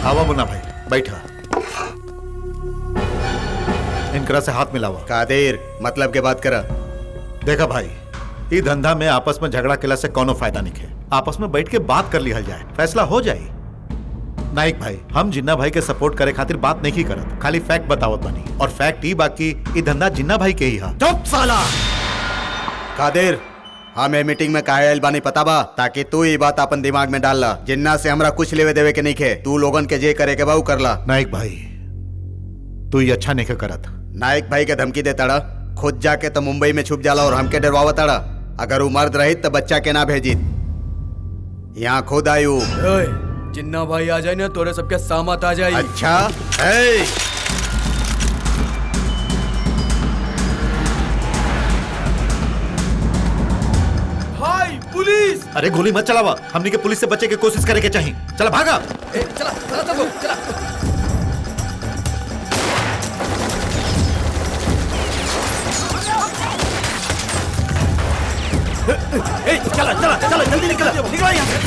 आवा मुन्ना भाई बैठा, इनकरा से हाथ मिलावा। कादिर मतलब के बात करा। देखा भाई, ये धंधा में आपस में झगड़ा केला से कोनो फायदा नहीं है। आपस में बैठ के बात कर लिहल जाए, फैसला हो जाए। नाइक भाई, हम जिन्ना भाई के सपोर्ट करे खातिर बात नहीं करत, खाली फैक्ट बतावत बनी। और फैक्ट ही बाकी ये धंधा जिन्ना भाई के ही है। चुप साला। कादिर, हमें मीटिंग में काहे आइल बानी पता बा, ताकि तू ये बात अपन दिमाग में डाल ला। जिन्ना से हमरा कुछ लेवे देवे के नहीं खे, तू लोगन के जे करे के बाऊ कर ला। नाइक भाई, तू ये अच्छा नहीं करत। नाइक भाई के धमकी दे तड़ा, खुद जाके तो मुंबई में छुप जाला और हमके डरवावा तड़ा। अगर वो मर्द रही तो बच्चा के ना भेजित। यहाँ खुद आयु। जिन्ना भाई आ जाए ना, तोरे सबके सामत आ जाए। अच्छा है। हाय पुलिस! अरे गोली मत चलावा, हमनी के पुलिस से बचे के कोशिश करे के चाहिए। चला भागा। चला चला चलो चला। चला चला चला, जल्दी निकल निकल यहाँ से।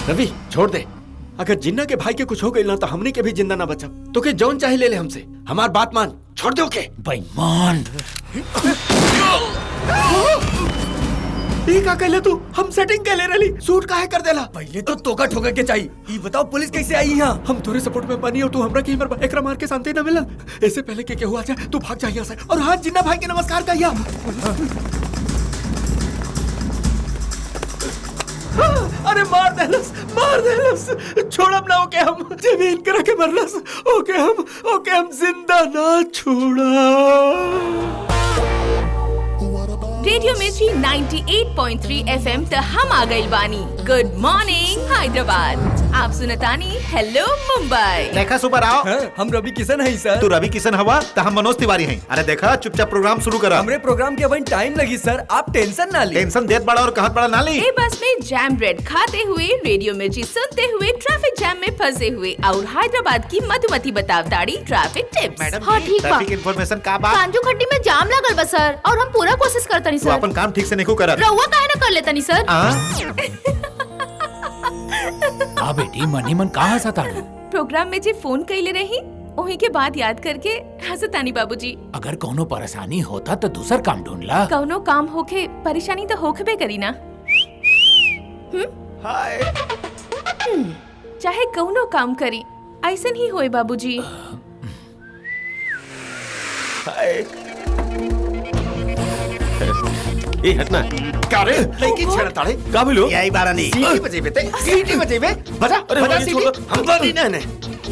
रवि छोड़ दे। अगर जिन्ना के भाई के कुछ हो गई ना तो हमने के भी जिंदा ना बचब। तो के जौन चाहे ले ले हमसे, हमार बात मान, छोड़ दो के बेईमान। ये का कहले तू? हम सेटिंग के ले रही, सूट काहे कर देला? पहले तो तोका ठोके के चाहिए। ये बताओ पुलिस कैसे आई यहाँ? हम तोरे सपोर्ट में बनी हो, तू हमरा के मर एकरा मार के शांति न मिलल। ऐसे पहले के हुआ जाए तू भाग जा यहाँ से। और हाँ, जिन्ना भाई के नमस्कार कहिया। अरे मार देलस, छोड़ब ना ओके हम। जमीन करा के मरलस, ओके हम जिंदा ना छोड़ा। रेडियो मिर्ची 98.3 FM तो हम आ गइल बानी। Good morning Hyderabad. आप सुनतानी हेलो मुंबई। देखा सुपर आओ। हम रवि किशन है सर। तू रवि किशन हवा तो हम मनोज तिवारी हैं। अरे देखा, चुपचाप प्रोग्राम शुरू करा। हमरे प्रोग्राम के अभी टाइम लगी सर, आप टेंशन ना ली। टेंशन देत बड़ा और कहत बड़ा ना ली। ए बस में जैम ब्रेड खाते हुए, रेडियो मिर्ची सुनते हुए, ट्रैफिक जैम में फंसे हुए और हैदराबाद की मधुमती बतावताड़ी ट्रैफिक टिप्स। मैडम हाँ ठीक बा। ट्रैफिक इन्फॉर्मेशन का बा? कांजू खट्टी में जाम लागल बा सर, और हम पूरा कोशिश करतनी तू सर। अपन काम ठीक से नहीं करा। रउआ काहे ना कर लेतनी सर? आ बेटी मनी मन कहाँ सताड़ू? प्रोग्राम में जे फोन कइले रही, ओही के बाद याद करके हंसतानी बाबूजी। अगर कोनो परेशानी होता तो दूसर काम ढूंढ ला। कौनो काम होखे, परेशानी तो होखबे करी ना। चाहे कौनो काम करी, ऐसन ही होए बाबूजी। ए हटना। कारे लड़की छेड़ताड़े का बोलो? यही बारा नहीं। सीटी बजेबे ते, सीटी बजेबे। बजा बजा सीटी। हम बानी ना ने।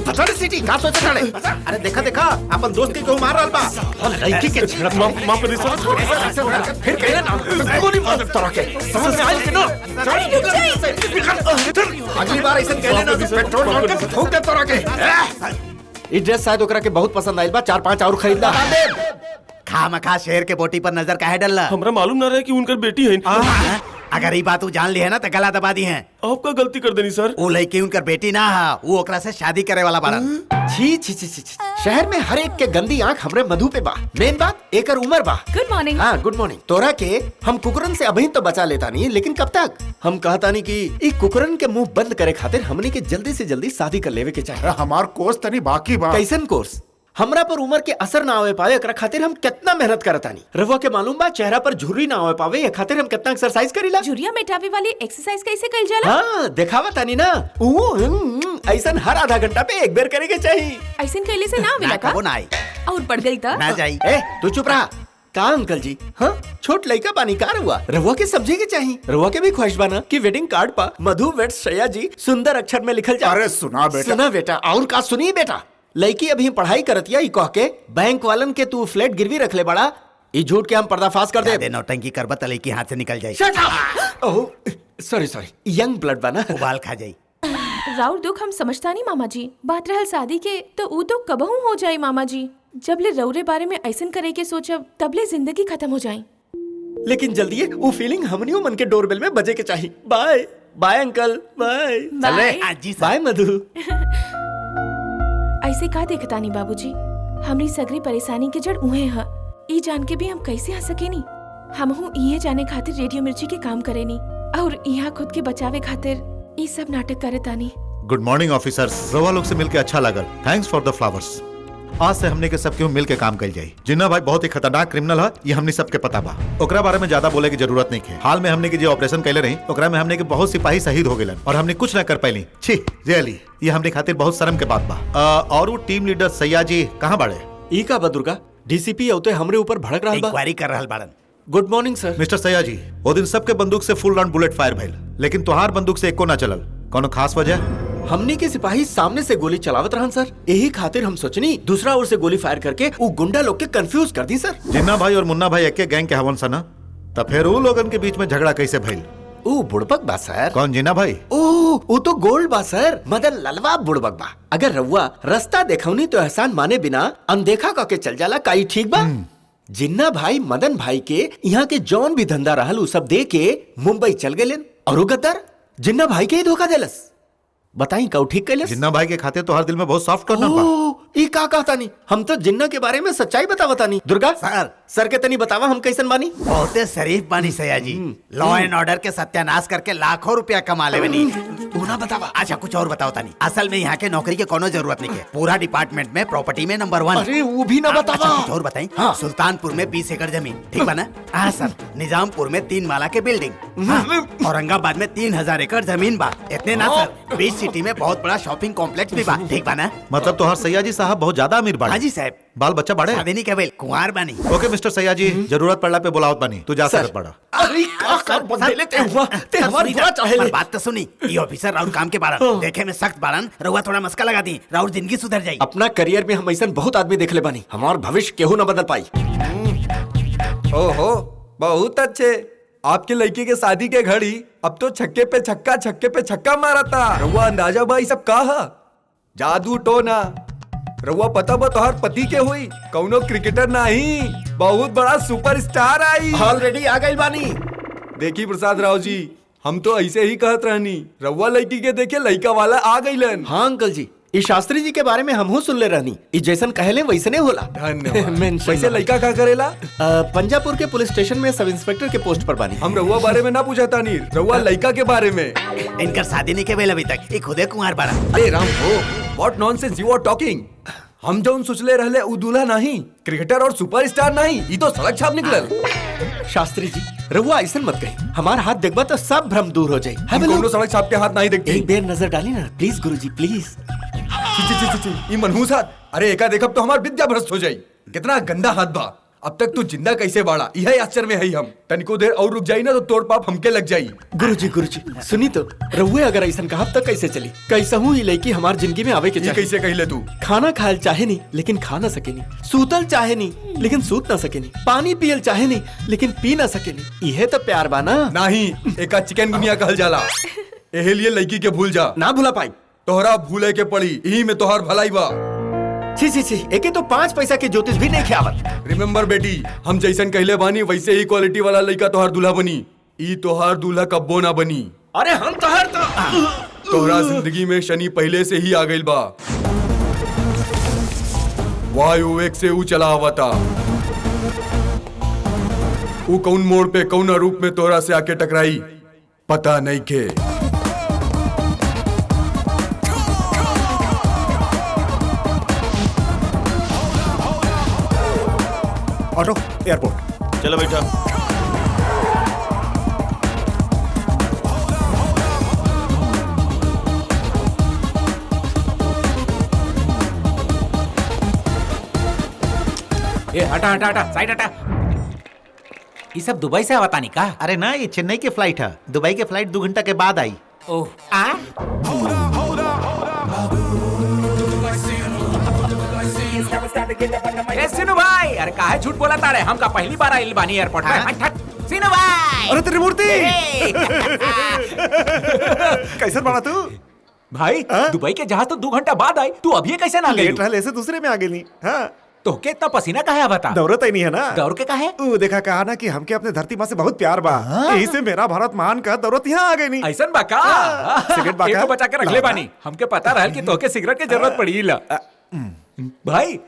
बजा रे सीटी का सोचे ताड़े? अरे देखा अपन दोस्त के क्यों मार रहल बा? लड़की के छेड़त मां पर फिर कहे ना कोनी मार तोरा के। समझ में आई कि ना? अगली बार ऐसा कहले ना पेट्रोल डाल के ठोक दे तोरा के। ई ड्रेस शायद ओकरा के बहुत पसंद आइल बा, 4-5 और खरीद ला। खामखा शेर के बोटी पर नजर काहे डलला? हमरा मालूम ना रहे कि उनकर बेटी है। अगर ये बात तू जान ली है ना तो गला दबा दी है। आपका गलती कर देनी सर। वो लड़की उनकर बेटी ना है, वो ओकरा से शादी करे वाला बाड़ा। छी छी छी छी। शहर में हर एक के गंदी आंख हमरे मधु पे बा। मेन बात एकर उम्र बा। Good morning. हाँ गुड मॉर्निंग। तोरा के हम कुकरन से अभी तो बचा लेता नहीं, लेकिन कब तक? हम कहता नहीं कि ई कुकरन के मुंह बंद करे खातिर हमने के जल्दी से जल्दी शादी कर लेवे के चाहिए। हमार कोर्स तनी बाकी बा। कैसन कोर्स? हमरा पर उम्र के असर ना आवे पावे एकरा खातिर हम कितना मेहनत करतानी। रवा के मालूम बा चेहरा पर झुर्री ना आवे पावे, ये खातिर हम कितना एक्सरसाइज करीला। झुरिया मिटावे वाली एक्सरसाइज कैसे कइल जाला? हाँ दिखावा तानी ना। ऐसन हर आधा घंटा पे एक बेर करे के चाहिए। ऐसन कइले से ना मिला का? कबो ना आई और बढ़ गई था? ना जाई। ए तू चुप रहा। का अंकल जी? हाँ छोट लड़का पानी कार हुआ। रवा के समझे के चाहिए। रवा के भी ख्वाहिश बना कि वेडिंग कार्ड पा मधु वेड्स श्रेया जी सुंदर अक्षर में लिखल जाए। अरे सुना बेटा। सुना बेटा, और का सुनी बेटा? लड़की अभी पढ़ाई करतिया, ई कह के बैंक वालन के तू फ्लैट गिरवी रख ले बड़ा। ई झूठ के हम पर्दाफाश कर दे। नौटंकी करबत लड़की हाथ से निकल जाई। सॉरी यंग ब्लड बना, उबाल खा जाई। राउर दुख हम समझता नहीं मामा जी। बात रहल शादी के तो ऊ तो कबहू हो जाए मामा जी। जब ले रौरे बारे में ऐसन करे के सोचब तबले जिंदगी खत्म हो जाए। लेकिन जल्दी वो फीलिंग हमनियों मन के डोरबेल में बजे के चाहिए। बाय। Bye uncle, bye. चल रे। बाय। बाय मधु। ऐसे का देखतानी बाबूजी, हमरी सगरी परेशानी के जड़ उहे ह। ई जान के भी हम कैसे आ सकेनी? हमहू इहे जाने खातिर रेडियो मिर्ची के काम करेनी और यहाँ खुद के बचावे खातिर ई सब नाटक करे तानी। Good morning officers. रवा लोग से मिलके अच्छा लगल। Thanks for the flowers. आज से हमने के सब क्यों मिल के काम कल जाई। जिन्ना भाई बहुत ही खतरनाक क्रिमिनल है, ये हमने सबके पता बा। ओकरा बारे में ज्यादा बोले की जरूरत नहीं है। हाल में हमने के जो ऑपरेशन कैले रही ओकरा में हमने के बहुत सिपाही शहीद हो गए और हमने कुछ न कर पाइली। छी रियली ये हमने खातिर बहुत शर्म के बात बा। और वो टीम लीडर सयाजी कहाँ बाड़े? ई का बा दुर्गा, डीसीपी औते हमरे ऊपर भड़क रहा बा। इंक्वायरी कर रहल बाड़न। गुड मॉर्निंग सर। मिस्टर सयाजी, वो दिन सबके बंदूक से फुल राउंड बुलेट फायर भइल, लेकिन तुहार बंदूक से एको ना चलल। कोनो खास वजह? हमने के सिपाही सामने से गोली चलावत रहन सर, यही खातिर हम सोचनी दूसरा ओर से गोली फायर करके वो गुंडा लोग के कंफ्यूज कर दी सर। जिन्ना भाई और मुन्ना भाई एके गैंग के हवन सा ना, तब फिर वो लोगन के बीच में झगड़ा कैसे भइल? ओ बुड़बक बा सर। कौन जिन्ना भाई? ओ वो तो गोल्ड बा सर, मदन ललवा बुड़बक बा। अगर रउआ रास्ता देखौनी तो एहसान माने बिना अनदेखा करके चल जाला, काई ठीक बा? जिन्ना भाई मदन भाई के यहाँ के जौन भी धंधा रहल उ सब दे के मुंबई चल गए और वो गद्दार जिन्ना भाई के ही धोखा देलस। बताई कऊ ठीक कैलस? जिन्ना भाई के खाते तो हर दिल में बहुत सॉफ्ट कॉर्नर बा। ई का कहता नहीं, हम तो जिन्ना के बारे में सच्चाई बतावता नहीं। दुर्गा सर के तनी बतावा हम कैसन बानी? बहुते शरीफ बानी सयाजी। लॉ एंड ऑर्डर के सत्यानाश करके लाखों रुपया कमा लेवे नी। तू ना बतावा। अच्छा कुछ और बताओ तानी। असल में यहाँ के नौकरी के कोनो जरूरत नहीं है। पूरा डिपार्टमेंट में प्रॉपर्टी में नंबर 1। अरे वो भी ना बतावा। अच्छा कुछ और बताई। हाँ। सुल्तानपुर में 20 एकड़ जमीन, ठीक बा ना? हाँ सर। निजामपुर में 3 माला के बिल्डिंग। हाँ। औरंगाबाद में 3000 एकड़ जमीन बा। इतने ना सर, बीच सिटी में बहुत बड़ा शॉपिंग कॉम्प्लेक्स भी बा, ठीक बा ना? मतलब तो हर सयाजी साहब बहुत ज्यादा अमीर बाड़े। हाँ जी साहब। बाल बच्चा बाड़े? शादी नहीं केवल कुंवार बानी। ओके मिस्टर सयाजी, जरूरत पड़ला पे बुलावत बानी, तू जा सकत पड़ा। अरे का कर बदले ते हुआ ते हमारी बुरा चाहे ले। बात तो सुनी। ये ऑफिसर राउर काम के बारन देखे में सख्त बारन, रउआ थोड़ा मस्का लगा दी, राउर जिंदगी सुधर जाई। अपना करियर में हम ऐसा बहुत आदमी देख ले बानी, हमार भविष्य केहू न बदल पाई। ओहो बहुत अच्छे। आपके लड़की के शादी के घड़ी अब तो छक्के पे छक्का मारा था। रउआ अंदाजा भाई सब कहा जादू टोना। रउआ पता बा तोहार पति के हुई कौनो क्रिकेटर नहीं, बहुत बड़ा सुपरस्टार आई। ऑलरेडी आ गई बानी। देखी प्रसाद राव जी, हम तो ऐसे ही कहत रहनी, रउआ लड़की के देखे लड़का वाला आ गईलन। हाँ अंकल जी, इस शास्त्री जी के बारे में हमहू सुन ले रहनी, ई जैसन कहले वैसने होला। धन्यवाद। वैसे लड़का का करेला? पंजापुर के पुलिस स्टेशन में सब इंस्पेक्टर के पोस्ट पर बानी। हम रउआ बारे में ना पूछा था नी, रउआ लड़का के बारे में। इनकर शादी नहीं केवल अभी तक, ये खुदे कुंवार बारन। अरे राम हो, what nonsense you are talking. हम जो सोचले रहले उ दूल्हा नहीं, क्रिकेटर और सुपरस्टार नहीं, ये तो सड़क छाप निकलल। शास्त्री जी रउआ ऐसा मत कही, हमारा हाथ देखबा तो सब भ्रम दूर हो जाए। हम कोनो सड़क छाप के हाथ नहीं देखते। एक बेर नजर डाली ना प्लीज गुरुजी प्लीज। ये मनहूस हाथ, अरे एका देखब तो हमार विद्या भ्रष्ट हो जाई। कितना गंदा हाथ बा। अब तक तू जिंदा कैसे बाड़ा, यह आश्चर्य में है हम। तनिको देर और रुक जाई ना तो तोड़ पाप हमके लग जाई। गुरुजी सुनी तो, रउए अगर ऐसा कहा तक कैसे चली? कैसा हूँ ये लड़की हमार जिंदगी में आवे के चाहिए। कैसे कहले तू? खाना खायल चाहे नहीं लेकिन खा ना सके नहीं, सूतल चाहे नहीं लेकिन सूत ना सके नहीं, पानी पियल चाहे नहीं लेकिन पी ना सके नहीं। यह तो प्यार बाना। नहीं, एका चिकन गुनिया कहल जाला। एहे लिए लड़की के भूल जा। ना भूला पाई। तोहरा भूले के पड़ी, यही में तोहार भलाई बा। छी एके तो 5 पैसा के ज्योतिष भी नहीं खियावत। रिमेम्बर बेटी, हम जैसन कहले बानी वैसे ही क्वालिटी वाला लड़का तोहार दूल्हा बनी। ई तोहार दूल्हा कब्बो ना बनी। अरे हम तोहरा जिंदगी में शनि पहले से ही आ गइल बा। वायु वेग से ऊ चला हुआ था। ऊ कौन मोड़ पे कौन रूप में तोहरा से आके टकराई पता नहीं के। Auto airport. चलो बेटा। ए हटा साइड हटा। ये सब दुबई से आवता नहीं का? अरे ना, ये चेन्नई की फ्लाइट है। दुबई की फ्लाइट 2 घंटा के बाद आई। ओह आ ए सिनु भाई, अरे काहे झूठ बोला तारे? हम का पहली बार आइल बानी एयरपोर्ट पे। सिनु भाई, अरे तेरी मूर्ति कैसे बना तू? भाई दुबई के जहाज तो 2 घंटा बाद आई, तू अभी कैसे ना गई? लेट रहले से दूसरे में आ गेली। हां तो के इतना पसीना काहे आवता? दौड़त ही नहीं है ना। दौड़ के काहे? देखा कहा ना कि हमके अपने धरती माँ से बहुत प्यार बा, यही से मेरा भारत महान का दौड़त यहाँ आ गई नहीं। ऐसन बा का? सिगरेट बा का? एको बचा के रख ले बानी। हमके पता रहल कि तोके सिगरेट की जरूरत पड़ी ला। भाई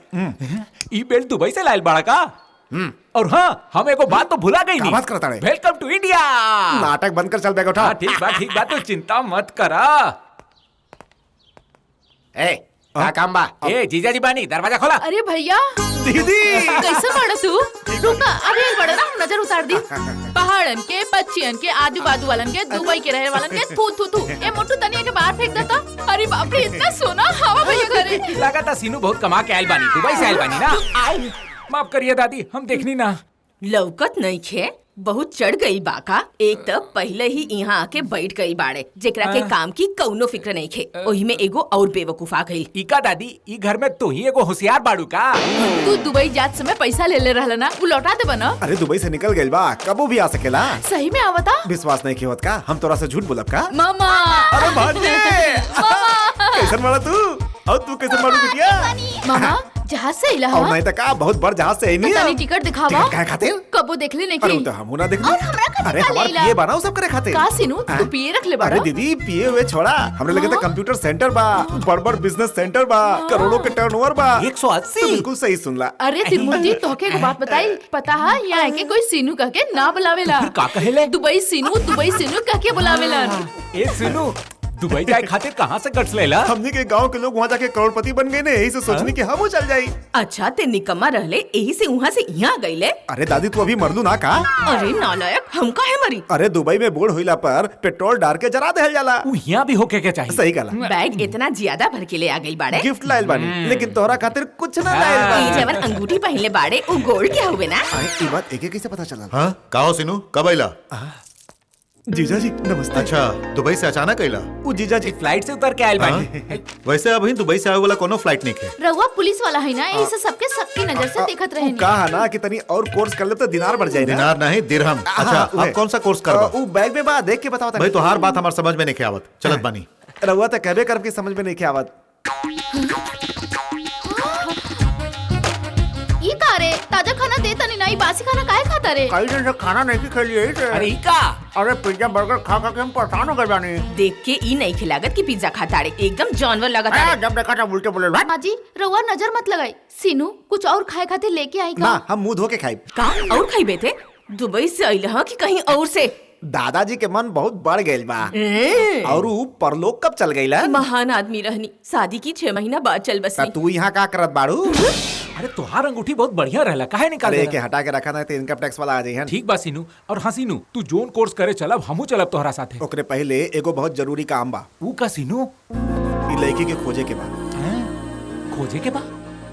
ई बेल्ट दुबई से लायल बड़ा का? और हाँ, हम एको बात तो भुला गई नहीं। बात करता रहे। Welcome to India. नाटक बंद कर, चल बैग उठा। ठीक बा तू चिंता मत करा। का काम बा? ए जीजा जी बानी, दरवाजा खोला। अरे भैया दीदी कैसे पड़ा तू? रुका, अरे बड़ा ना नजर उतार दी। पहाड़न के, पक्षियन के, आजू बाजू वालन के, दुबई के रहे वालन के, थू थू थू। ये मोटू तनिया के बाहर फेंक देता। अरे बाप रे, इतना सोना हवा भैया करे। लगा था सीनू बहुत कमा के आयल बानी, दुबई से आयल बानी ना। माफ करिए दादी, हम देखनी ना। लौकत नहीं खे, बहुत चढ़ गई बाका। एक तो पहले ही यहाँ आके बैठ गई बाड़े, जेकरा के काम की कौनो फिक्र नहीं खे। ओही में एगो और बेवकूफ आ गई। इका दादी, ई घर में तो ही एगो होशियार बाड़ू का। तू दुबई जात समय पैसा ले रहला ना, वो लौटा दे बना। अरे दुबई से निकल गइल बा, कबो भी आ सकेला। सही में आवता? विश्वास नहीं किया का? हम तोरा से झूठ बोलब का? मामा अरे भांजे कैसन मारा तू? और तू कैसन मारू बिटिया? मामा जहाज से इला और नहीं तो का, बहुत बड़ जहाज से नहीं तनी टिकट दिखावा। टिकट काहे खातिर? कबो देखले नहीं अरे की। वो तो हमहू ना देखली। और हमरा का अरे निकाल हमार लेला। पिए बनाओ सब करे खातिर। का सीनू, तू पिए रख ले बड़ा। अरे दीदी पिए हुए छोड़ा, हमरे लगे तो कंप्यूटर सेंटर बा, बड़ बिजनेस सेंटर बा, करोड़ों के टर्नओवर बा। 180। तो बिल्कुल सही सुनला। अरे तिरमुर्ती, तोहके को बात बताई पता है? यहाँ के कोई सीनू कह के ना बुलावेला। फिर का कहेले? दुबई सीनू कह के बुलावेला। ए सीनू, दुबई जाए खातिर कहाँ से गट्स लेला? हमने के गांव के लोग वहाँ जाके करोड़पति बन गए ने, यही से सोचनी कि हम चल जाई। अच्छा ते निकम्मा रहले, यही से वहाँ से यहाँ गईले। अरे दादी तू अभी मरलू ना का? अरे नालायक, हम काहे मरी? अरे दुबई में बोर्ड होइला पर पेट्रोल डाल के जरा देहल जाला। उ यहाँ भी होके के चाहिए। सही कहला। बैग इतना ज्यादा भर के ले आ गई बाड़े। गिफ्ट लाइल बानी, लेकिन तोहरा खातिर कुछ ना लाइल ई बानी। जवन अंगूठी पहनले बाड़े, उ गोल्ड के हुए ना? ये बात एक कैसे पता चला? हाँ कहो सिनू, कब आइला? जीजा जी नमस्ते। अच्छा, दुबई से अचानक आइला? वो जीजा जी फ्लाइट से उतर के आयल बानी। हाँ? वैसे अभी दुबई से आए वाला कोनो फ्लाइट नहीं है। रउआ पुलिस वाला है ना, यही से सबके सबकी नजर से देखत रहे। कहा ना कि तनी और कोर्स कर ले तो दिनार बढ़ जाए। दिनार नहीं दिरहम। अच्छा अब कौन सा कोर्स करबा? वो बैग में बा, देख के बताओ भाई तो हर बात हमारे समझ में नहीं आवत। चलत बानी। रहुआ तो कहबे कर के समझ में नहीं के आवत। ई का रे, ताजा खाना देता नहीं, बासी खाना काहे खाता रे? कई दिन से खाना नहीं खेली है। अरे ई का? अरे पिज्जा बर्गर खा खा के हम परेशान हो गए बानी। देख के ई नहीं खिलागत की पिज्जा खाताड़े, एकदम जानवर लगाताड़े। जब देखा था उल्टे बोले ला। माँ जी रउआ नजर मत लगाई। सीनू कुछ और खाए खातिर लेके आई ना का? हम मुंह धो के खाई। का और खाई थे? दुबई से आइल ह कि कहीं और से? दादाजी के मन बहुत बढ़ गइल बा। और ऊ परलोक कब चल गइला? महान आदमी रहनी, शादी की 6 महीना बाद चल बसनी। तू यहाँ का करत बाड़ू? अरे तुहार अंगूठी बहुत बढ़िया रहला, काहे निकाल अरे के देला? हटा के रखा था तो इनकम टैक्स वाला आ जाइए। ठीक बा सीनू। और हाँ सीनू, तू जोन कोर्स करे चलब, हमू चलब तोहरा साथे। ओकरे पहले एगो बहुत जरूरी काम बा। ऊ का सीनू? ई लड़की के खोजे के बा। खोजे के बा?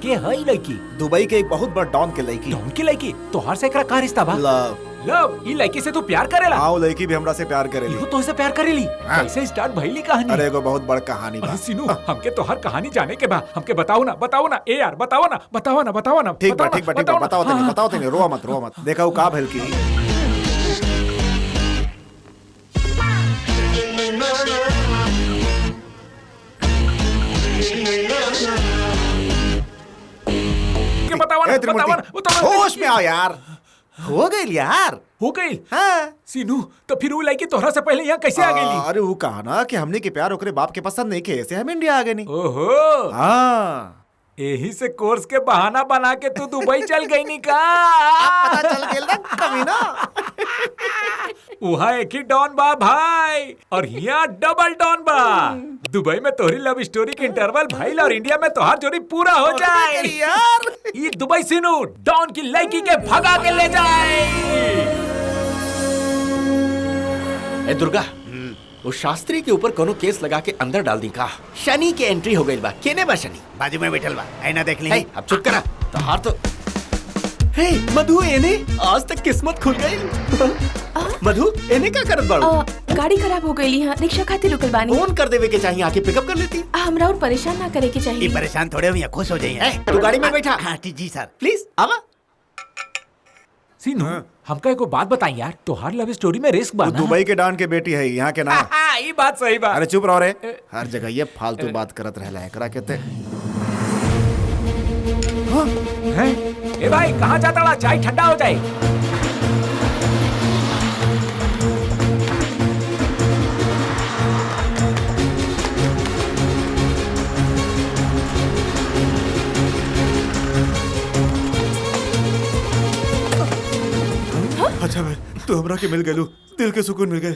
के है ई लड़की? दुबई के एक बहुत बड़ डॉन के लड़की। डॉन की लड़की? तोहार से एकरा का रिश्ता बा? लव। लव? ई लड़की से तू प्यार करेला? हाँ, वो लड़की भी हमरा से प्यार करेली। इहो तोहसे प्यार करेली? कैसे स्टार्ट भइली कहानी? अरे एगो बहुत बड़ कहानी बा। अरे सीनू, हमके तोहर कहानी जाने के बा। हमके बताओ ना। ए यार बताओ ना। ठीक बा बताओ तनी रोवा मत। देखा वो का भेल की। होश में आओ यार। हो गई यार। हो गई? हाँ। सीनू तो फिर वो लड़की तोहरा से पहले यहाँ कैसे आ गई? अरे वो कहा ना कि हमने के प्यार ओकरे बाप के पसंद नहीं के, ऐसे हम इंडिया आ गए नहीं। ओहो, हाँ यही से कोर्स के बहाना बना के तू दुबई चल गई नी का? पता चल गेल ना कमीना। वहाँ एक ही डॉन बा भाई, और यहाँ डबल डॉन बा। दुबई में तोहरी लव स्टोरी के इंटरवल भाई और इंडिया में तोहार जोड़ी पूरा हो जाए यार। ये दुबई सीनू डॉन की लड़की के भगा के ले जाए। ए दुर्गा, उस शास्त्री के ऊपर कोनो केस लगा के अंदर डाल दी का? शनि के एंट्री हो गई बा। केने बा शनि? बाजू में बैठल बा, आईना देख ली। हे, अब चुप करा। तोहार तो हे मधु, एने आज तक किस्मत खुल गई। मधु एने क्या करत बाड़ू? गाड़ी खराब हो गई है, रिक्शा खातिर रुकल बानी। फोन कर देवे के चाहिए, आके पिकअप कर लेती। हमरा और परेशान ना करे के ये चाहिए। परेशान थोड़े हुए, खुश हो जाइए। तू गाड़ी में बैठा। हाँ जी सर। प्लीज आवा। सीनू हमका एको बात बताई यार, तोहार लव स्टोरी में रिस्क बा वो ना? दुबई के डॉन के बेटी है, यहाँ के ना। ये बात सही बा। अरे चुप रहो रे, हर जगह ये फालतू बात करत रहला एकरा कहते। हैं? ए भाई कहाँ जाता रहा? चाय ठंडा हो जाए। अच्छा भाई तू हमरा के मिल गेलू, दिल के सुकून मिल गए।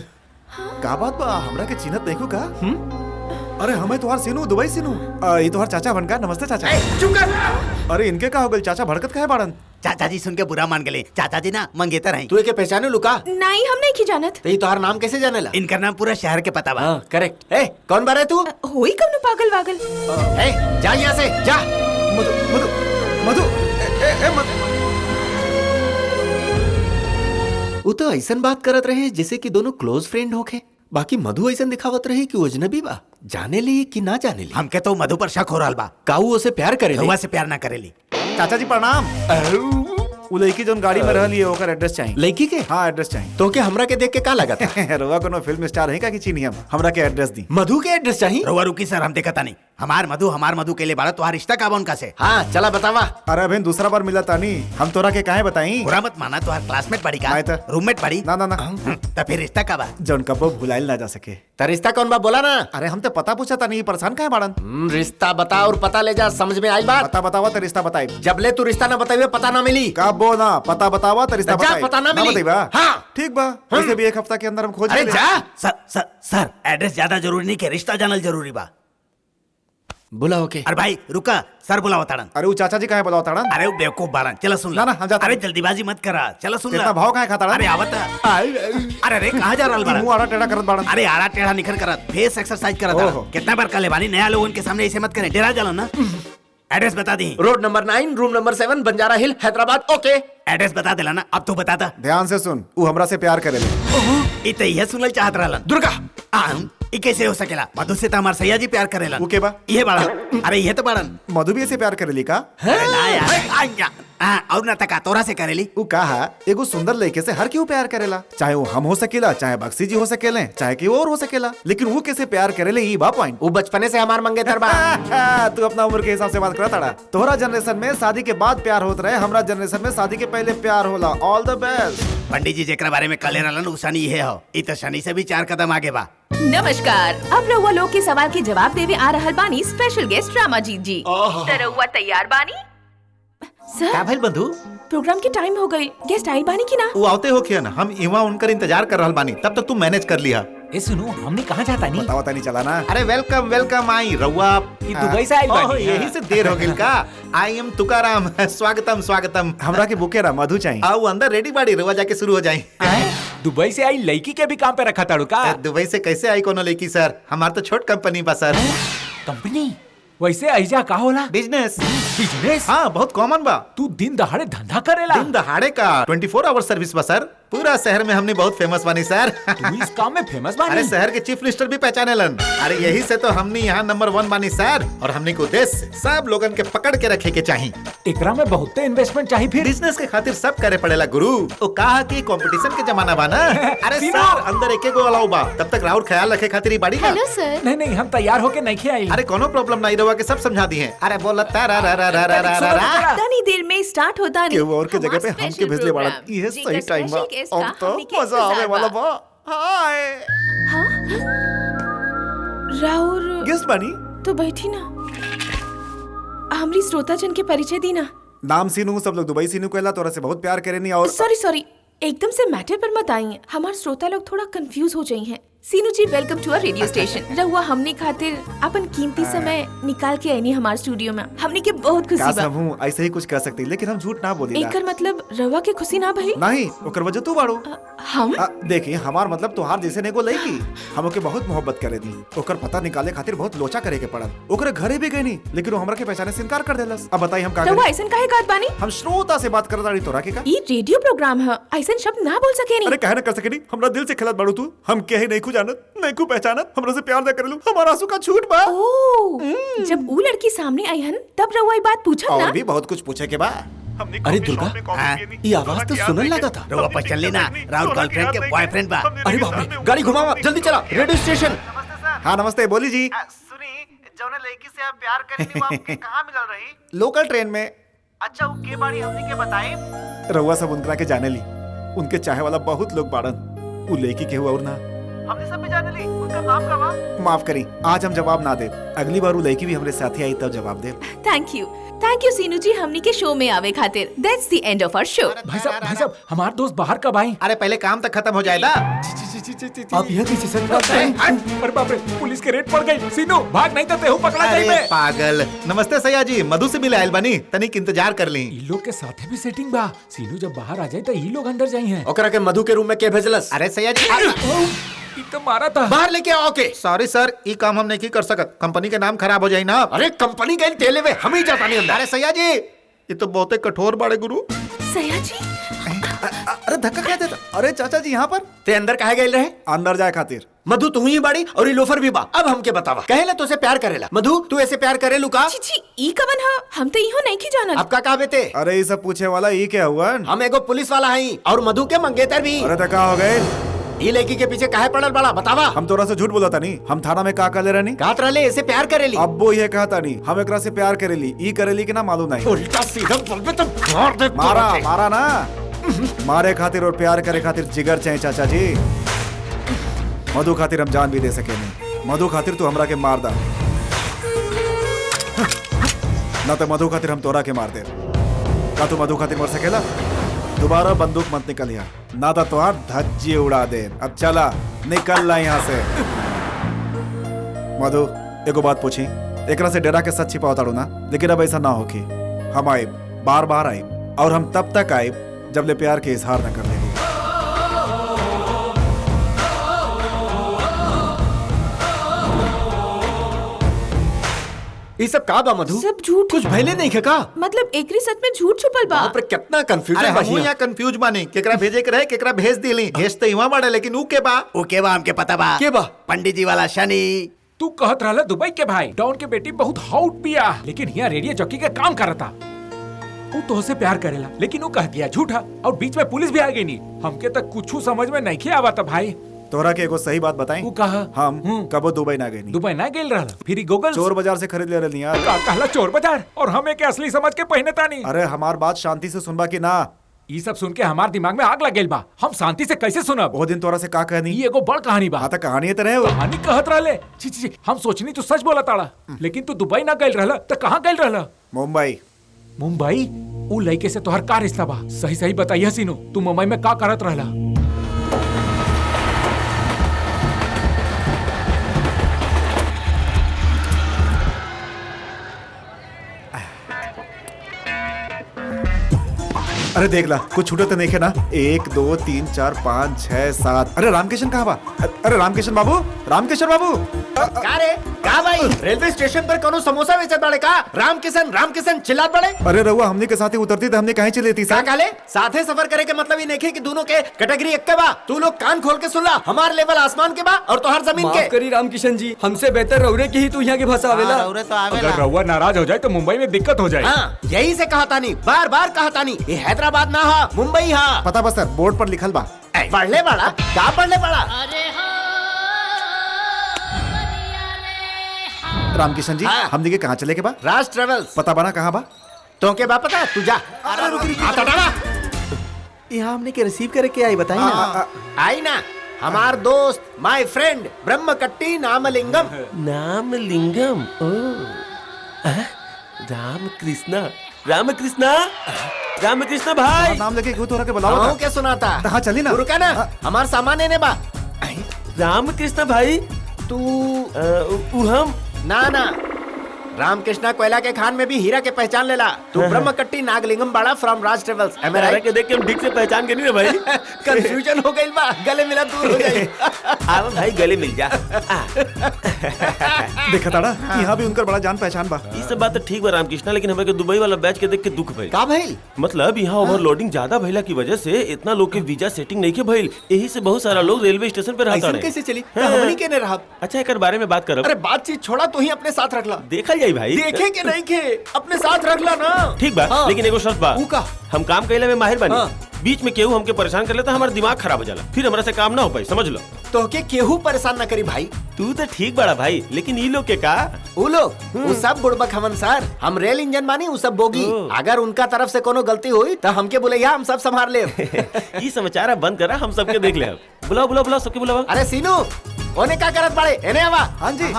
का बात बा, हमरा के चिन्हत देखो का? अरे हमें तोहार सीनू, दुबई सीनू। ये तोहार चाचा बनका। नमस्ते चाचा। चुप कर। अरे इनके का हो गल चाचा, भड़कत काहे बाड़न? चाचा जी सुन के बुरा मान गए। चाचा जी ना मंगेतर हैं। तू एके पहचाने लुका? नहीं हम नहीं की जानत। तो ये तोहार नाम कैसे जानेला? इनका नाम पूरा शहर के पता बा। हाँ करेक्ट। ए कौन बारे तू? होई कब पागल वागल। ए जा यहाँ से जा। मधु मधु मधु ए मधु। वो तो ऐसन बात करत रहे जैसे कि दोनों क्लोज फ्रेंड होके। बाकी मधु ऐसन दिखावत रही कि वो अजनबी बा। जाने ली कि ना जाने ली? हमके तो मधु पर शक हो रहा बा। काऊ उसे प्यार करे? रउआ से प्यार ना करेली। चाचा जी प्रणाम। वो लड़की जोन गाड़ी में रहली है ओकर एड्रेस चाहिए। लड़की के? हाँ एड्रेस चाहिए। तो क्या हमरा के देख के का लगा था? रउआ कोनो फिल्म स्टार है का कि चीनी? हम हमरा के एड्रेस दी। मधु के एड्रेस चाहिए? रउआ रुकी सर, हम देखता नहीं। हमार मधु के लिए बाड़ा। तुम्हारा रिश्ता का बा उनका से? हाँ चला बतावा। अरे अभी दूसरा बार मिला तानी, हम तोरा के काहे बताई? बुरा मत माना, तुम्हार क्लासमेट पड़ी का? नहीं तो। रूममेट पड़ी? ना ना ना। तो फिर रिश्ता का बा? जोन कबो भुलाइल ना जा सके। तो रिश्ता कौन बा बोला ना? अरे हम तो पता पूछा तानी, परेशान काहे बाड़न? रिश्ता बता और पता ले जा। समझ में आई बात? पता बतावा तो रिश्ता बताई। जब ले तू रिश्ता ना बताइए पता ना मिली। कबो ना पता बतावा तो रिश्ता जा, बताई। पता ना मिली। बताइबा? हाँ। ठीक बा। वैसे भी एक हफ्ता के अंदर हम खोज अरे लेंगे। जा। सर एड्रेस ज्यादा जरूरी नहीं के, रिश्ता जानल जरूरी बा। बुला ओके। अरे भाई रुका, सर बुलाओ ताड़न। अरे वो चाचा जी काहे बुलाओ ताड़न? अरे वो बेवकूफ बाड़न। चलो सुन ना, ना, हम जाते अरे हैं। जल्दीबाजी मत करा, चलो सुन कितना भाव काहे खाता? अरे आवत। अरे कहाँ जा रहा मुंह आड़ा टेढ़ा करत बाड़न। अरे आड़ा टेढ़ा निखर करत, फेस एक्सरसाइज करत। ओहो। कितना बार कले बानी, नया लोगों के सामने ऐसे मत करें, डरा जालो ना। एड्रेस बता दी। रोड नंबर 9 रूम नंबर 7 बंजारा हिल हैदराबाद। ओके एड्रेस बता देला ना, अब तो बता दा। ध्यान से सुन, वो हमरा से प्यार करेले। इते यह सुनल चाहत रहलन। दुर्गा ई कैसे हो सकेला? मधु से तो हमार सैया जी प्यार करेलन। वो के बा? ये बाड़ा। अरे ये तो बाड़न। मधु भी ऐसे प्यार करेली का? अरे ना यार, आइया। और ना तका तोरा से करेली। वो कहा एगो सुंदर लड़के से हर क्यों प्यार करेला? चाहे वो हम हो सकेला, चाहे बक्सी जी हो सकेले, चाहे कि और हो सकेला, लेकिन वो कैसे प्यार करेले ई बा पॉइंट। वो बचपने से हमार मंगेतर बा। तू अपना उम्र के हिसाब से बात करा ताड़ा। तोहरा जनरेशन में शादी के बाद प्यार होत रहे, हमरा जनरेशन में शादी के पहले प्यार होला। ऑल द बेस्ट। पंडित जी जेकरा बारे में कले रहलन उ शनि ये हो। ई तो शनि से भी 4 कदम आगे बा। नमस्कार। अब रउआ लोग के सवाल के जवाब देवे आ रहल बानी स्पेशल गेस्ट रामाजीत जी। तो रउआ तैयार बानी? सर का भाई बंधु? प्रोग्राम के टाइम हो गई, गेस्ट आइल बानी की ना? वो आवते हो क्या ना, हम इवा उनकर इंतजार कर रहल बानी, तब तक तू मैनेज कर लिया। ए सुनो, हमने कहाँ जाता नहीं? बतावा नहीं चला ना। अरे वेलकम वेलकम आई रउआ। ये दुबई से आइल बानी। यही से देर हो गइल का? I am Tukaram. स्वागतम स्वागतम। हमरा के बुके रा मधु चाहिए। आओ अंदर रेडी बाड़ी, रउआ जाके शुरू हो जाए। दुबई से आई लड़की के भी काम पे रखा ताड़ू का? दुबई से कैसे आई कोनो लड़की सर? हमार तो छोट कंपनी बा सर। कंपनी? वैसे ऐजा का होला? बिजनेस। बिजनेस? हाँ बहुत कॉमन बा। तू दिन दहाड़े धंधा करेला? दिन दहाड़े का 24 आवर सर्विस बा सर। पूरा शहर में हमने बहुत फेमस बानी सर। तू इस काम में फेमस बानी? अरे शहर के चीफ मिनिस्टर भी पहचाने लन। अरे यही से तो हमने यहाँ नंबर 1 बानी सर। और हमने को देश से सब लोगन के पकड़ के रखे के चाहिए। एकरा में बहुत इन्वेस्टमेंट चाहिए फिर। बिजनेस के खातिर सब करे पड़ेला गुरु। तो कहा कि कंपटीशन के जमाना बा ना। अरे सर अंदर एक एगो अलाउ बा, तब तक राउर ख्याल रखे खातिर ही बाड़ी ना। हेलो सर। नहीं नहीं, हम तैयार होके नहीं आई। अरे कोनो प्रॉब्लम नहीं, रवा के सब समझा दी है। अरे बोला तारा रा रा रा रा रा रा रा। इतनी देर में स्टार्ट होता नहीं। केहू और के जगह पे हम के भेजले बाड़ा। ये सही टाइम बा। अब तो मजा आवे वाला बा। हाय राउर गेस्ट बानी। तो बैठी ना, हमरी श्रोता जन के परिचय दी ना। नाम सीनू, सब लोग दुबई सीनू कहला। तोरा से बहुत प्यार करेनी। और सॉरी एकदम से मैटर पर मत आई। हमारे श्रोता लोग थोड़ा कंफ्यूज हो जाई हैं। सीनू जी वेलकम टू आवर रेडियो स्टेशन। रहुआ हमने खातिर अपन कीमती समय निकाल के आईनी हमारे स्टूडियो में। हमने के बहुत खुशी बा। हूँ ऐसे ही कुछ कर सकती, लेकिन हम झूठ ना बोली। एकर मतलब रहुआ के खुशी ना भई? नहीं, ओकर वजह तू बाड़ू। हम देखिए हमार मतलब तोहार जैसे ने को लईकी हम ओके बहुत मोहब्बत करे दी। ओकर पता निकाले खातिर बहुत लोचा करे के पड़ल। ओकरे घरे भी गई नहीं, लेकिन वो हमरा के पहचाने से इनकार कर देलस। अब बताई हम का रहुआ करें? ऐसन काहे कहत बानी? हम श्रोता से बात करत रही, तोरा के का? ई रेडियो प्रोग्राम है, ऐसन शब्द ना बोल सके अरे नहीं। काहे ना कर सकेनी? हमरा दिल से खिलत बाड़ू तू। हम के ही नहीं खु जानत, नहीं खु पहचानत, हमरा से प्यार ना करेलू। हमारा आंसू का छूट बा। ओह, जब वो लड़की सामने आई हन तब रहुआ ये बात पूछा और ना? भी बहुत कुछ पूछे के बा। अरे दुर्गा, ये आवाज तो सुनने लगा था। रउआ पहचान लेना, राउर गर्लफ्रेंड के बॉयफ्रेंड बा। अरे बाप रे, गाड़ी घुमावा, जल्दी चला, रेडियो स्टेशन। हाँ नमस्ते, बोली जी। सुनी, जौने लड़की से आप प्यार करेनी वो आपके कहाँ मिलल रही? लोकल ट्रेन में। अच्छा वो के बारी हमनी के बताए। रउआ सब उनकरा के जाने ली, उनके चाहे वाला बहुत लोग बाड़न। उ लड़की के हुआ और ना हमने सब भी जाने ली, उनका नाम का बा। माफ करी, आज हम जवाब ना दे, अगली बार उ लड़की भी हमरे साथ ही आई तब जवाब दे। थैंक यू सीनू जी हमनी के शो में आवे खातिर। दैट्स द एंड ऑफ आवर शो। भाई साहब हमार दोस्त बाहर कब आई? अरे पहले काम तक खत्म हो जाएगा। आप यहाँ कैसे सर? अरे बाप रे, पुलिस के रेड पड़ गई। सीनू भाग नहीं तो तेहू पकड़ा अरे जाइबे। पागल। नमस्ते सैया जी, मधु से मिले आयल बनी, तनिक इंतजार कर ली। ई लोग के साथे भी सेटिंग बा। सीनू जब बाहर आ जाए तो ई लोग अंदर जाई हैं। ओकरा के मधु के रूम में के भेजलस? अरे सैया जी ई तो मारा था। बाहर लेके आओ के। सॉरी सर, ई काम हम नहीं कर सकत, कंपनी के नाम खराब हो जाई ना। अरे कंपनी गई तेले वे, हम ही जाता नहीं अंदर। अरे सैया जी, ये तो बहुत कठोर बड़े गुरु। सैया जी अरे धक्का क्या देता? अरे चाचा जी यहाँ पर ते अंदर काहे गए रहे? अंदर जाए खातिर। मधु तू ही बाड़ी और ये लोफर भी बा। अब हमके बतावा, कहेला तो से प्यार करेला। मधु तू ऐसे प्यार करे लुका? छी ई कवन हा? हम तो इहो नहीं की जानत। आपका का बेटे? अरे ये सब पूछे वाला ये क्या हुआ? हम एगो पुलिस वाला हई और मधु के मंगेतर भी। अरे धक्का हो गए। ये लड़की के पीछे काहे पड़ल बड़ा बतावा? हम तोरा से झूठ बोला था नहीं, हम थाना में का कर ले रहनी। गात रहले ऐसे प्यार करेली। अब वो ये कहता नहीं, हम एकरा से प्यार करेली, ई करेली कि ना मालूम नहीं। उल्टा सीधा बोलबे तो मार दे। मारा मारा ना, मारे खातिर और प्यार करे खातिर जिगर चाहिए चाचा जी। मधु खातिर हम जान भी दे सके नहीं, मधु खातिर तू हमरा के मार दा ना तो मधु खातिर हम तोरा के मार दे। का तू मधु खातिर मर सकेला? दोबारा बंदूक मत निकल यहाँ, ना तो तुहार धज्जी उड़ा दे। अब चला निकल ला यहाँ से। मधु एगो बात पूछी, एकरा से डरा के सच छिपाओ ताड़ू ना, लेकिन अब ऐसा ना होगी। हम आए बार बार आए और हम तब तक आए जब ले प्यार के इजहार न कर ले। ये सब का बा मधु? सब झूठ। कुछ भइले नहीं है का? मतलब एकरी सच में झूठ छुपल बा। बाप रे कितना अरे कंफ्यूजन बा हम हियां। यहाँ कंफ्यूज बानी, केकरा भेजे के रहे केकरा भेज दिली। भेज तो इवा बाड़े, लेकिन ऊ के बा? वो के बा हमके पता बा। के बा? पंडित जी वाला शनि। तू कहत रहला दुबई के भाई डॉन के बेटी बहुत हॉट पिया, लेकिन यहाँ रेडियो जॉकी के काम करता। वो तो से प्यार करेला, लेकिन वो कह दिया झूठा और बीच में पुलिस भी आ गई नहीं। हमके तक कुछ समझ में नहीं आवा था भाई। तोरा के एगो सही बात बताई, वो कहा हम कबो दुबई ना गए। दुबई ना गेल रहला, फिर गूगल चोर बाजार से खरीद ले रही यार। का कहला चोर बाजार, और हमें के असली समझ के पहने तानी। अरे हमार बात शांति से सुनबा की ना। ये सब सुन के हमार दिमाग में आग लग गेल बा। हम शांति से कैसे सुनब? वो दिन तोरा से का कहनी? ये एगो बड़ कहानी बा। हाँ तो कहानी तो रहे। कहानी कहत रहले। छी छी छी, हम सोचनी तू सच बोला ताड़ा, लेकिन तू दुबई ना गेल रहला तो कहाँ गेल रहला? मुंबई। मुंबई? उ लड़के से तोहर का रिश्ता बा? सही सही बताइए सीनू, तू मुंबई में का करत रहला? अरे देख ला, कुछ छूटे तो नहीं है ना? 1 2 3 4 5 6 7। अरे रामकिशन कहाँ बा? अरे रामकिशन बाबू, रामकिशन बाबू। का रे? का भाई? रेलवे स्टेशन पर कोनो समोसा बेचत बाड़े का? रामकिशन चिल्लात बड़े। अरे रहुआ हमने के साथ ही उतरती तो हमने कहीं चली थी। का काले? साथे सफर करे के मतलब ही नहीं कि दोनों के कैटेगरी एक के बा। तू लोग कान खोल के सुन ला, हमार लेवल आसमान के बा और तोहर जमीन के। माफ करी रामकिशन जी, हमसे बेहतर रौरे की ही तू यहाँ के भाषा आवेला। अगर रउआ नाराज हो जाए तो मुंबई में दिक्कत हो जाए। हाँ, यही से कहा तानी, बार बार कहा तानी, ये हैदराबाद ना हा, मुंबई हा। पता बस सर, बोर्ड पर लिखल बा। पढ़ले बड़ा? क्या पढ़ले बड़ा? रामकिशन जी, हाँ। हमने के कहाँ चले के बा? राज ट्रेवल्स। पता बना कहाँ बा? तो के बा पता? तू जा। आता डाला। यहाँ हमने के रिसीव करे के आई बताई ना। आई ना, हमार दोस्त, माय फ्रेंड ब्रह्मकट्टी नामलिंगम। नामलिंगम। रामकृष्णा भाई। नाम लेके क्यों तोरा के बुलावा था? क्या सुनाता? हाँ चली ना। रुका ना, हमार सामान ने बा। रामकृष्णा भाई तू हम ना रामकृष्णा कोयला के खान में भी हीरा के पहचान लेला। तू ब्रह्मकट्टी नागलिंगम बाड़ा फ्रॉम राज ट्रेवल्स। के देख के हम ठीक से पहचान के नहीं रे भाई। कंफ्यूजन हो गई बा, गले मिला दूर हो जाए। आओ भाई गले मिल जा। देखा ताड़ा, यहाँ भी उनकर बड़ा जान पहचान बा। ये सब बात तो ठीक बा रामकृष्णा, लेकिन हमें के दुबई वाला बैच के देख के दुख भइल। का भइल? मतलब यहाँ ओवरलोडिंग ज्यादा भइला की वजह से इतना लोग के वीजा सेटिंग नहीं के भइल, यही से बहुत सारा लोग रेलवे स्टेशन पे रहता ऐसे कैसे चली? हमनी के ने रहा। अच्छा एक बारे में बात करब। अरे बातचीत छोड़ा, तू ही अपने साथ रख ला। देखल जाई भाई। देखे के नहीं खे, अपने साथ रख ला ना। ठीक बा, हाँ। लेकिन एगो शर्त बा। ऊ का? हम काम कैले में माहिर बानी। हाँ। बीच में केहू हमके परेशान कर लेता, हमारा दिमाग खराब हो जाला, फिर हमरा से काम ना हो पाई, समझ लो। तो के केहू परेशान न करी भाई। तू तो ठीक बड़ा भाई, लेकिन ई लोग के का? उ लोग वो सब बुड़बक हमन सर, हम रेल इंजन बानी, उ सब बोगी। अगर उनका तरफ से कोनो गलती हुई तो हमके बोलैया, हम सब संभाल ले। ई समाचार बंद करा, हम सबके देख ले। बुलाओ बुलाओ बुलाओ, सबके बुलाओ। अरे सीनू, ओने का करत बाड़े? एने आवा। हाँ जी।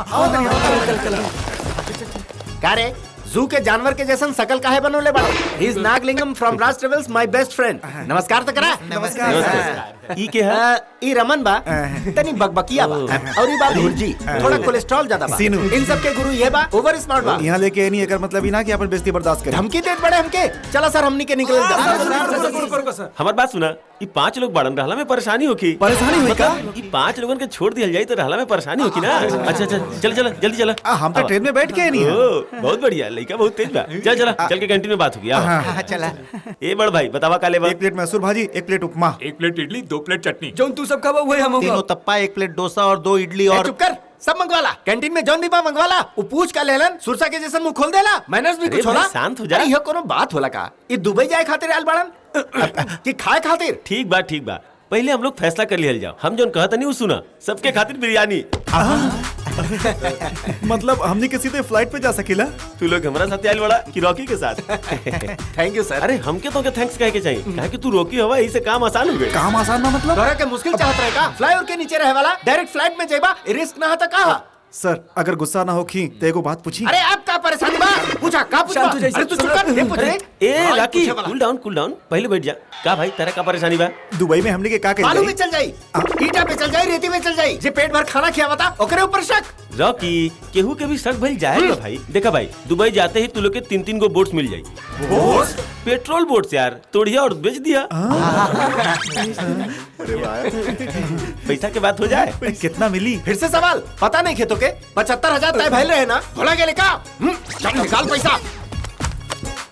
का रे, जू के जानवर के जैसन शकल काहे बनोले बाड़े? He is Nagalingam from Raj travels, my best friend. नमस्कार तो करा। नमस्कार। ई के है? ई रमन बा, तनी बकबकिया बा, और ई बा भुर्जी, थोड़ा कोलेस्ट्रॉल ज्यादा बा। सीनू। इन सब के गुरु ये बा, ओवर स्मार्ट बा। यहाँ लेके नहीं एकर मतलब ही ना कि अपन बेइज्जती बर्दाश्त करें। धमकी देत बड़े हमके। चला सर, हमनी के निकल जा। हमार बात सुना, ई 5 लोग बाड़न, रहला में परेशानी होखी। परेशानी हुई का? ई 5 लोगन के छोड़ दिया जाए तो रहला में परेशानी होखी ना। अच्छा अच्छा, चल चल जल्दी चला। हम तो ट्रेन में बैठ के नहीं है। बहुत बढ़िया, लड़का बहुत तेज बा। चल चला, चल के कैंटीन में बात होगी। आओ। चला। ए बड़ भाई, बतावा का लेबा? 1 plate Mysore bhaji, 1 plate upma. 1 plate idli, 2 plate chutney. जो तू सब खावा वही हम तीनों तप्पा, 1 प्लेट डोसा और 2 इडली और चुप कर, सब मंगवाला। कैंटीन में जौन भी बा मंगवाला। उ पूछ का लेलन, सुरसा के जैसन मुंह खोल देला। मैनर्स भी अरे कुछ भाई, होला। शांत हो जा। अरे ये कोनो बात होला का? ये दुबई जाए खातिर आयल बाड़न कि खाए खातिर? ठीक बा ठीक बा, पहले हम लोग फैसला कर लिया जाओ। हम जोन कहता नहीं वो सुना, सबके खातिर बिरयानी। मतलब हमने किसी से फ्लाइट पे जा सकेला? तू लोग हमारा साथ आयल बड़ा कि रॉकी के साथ? थैंक यू सर। अरे हमके तो थैंक्स कहे के चाहिए, काहे कि तू रॉकी हवा, इसे काम आसान हो गए। काम आसान ना मतलब? तोरा के मुश्किल चाहत रहे का? फ्लाईओवर के नीचे रहे वाला डायरेक्ट फ्लाइट में जाइबा, रिस्क ना हता का? सर, अगर गुस्सा ना होखी तो एगो बात पूछी। अरे आप का परेशानी बा? पूछा का पूछा? शांत हो जाइए। अरे तू चुप कर, ये पूछ रे। ए रॉकी, कूल डाउन, पहले बैठ जा। का भाई, तेरा का परेशानी बा? दुबई में हमने के का बालू में कही? चल जाई, ईटा पे चल जाई, रेती में चल जाई, जे पेट भर खाना खियावता ओकरे ऊपर शक। रॉकी, केहू के भी शक भइल जाएगा भाई। देखा भाई, दुबई जाते ही तू लोग के 3-3 गो बोट्स मिल जाई। बोट्स? पेट्रोल बोट्स यार, तोड़िया और बेच दिया। पैसा के बात हो जाए। कितना मिली? फिर से सवाल, पता नहीं खेतों के 75,000 तय भइल रहे ना? भोला गेले का? चल निकाल पैसा।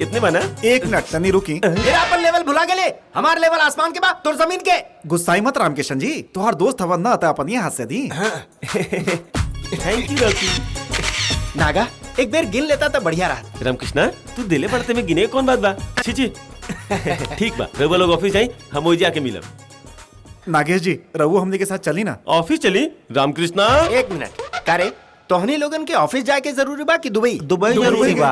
इतने बना? 1 मिनट तनी रुकी। मेरा अपन लेवल भुला गेले। हमार लेवल आसमान के बाद तोर जमीन के। गुस्साई मत रामकिशन जी, तोहार दोस्त हवन ना आता अपन ये हाथ से दी। Thank you Rocky. नागा, एक बेर गिन लेता तो बढ़िया रहा। रामकृष्णा, तू दिले पड़ते में गिने कौन बात बा? छी ठीक बा, रउआ लोग ऑफिस जाई, हम ओइ जाके मिलब। नागेश जी, रघु हमने के साथ चली ना? ऑफिस चली? रामकृष्णा, 1 मिनट। करे तोहनी लोगन के ऑफिस जाए के जरूरी बा कि दुबई? दुबई जरूरी बा।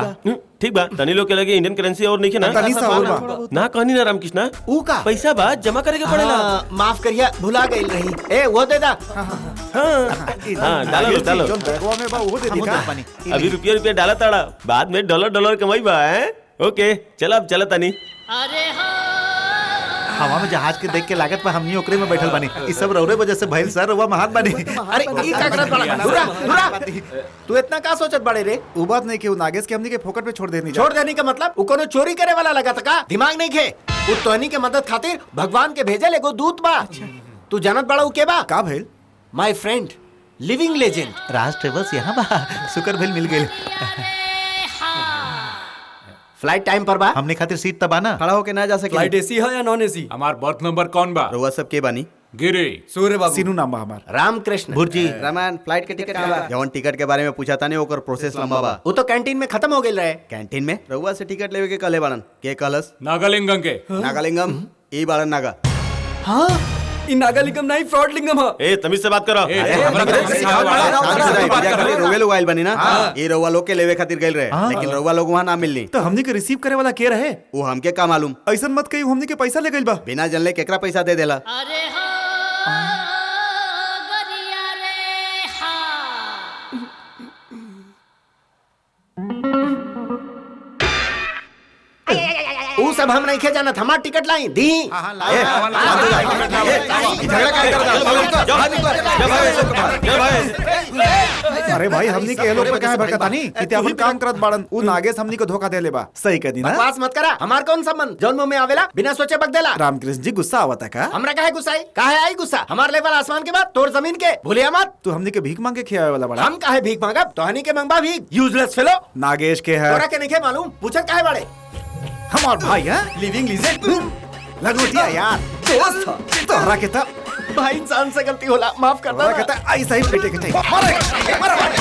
ठीक बा, तनी लोग के लगे इंडियन करेंसी और नहीं के ना? तनी सा और बा। ना कहनी ना रामकृष्णा, ऊ का? पैसा बा जमा करे के पड़ेला। माफ करिया, भुला गई रही। ए वो दे दा। हाँ, डालो डालो। जो बैगवा में बा वो दे दी का? अभी रुपया डॉलर ताड़ा, बाद में डॉलर कमाई बा। हैं? ओके, चल अब चला तनी। हवा में जहाज के देख के लागत पर हमनी ओकरे में बैठल बानी। इस सब रौरे वजह से भइल सर, रउआ महान बानी। अरे ई का करत बड़ा? दूरा। तू इतना का सोचत बड़े रे? वो बात नहीं कि वो नागेश के हमने के फोकट पे छोड़ देनी। छोड़ देने का मतलब वो कोनो चोरी करे वाला लगा का? दिमाग नहीं खे? वो तोहनी के मदद खातिर भगवान के भेजल एगो दूत बा। तू जानत बड़ा उ के बा? का भइल? माय फ्रेंड, लिविंग लेजेंड। राज ट्रेवल्स यहाँ बा, शुक्र भइल मिल गइल। फ्लाइट टाइम पर बा? हमने खातिर सीट तबा ना। खड़ा होके ना जा सके। फ्लाइट एसी है या नॉन एसी? हमार बर्थ नंबर कौन बा? रउआ सब के बानी? गिरे। सूर्य बाबू। सीनू नाम बा हमार। रामकृष्ण। भुर्जी। रमन, फ्लाइट के टिकट का जवन टिकट के बारे में पूछा था ने ओकर प्रोसेस लंबा बा। वो तो कैंटीन में खत्म हो गई रहे। कैंटीन में रउआ से टिकट लेवे के कहले बाड़न के कहलस? नागालिंगम के। नागालिंगम ई बाड़न नागा। हाँ, इ नागालिंगम नहीं, फ्रॉड लिंगम है। ए तमीज से बात करो। रउआ लोग आइल बानी ना? ये रउआ लोग के लेवे खातिर गइल रहे, लेकिन रउआ लोग वहां ना मिलनी। तो हमने के रिसीव करे वाला के रहे? वो हमके का मालूम? ऐसा मत कही हमने के पैसा ले गइल बा। बिना जानले केकरा पैसा दे देला? ऊ सब हम नहीं खे जानत, हमार टिकट लाई दी। अरे भाई हमने के ये लोग पे काहे भड़कता नहीं? इते अपन काम करत बाड़न। उ नागेश हमने को धोखा देले बा। सही कह दी ना? बकवास मत करा। हमार कौन संबंध? जौन मुंह में आवेला बिना सोचे बक देला। रामकृष्ण जी गुस्सा आवता का? हमरा काहे गुस्साई? काहे आई गुस्सा? हमार लेवल आसमान के बाद तोर जमीन के। भूलिया मत। तू हमने के भीख मांग के खियावे वाला बड़ा। हम काहे भीख मांगब? तोहनी के मंगबा भीख। Useless fellow. नागेश के है। तोरा के नहीं मालूम? पूछत काहे बड़े? हमार भाई है, लिविंग लीजेंड। लगोटिया यार। दोस्त था। तोहरा के था भाई इंसान से गलती होला, माफ कर तोहरा दे। के था ऐसा ही पेटे के चाहिए। मारे, मारे, मारे।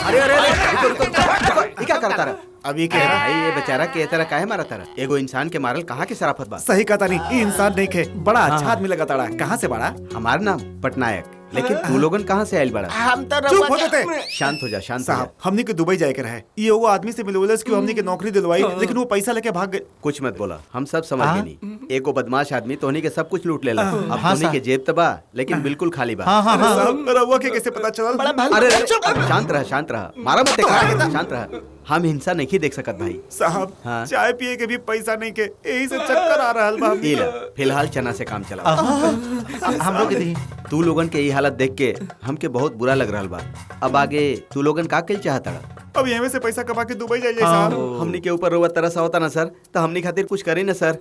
अरे अरे अरे रुको रुको रुको, ये क्या करता रहा? अब ये कह रहा भाई ये बेचारा के तरह काहे मारा तारा? एगो इंसान के मारल कहाँ के शराफत बा? सही कहा नहीं, ये इंसान नहीं खे, बड़ा अच्छा आदमी लगा ताड़ा। कहाँ से बड़ा? हमार नाम पटनायक, लेकिन तू लोगन कहाँ से आयल बड़ा? हम तो चुप हो जाते शांत हो जा, शांत हो जा। साहब। हमने के दुबई जाए के रहे, ये वो आदमी से मिले कि हमने के नौकरी दिलवाई, लेकिन वो पैसा लेके भाग गए। कुछ मत बोला, हम सब समझ गए नहीं। एगो बदमाश आदमी तोहनी के सब कुछ लूट लेला। अब तोहनी के जेब तबा, लेकिन बिल्कुल खाली बा। अरे साहब, रउआ के कैसे पता चला? अरे शांत रहा, शांत रहा, मारा मत देखा, शांत रहा। हम हिंसा नहीं देख सकत भाई साहब। हाँ? चाय पिए के भी पैसा नहीं के, यही से चक्कर आ रहा बा। ई ला, फिलहाल चना से काम चला। हम लोग के दी तू लोगन के ये हालत देख के हमके बहुत बुरा लग रहा बा। अब आगे तू लोगन का कल चाहता? अब यहाँ से पैसा कमा के दुबई जाइए साहब। हमनी के ऊपर रोवा तरस होता ना सर, तो हमनी खातिर कुछ करी ना सर।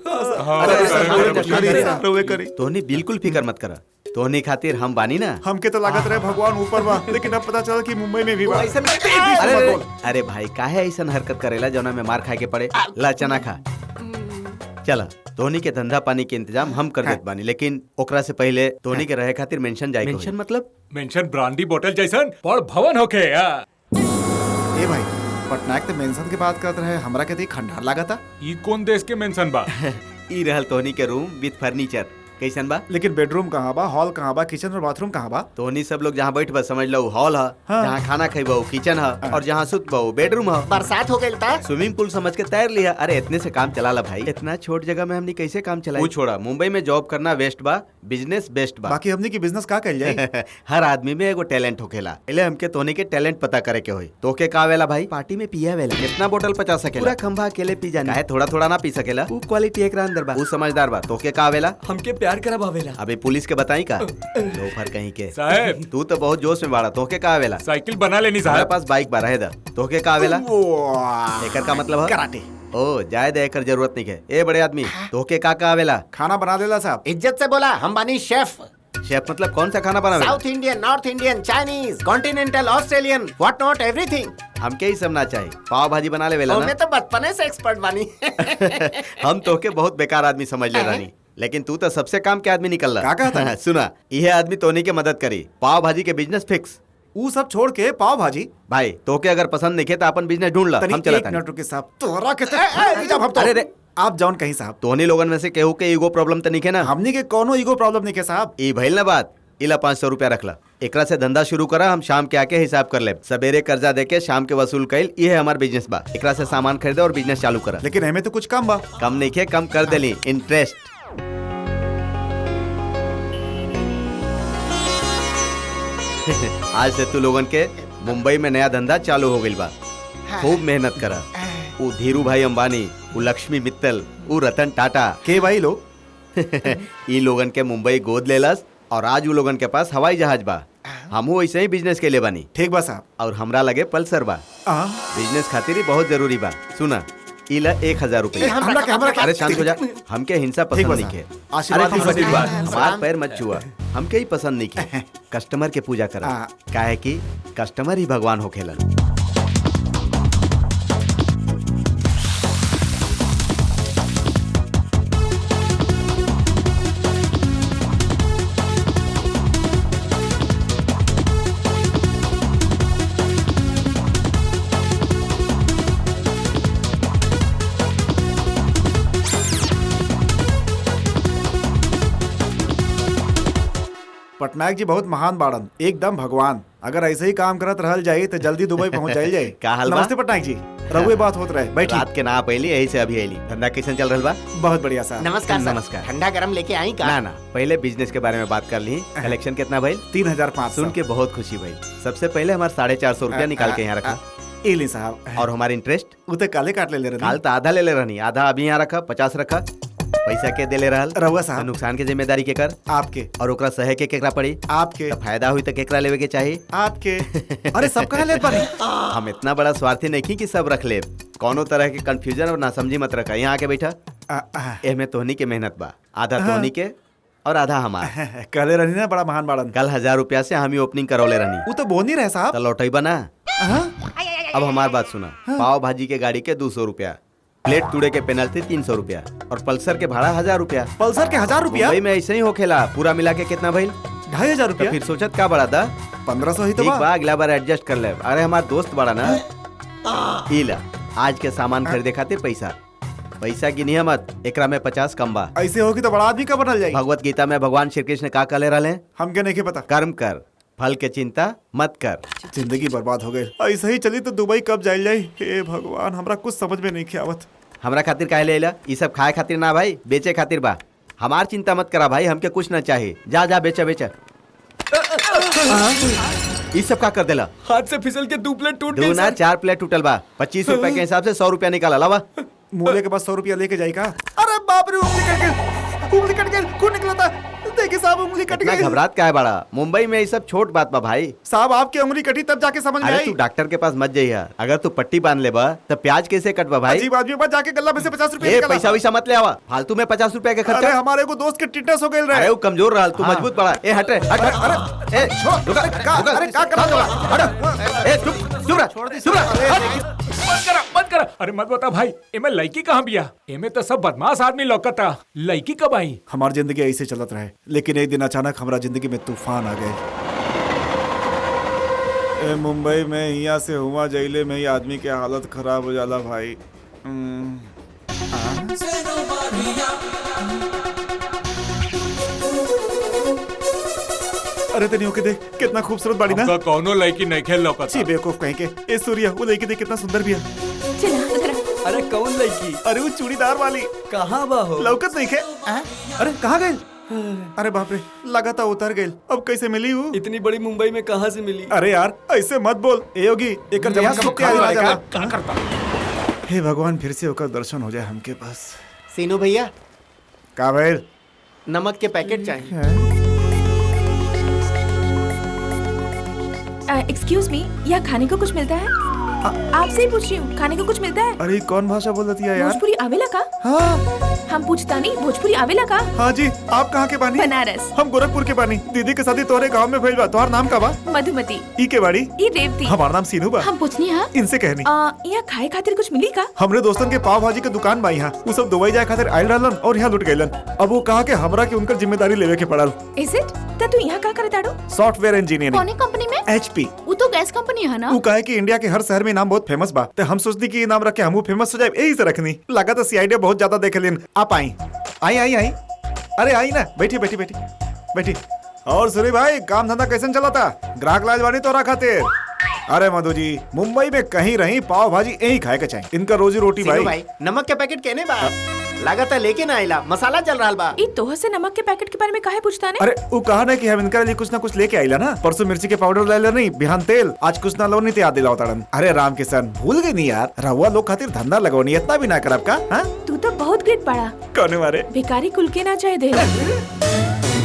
तोहनी बिल्कुल फिकर मत करा, तोहनी खातिर हम बानी ना। हमके तो लागत रहे भगवान ऊपर बा, लेकिन अब पता चला कि मुंबई में भी बा। अरे भाई काहे ऐसा हरकत करेला जौना में मार खाए के पड़े? ला चना खा। चला तोहनी के धंधा पानी के इंतजाम हम कर देत बानी, लेकिन ओकरा से पहले तोहनी के रहे खातिर मेंशन जाए। मेंशन मतलब? मेंशन ब्रांडी बोतल जैसन बड़ भवन होके ए भाई, पटनायक तो मेंशन की बात करते रहे, हमरा के खंडार लागा था। ई कौन देश के मेंशन बा? ई रहल तोहनी के रूम विद फर्नीचर। कैसन बा? लेकिन बेडरूम कहाँ बा, हॉल कहाँ बा, किचन और बाथरूम कहाँ बा? तोहनी सब लोग जहाँ बैठ बा समझ लो हॉल है, जहाँ खाना खाइबा वो किचन है, और जहाँ सुत बा वो बेडरूम है। बरसात हो गई था, स्विमिंग पूल समझ के तैर लिया। अरे इतने से काम चला ला भाई, इतना छोट जगह में हमने कैसे काम चला? छोड़ा, मुंबई में जॉब करना वेस्ट बा, बिजनेस बेस्ट बा। बाकी हमने की बिजनेस का कल जाए? हर आदमी में एगो टैलेंट होखेला, पहले हमके तोहनी के टैलेंट पता करे के होई। तोके का वेला भाई? पार्टी में पिया वेला कितना बोतल पचा सकेला? पूरा खंभा अकेले पी जाना है, थोड़ा थोड़ा ना पी सकेला। वो क्वालिटी एकरा अंदर बा, वो समझदार बा। तोके का वेला? हमके प्यार करा बावेला। अबे पुलिस के बताई का लोफर कहीं के। साहब तू तो बहुत जोश में बाड़ा, तोके का वेला? साइकिल बना लेनी हमारे साहब। पास बाइक बा, रहे दा। तोके का वेला? एकर का मतलब है? कराटे। ओ जाए दे, एकर जरूरत नहीं है। ए बड़े आदमी, तोके का आवेला? खाना बना देला साहब। इज्जत से बोला, हम बानी शेफ। शेफ मतलब कौन सा खाना बनावे? South Indian, north Indian, Chinese, continental, Australian, what not everything. हमके ही सब ना चाहिए। पाव भाजी बना ले वेला ना? मैं तो बचपने से एक्सपर्ट बानी। हम तोके बहुत बेकार आदमी समझ ले रानी, लेकिन तू तो सबसे काम के आदमी निकल रहा। सुना, यह आदमी तोनी के मदद करी, पाव भाजी के बिजनेस फिक्स। वो सब छोड़ के पाव भाजी। भाई तोके अगर पसंद नहीं खे तो अपन बिजनेस ढूंढ ला, हम चला। अरे आप जौन कहीं साहब। तोहनी लोगन में से केहू के ईगो प्रॉब्लम तो नहीं है ना? हमनी के कोनो ईगो प्रॉब्लम नहीं है साहब। ई भइल ना बात। इला 500 रुपया रखला, एकरा से धंधा शुरू करा, हम शाम के आके हिसाब कर ले। सवेरे कर्जा देके शाम के वसूल कैल, ये है हमार बिजनेस बा। एकरा से सामान खरीदे और बिजनेस चालू करा। लेकिन हमें तो कुछ कम बा। कम नहीं खे, कम कर देली, इंटरेस्ट। आज से तू लोगन के मुंबई में नया धंधा चालू हो गइल बा। खूब मेहनत करा। वो धीरू भाई अंबानी, वो लक्ष्मी मित्तल, वो रतन टाटा के भाई लोग ई लोगन के मुंबई गोद लेलस, और आज वो लोगन के पास हवाई जहाज बा। हमहू ऐसे ही बिजनेस के लिए बानी। ठीक बा साहब। और हमरा लगे पल्सर बा। बिजनेस खातिर ही बहुत जरूरी बा। सुना, इला 1000 रुपया। अरे शांत हो जा, हमके हिंसा पसंद नहीं के। हमार पैर मत छुआ, हमके ही पसंद नहीं के। कस्टमर के पूजा करा, काहे कि कस्टमर ही भगवान होखेलन। पटनायक जी बहुत महान बाड़न, एकदम भगवान। अगर ऐसे ही काम करत रहल जाए तो जल्दी दुबई पहुंच जाइल जाए। का हाल बा? नमस्ते पटनायक जी, रघुए बात होत रहे, बैठिए। रात के ना पहली यही से अभी आईली। धंधा कैसन चल रहा बा? बहुत बढ़िया साहब। नमस्कार सर। नमस्कार। ठंडा गरम लेके आई का? ना पहले बिजनेस के बारे में बात कर ली। कलेक्शन कितना भाई? 3500। सुन के बहुत खुशी भाई। सबसे पहले हमारे 450 रुपया निकाल के यहाँ रखा। इली साहब। और हमारे इंटरेस्ट? वो तो काले काट ले काल तो आधा ले रहनी, आधा अभी यहाँ रखा, 50 रखा। पैसा के दे ले रहल? रहुआ साहब। नुकसान के जिम्मेदारी के कर? आपके। और ओकरा सहे के केकरा पड़ी? आपके। फायदा हुई तो केकरा लेवे के चाहिए? आपके। अरे सब कहाँ ले पानी? हम इतना बड़ा स्वार्थी नहीं कि सब रख ले। कोनो तरह के कंफ्यूजन और नासमझी मत रखा। यहाँ आके बैठा। एमे तोहनी के मेहनत बा, आधा तोहनी के और आधा हमार। कहले रहनी ना बड़ा महान बाड़न। कल 1000 रुपया से हम ही ओपनिंग करौले रहनी। वो तो बोनी रहे साहब। लौटई बना। अब हमार बात सुना। पाव भाजी के गाड़ी के 200 रुपया, प्लेट टूटे के पेनल्टी 300 रुपया और पल्सर के भाड़ा 1000 रुपया। पल्सर के 1000 रुपया? मुंबई में ऐसे ही होखेला। पूरा मिला के कितना भाई? 2500 रुपया। तो फिर सोचत का बड़ा था? 1500 ही तो ठीक बा। बा, अगला बार एडजस्ट कर ले। अरे हमार दोस्त बड़ा ना, ई ला आज के सामान खरीदे खातिर पैसा गिनिया मत, एकरा में 50 कम बा। ऐसे होगी तो बड़ा आदमी का बनल जाई। भगवत गीता में भगवान श्री कृष्ण का कहले रहले? हमके नहीं पता। कर्म कर, फल के चिंता मत कर। जिंदगी बर्बाद हो गई। ऐसे ही चली तो दुबई कब जाइल जाई? हे भगवान, हमरा कुछ समझ में नहीं आवत। हमरा खातिर काहे लेला? ई सब खाए खातिर ना भाई, बेचे खातिर बा। हमार चिंता मत करा भाई, हमके कुछ ना चाहिए। जा जा बेचा। ई सब का कर देला? हाथ से फिसल के 2 प्लेट टूट गई दो ना सर। 4 प्लेट टूटल बा। 25 रुपए के हिसाब से 100 रुपया निकाला लावा। मूले के पास 100 रुपया लेके जाई का? अरे बाप रे, उंगली कट गई, खून निकला था। देखिए साहब, उंगली कट इतना गई। घबरात काहे बड़ा? मुंबई में ये सब छोट बात बा भाई। साहब, आपकी उंगली कटी तब जाके समझ में अरे आई। तू डॉक्टर के पास मत जाइया। अगर तू पट्टी बांध लेबा तो प्याज कैसे कटवा भाई? अजीब आदमी के पास जाके गल्ला में से 50 रुपया ए निकाला। पैसा वैसा मत ले आवा, फालतू में 50 रुपया के अरे खर्चा। हमारे को दोस्त के टिटस हो गए अरे वो कमजोर रहा, तू मजबूत पड़ा। ए हट रे, हट। अरे ए छोड़, अरे का कर रहा? ए चुप रह। बंद करा। अरे मत बता भाई, एमे लड़की कहाँ बिया? एमे तो सब बदमाश आदमी लौकता। लड़की कब आई? हमारी जिंदगी ऐसे चलत रहे, लेकिन एक दिन अचानक हमारा जिंदगी में तूफान आ गए। ए मुंबई में यहाँ से हुआ जइले में ही आदमी के हालत खराब हो जाला भाई। अरे तनी होके देख, कितना खूबसूरत बाड़ी ना। कौनो लड़की नहीं खेल लौकता। छी बेवकूफ कहीं के। ए सूर्या, वो लड़की देख कितना सुंदर भी है। चला उतरा। अरे कौन लड़की? अरे वो चूड़ीदार वाली। कहाँ बा हो? लौकत नहीं खे। अरे कहाँ गए? अरे बाप रे, लगा था उतर गए। अब कैसे मिली वो? इतनी बड़ी मुंबई में कहाँ से मिली? अरे यार, ऐसे मत बोल। ए योगी, एकर जवान कब के आ जाला। क्या करता? हे भगवान, फिर से होकर दर्शन हो जाए हमके पास। सीनू भैया, का भइल? नमक के पैकेट चाहिए। एक्सक्यूज मी, यहाँ खाने को कुछ मिलता है? आपसे ही पूछ रही हूँ, खाने को कुछ मिलता है? अरे कौन भाषा बोल रही है यार? भोजपुरी आवेला का? हाँ हम पूछता नहीं, भोजपुरी आवेला का? हाँ जी। आप कहाँ के बानी? बनारस। हम गोरखपुर के बानी। दीदी के शादी तोहरे गांव में भइल बा। तोहर नाम का बा? मधुमती। ई के बाड़ी? ई रेवती। हमार नाम सीनू बा। हम पूछनी है इनसे कहनी। यहाँ खाए खातिर कुछ मिली का? हमरे दोस्तन के पाव भाजी के दुकान बा यहाँ। वो सब दुबई जाए खातिर आयल रहलन और यहाँ लुट गइलन। अब वो कहा के हमरा के उनकर जिम्मेदारी लेवे के पड़ल। Is it? तू यहाँ का करत आड़ो? Software engineering. कौन कंपनी में? HP। वो तो गैस कंपनी है ना? वो कहे कि इंडिया के हर शहर में नाम बहुत फेमस बा, तो हम सोचती कि ये नाम रख के हमहू फेमस हो जाए, यही से रखनी। लगा तो CID बहुत ज्यादा देखे लेन। आप आई। अरे आई ना, बैठी। और सुनी भाई, काम धंधा कैसन चला था? ग्राहक लाल बानी तोरा खातिर? अरे मधु जी, मुंबई में कहीं रही पाव भाजी यही खाए के चाहिए। इनका रोजी रोटी भाई। नमक के पैकेट केने बा? लागत है लेके ना आइला, मसाला चल रहा बा। ई तोह से नमक के पैकेट के बारे में काहे पूछता ने? अरे वो कहा ना कि हम इनका लिए कुछ ना कुछ लेके आइला ना। परसों मिर्ची के पाउडर ले ले नहीं, बिहान तेल, आज कुछ ना लो नहीं ते याद दिलाओ ताड़न। अरे राम किशन, भूल गए नहीं यार, रहुआ लोग खातिर धंधा लगवानी इतना भी ना करब का? हाँ? तू तो बहुत ग्रेट पड़ा। कौन मारे? भिखारी कुल के ना चाहे दे।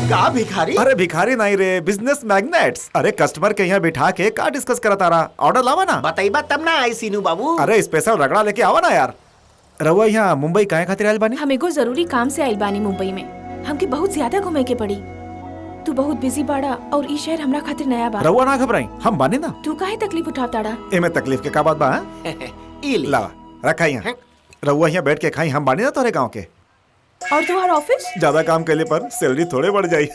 का भिखारी? अरे भिखारी नहीं रे, बिजनेस मैग्नेट्स। अरे कस्टमर के यहाँ बिठा के का डिस्कस करता रहा? ऑर्डर लावा ना। बताइबा तब ना आई सीनू बाबू। अरे स्पेशल रगड़ा लेके आवा ना यार। रहुआ यहाँ मुंबई काहे खातिर आयल बानी? हम एगो जरूरी काम से आइल बानी मुंबई में। हमके बहुत ज्यादा घूमे के पड़ी। तू बहुत बिजी बाड़ा और ई शहर हमरा खातिर नया बा। रहुआ ना घबराई, हम बानी ना। तू काहे तकलीफ उठावताड़ा? एमे तकलीफ के का बात बा? लावा रखा यहाँ। रहुआ यहाँ बैठ के खाई, हम बानी ना तोरे गाँव के। और तुम्हारा ऑफिस? ज्यादा काम करने पर सैलरी थोड़े बढ़ जाई।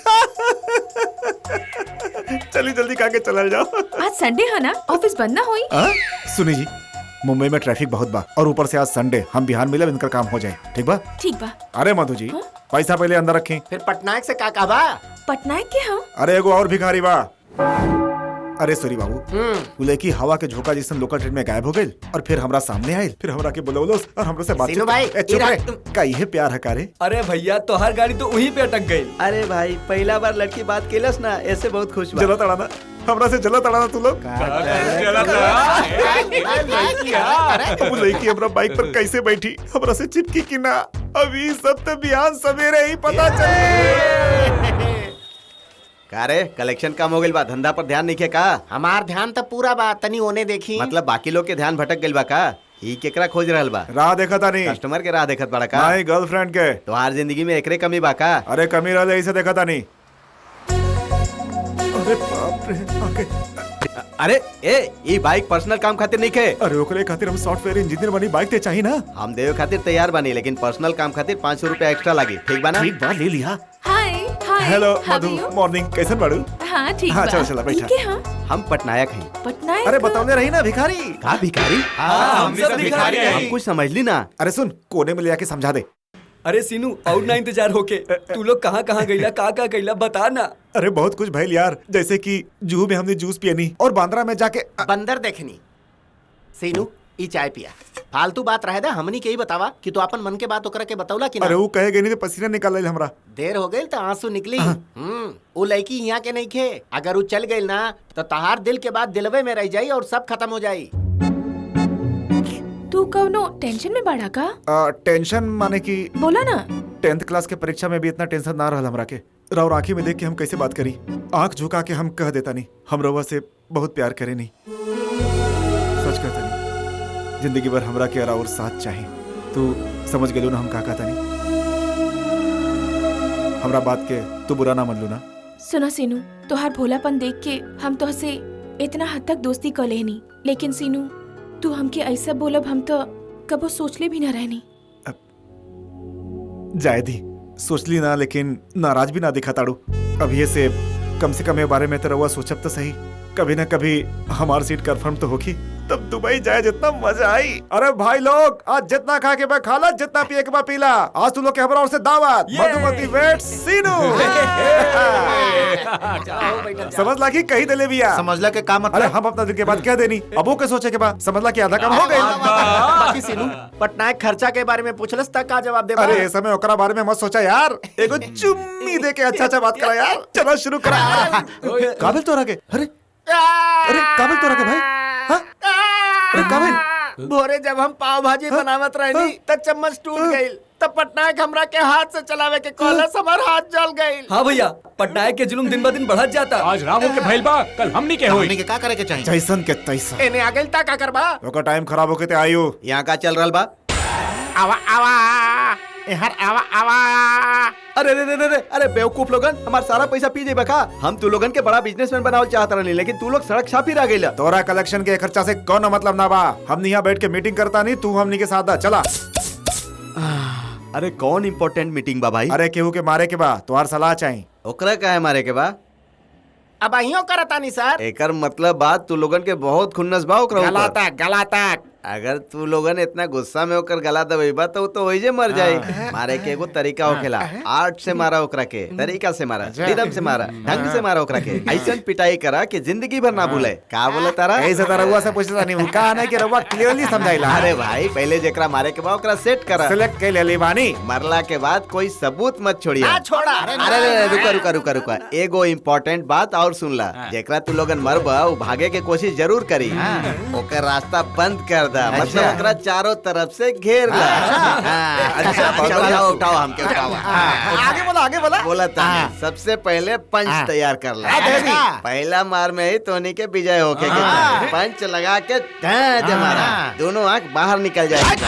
चलिए जल्दी खा के चला जाओ। आज संडे है ना, ऑफिस बंद ना होई? सुनी जी, मुंबई में ट्रैफिक बहुत बा और ऊपर से आज संडे, हम बिहान मिले इनका काम हो जाए। ठीक बा? ठीक बा। अरे मधु जी, पैसा पहले अंदर रखें। फिर पटनायक से का बा? पटनायक के हाँ? अरे एगो और भिखारी बा। अरे सॉरी बाबू, बोले कि हवा के झोंका जैसे लोकल ट्रेन में गायब हो गए और फिर हमरा सामने आए, फिर हमरा के बोलोस और हमरा से बातचीत। भाई, चुप रहे। का ये प्यार है कारे? अरे भैया, तोहार गाड़ी तो वहीं पे अटक गई। अरे भाई, पहला बार लड़की बात केलस ना, ऐसे बहुत खुश बा। जला तड़ाना, हमरा से जला तड़ाना तू लोग। वो लड़की हमरा बाइक पर कैसे बैठी, हमरा से चिपकी कि ना, अभी सब तो बिहान सवेरे ही पता चले। कारे कलेक्शन कम हो गइल बा, धंधा पर ध्यान नहीं के का? हमार ध्यान तो पूरा बा, तनी ओने देखी। मतलब बाकी लोग के ध्यान भटक गइल बा का? ई केकरा खोज रहल बा? राह देखा था नहीं? कस्टमर के राह देखत बड़ा का? नहीं, गर्लफ्रेंड के। तोहार जिंदगी में एकरे कमी बा का? अरे कमी रहे ऐसे देखा था नहीं। अरे बाप रे। ओके। अरे ए ई बाइक पर्सनल काम खातिर नहीं खे। अरे ओकरे खातिर हम सॉफ्टवेयर इंजीनियर बनी बाइक ते चाहिए ना। हम देवे खातिर तैयार बनी, लेकिन पर्सनल काम खातिर 500 रुपया एक्स्ट्रा लागी। ठीक बा ना? ठीक बा, ले लिया। Hi hi hello how Madhu, are you? Morning, कैसन बाड़ू? हाँ ठीक हाँ, बा। चलो, चलो, बैठा। ई के हाँ? हम पटनायक हैं। पटनायक? अरे बताओ रही ना भिखारी। का भिखारी? हम सब भिखारी हैं। हम कुछ समझ ली ना। अरे सुन, कोने में ले आके समझा दे। अरे सीनू और ना इंतजार होके तू लोग कहाँ कहाँ गईला का गईला बता ना। अरे बहुत कुछ भइल यार, जैसे कि जूहू में हमने जूस पियनी और बांद्रा में जाके बंदर देखनी। सीनू ई चाय पिया। फालतू बात रहे दा, हमनी के ही बतावा कि तू अपन मन के बात ओकरा के बतौला कि ना। अरे वो कहे गई नहीं तो पसीना निकाल ले हमरा। देर हो गई तो आंसू निकली। वो लड़की यहाँ के नहीं खे। अगर वो चल गई ना तो तहार दिल के बाद दिलवे में रह जाई और सब खत्म हो जाई। तू कौनो टेंशन में बाड़ा का? टेंशन माने कि बोला ना। 10th क्लास के परीक्षा में भी इतना टेंशन ना रहल हमरा के। राउर आँखी में देख के हम कैसे बात करी, आँख झुका के हम कह देता नहीं हम रउआ से बहुत प्यार करे नहीं। सच कहता नहीं, जिंदगी भर हमरा के राउर साथ चाहे। तू समझ गेलू ना हम का कहता नहीं। हमरा बात के तू बुरा ना मान लू ना। सुना सीनू, तोहार भोलापन देख के हम तोहसे इतना हद तक दोस्ती कर लेनी, लेकिन सीनू तू हमके ऐसा बोलब हम तो कबो सोचले भी ना रहनी। जायदी सोच ली ना, लेकिन नाराज भी ना दिखा ताड़ू। अब ये से कम ये बारे में तो रउआ सोचब तो सही। कभी ना कभी हमार सीट कंफर्म तो होगी, तब दुबई जाए जितना मजा आई। अरे भाई लोग, आज जितना खा के बा खा ला, जितना पिए के बा पी ला। आज तू लोग के हमरा ओर से दावत। मधुमती वेट सीनू। समझ ला कि कही दले बिया। समझला के काम अरे हम अपना दिल के बात कह देनी, अबो के सोचे के बाद समझ ला कि आधा काम हो गई। बाकी सीनू पटनायक खर्चा के बारे में पूछलस तक का जवाब दे। अरे ऐसे समय ओकरा बारे में मत सोचा यार, एगो चुम्मी दे के अच्छा बात करा यार। चलो शुरू करा। काबिल तो रखे। अरे काबिल तो रखे भाई। हाँ? अरे काबिल, भोरे जब हम पाव भाजी बनावत रहनी तब चम्मच टूट गई, तब पटनायक हमरा के हाथ से चलावे के कहलस, हमार हाथ जल गई। हाँ भैया, पटनायक के जुल्म दिन ब दिन बढ़त जाता। आज रामू के भइल बा, कल हमनी के होई। हमनी के का करे के चाहिए? जैसन के तैसा। एने आ गइल ता का करबा? ओकर टाइम खराब होके ते आयो। यहाँ का चल रहल बा? आवा आवा यार आवा आवा। अरे रे रे रे रे, अरे बेवकूफ लोगन, हमार सारा पैसा पी जेबा का? हम तू लोगन के बड़ा बिजनेसमैन बनावल चाहत रहनी, लेकिन तू लोग सड़क छापी रह गइला। तोरा कलेक्शन के खर्चा से कौन मतलब ना बा। हम यहाँ बैठ के मीटिंग करता नहीं, तू हमनी के साथ दा। चला। अरे कौन इम्पोर्टेंट मीटिंग बा भाई? अरे केहू के मारे के बा, तोहार सलाह चाहिए। ओकरा काहे मारे के बा? अब अहियो करतानी सर। एकर मतलब बात तू लोगन के बहुत खुन्नस बा ओकरा ऊपर। गला तक। अगर तू लोगन इतना गुस्सा में होकर गला दबेबा तो वही मर जाए। मारे के एगो तरीका होखेला। आर्ट से मारा ओकरा के, तरीका से मारा, रिदम से मारा, ढंग से मारा ओकरा के। ऐसन पिटाई करा कि जिंदगी भर ना भूले। का बोले तारा? ऐसे तो रउआ से पूछता नहीं, का ना कि रउआ क्लियरली समझाइला। अरे भाई, पहले जेकरा मारे के बा ओकरा सेट करा। सिलेक्ट के ले ली बानी। मरला के बाद कोई सबूत मत छोड़िया। छोड़ा। अरे रुका रुका रुका रुका, एगो इम्पोर्टेंट बात और सुन ला। जेकरा तू लोगन मरबा वो भागे के कोशिश जरूर करी। ओकर रास्ता बंद कर दा, मतलब ओकरा चारों तरफ से घेर ला। अच्छा उठाओ हमके उठाओ। आगे बोला। बोला था सबसे पहले पंच तैयार कर ला। पहला मार में ही तोनी के विजय होके के पंच लगा के दे मारा, दोनों आंख बाहर निकल जाएगी।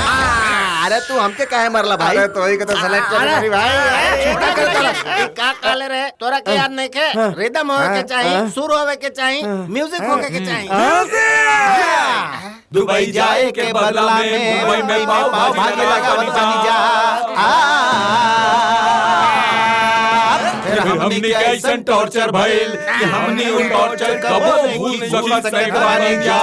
अरे तू हमके काहे मरला भाई? अरे तो ही के तो सेलेक्ट कर भाई। का काले रे तोरा के याद नहीं के? रिदम होवे के चाहिए, सुर होवे के चाहिए, म्यूजिक होवे के चाहिए। दुबई जाए के बदला में मुंबई में पाव भाजी लगावत बनी जा। हमनी के ऐसन टॉर्चर भइल कि हमनी उन टॉर्चर कबो भूल सकत नहीं जा।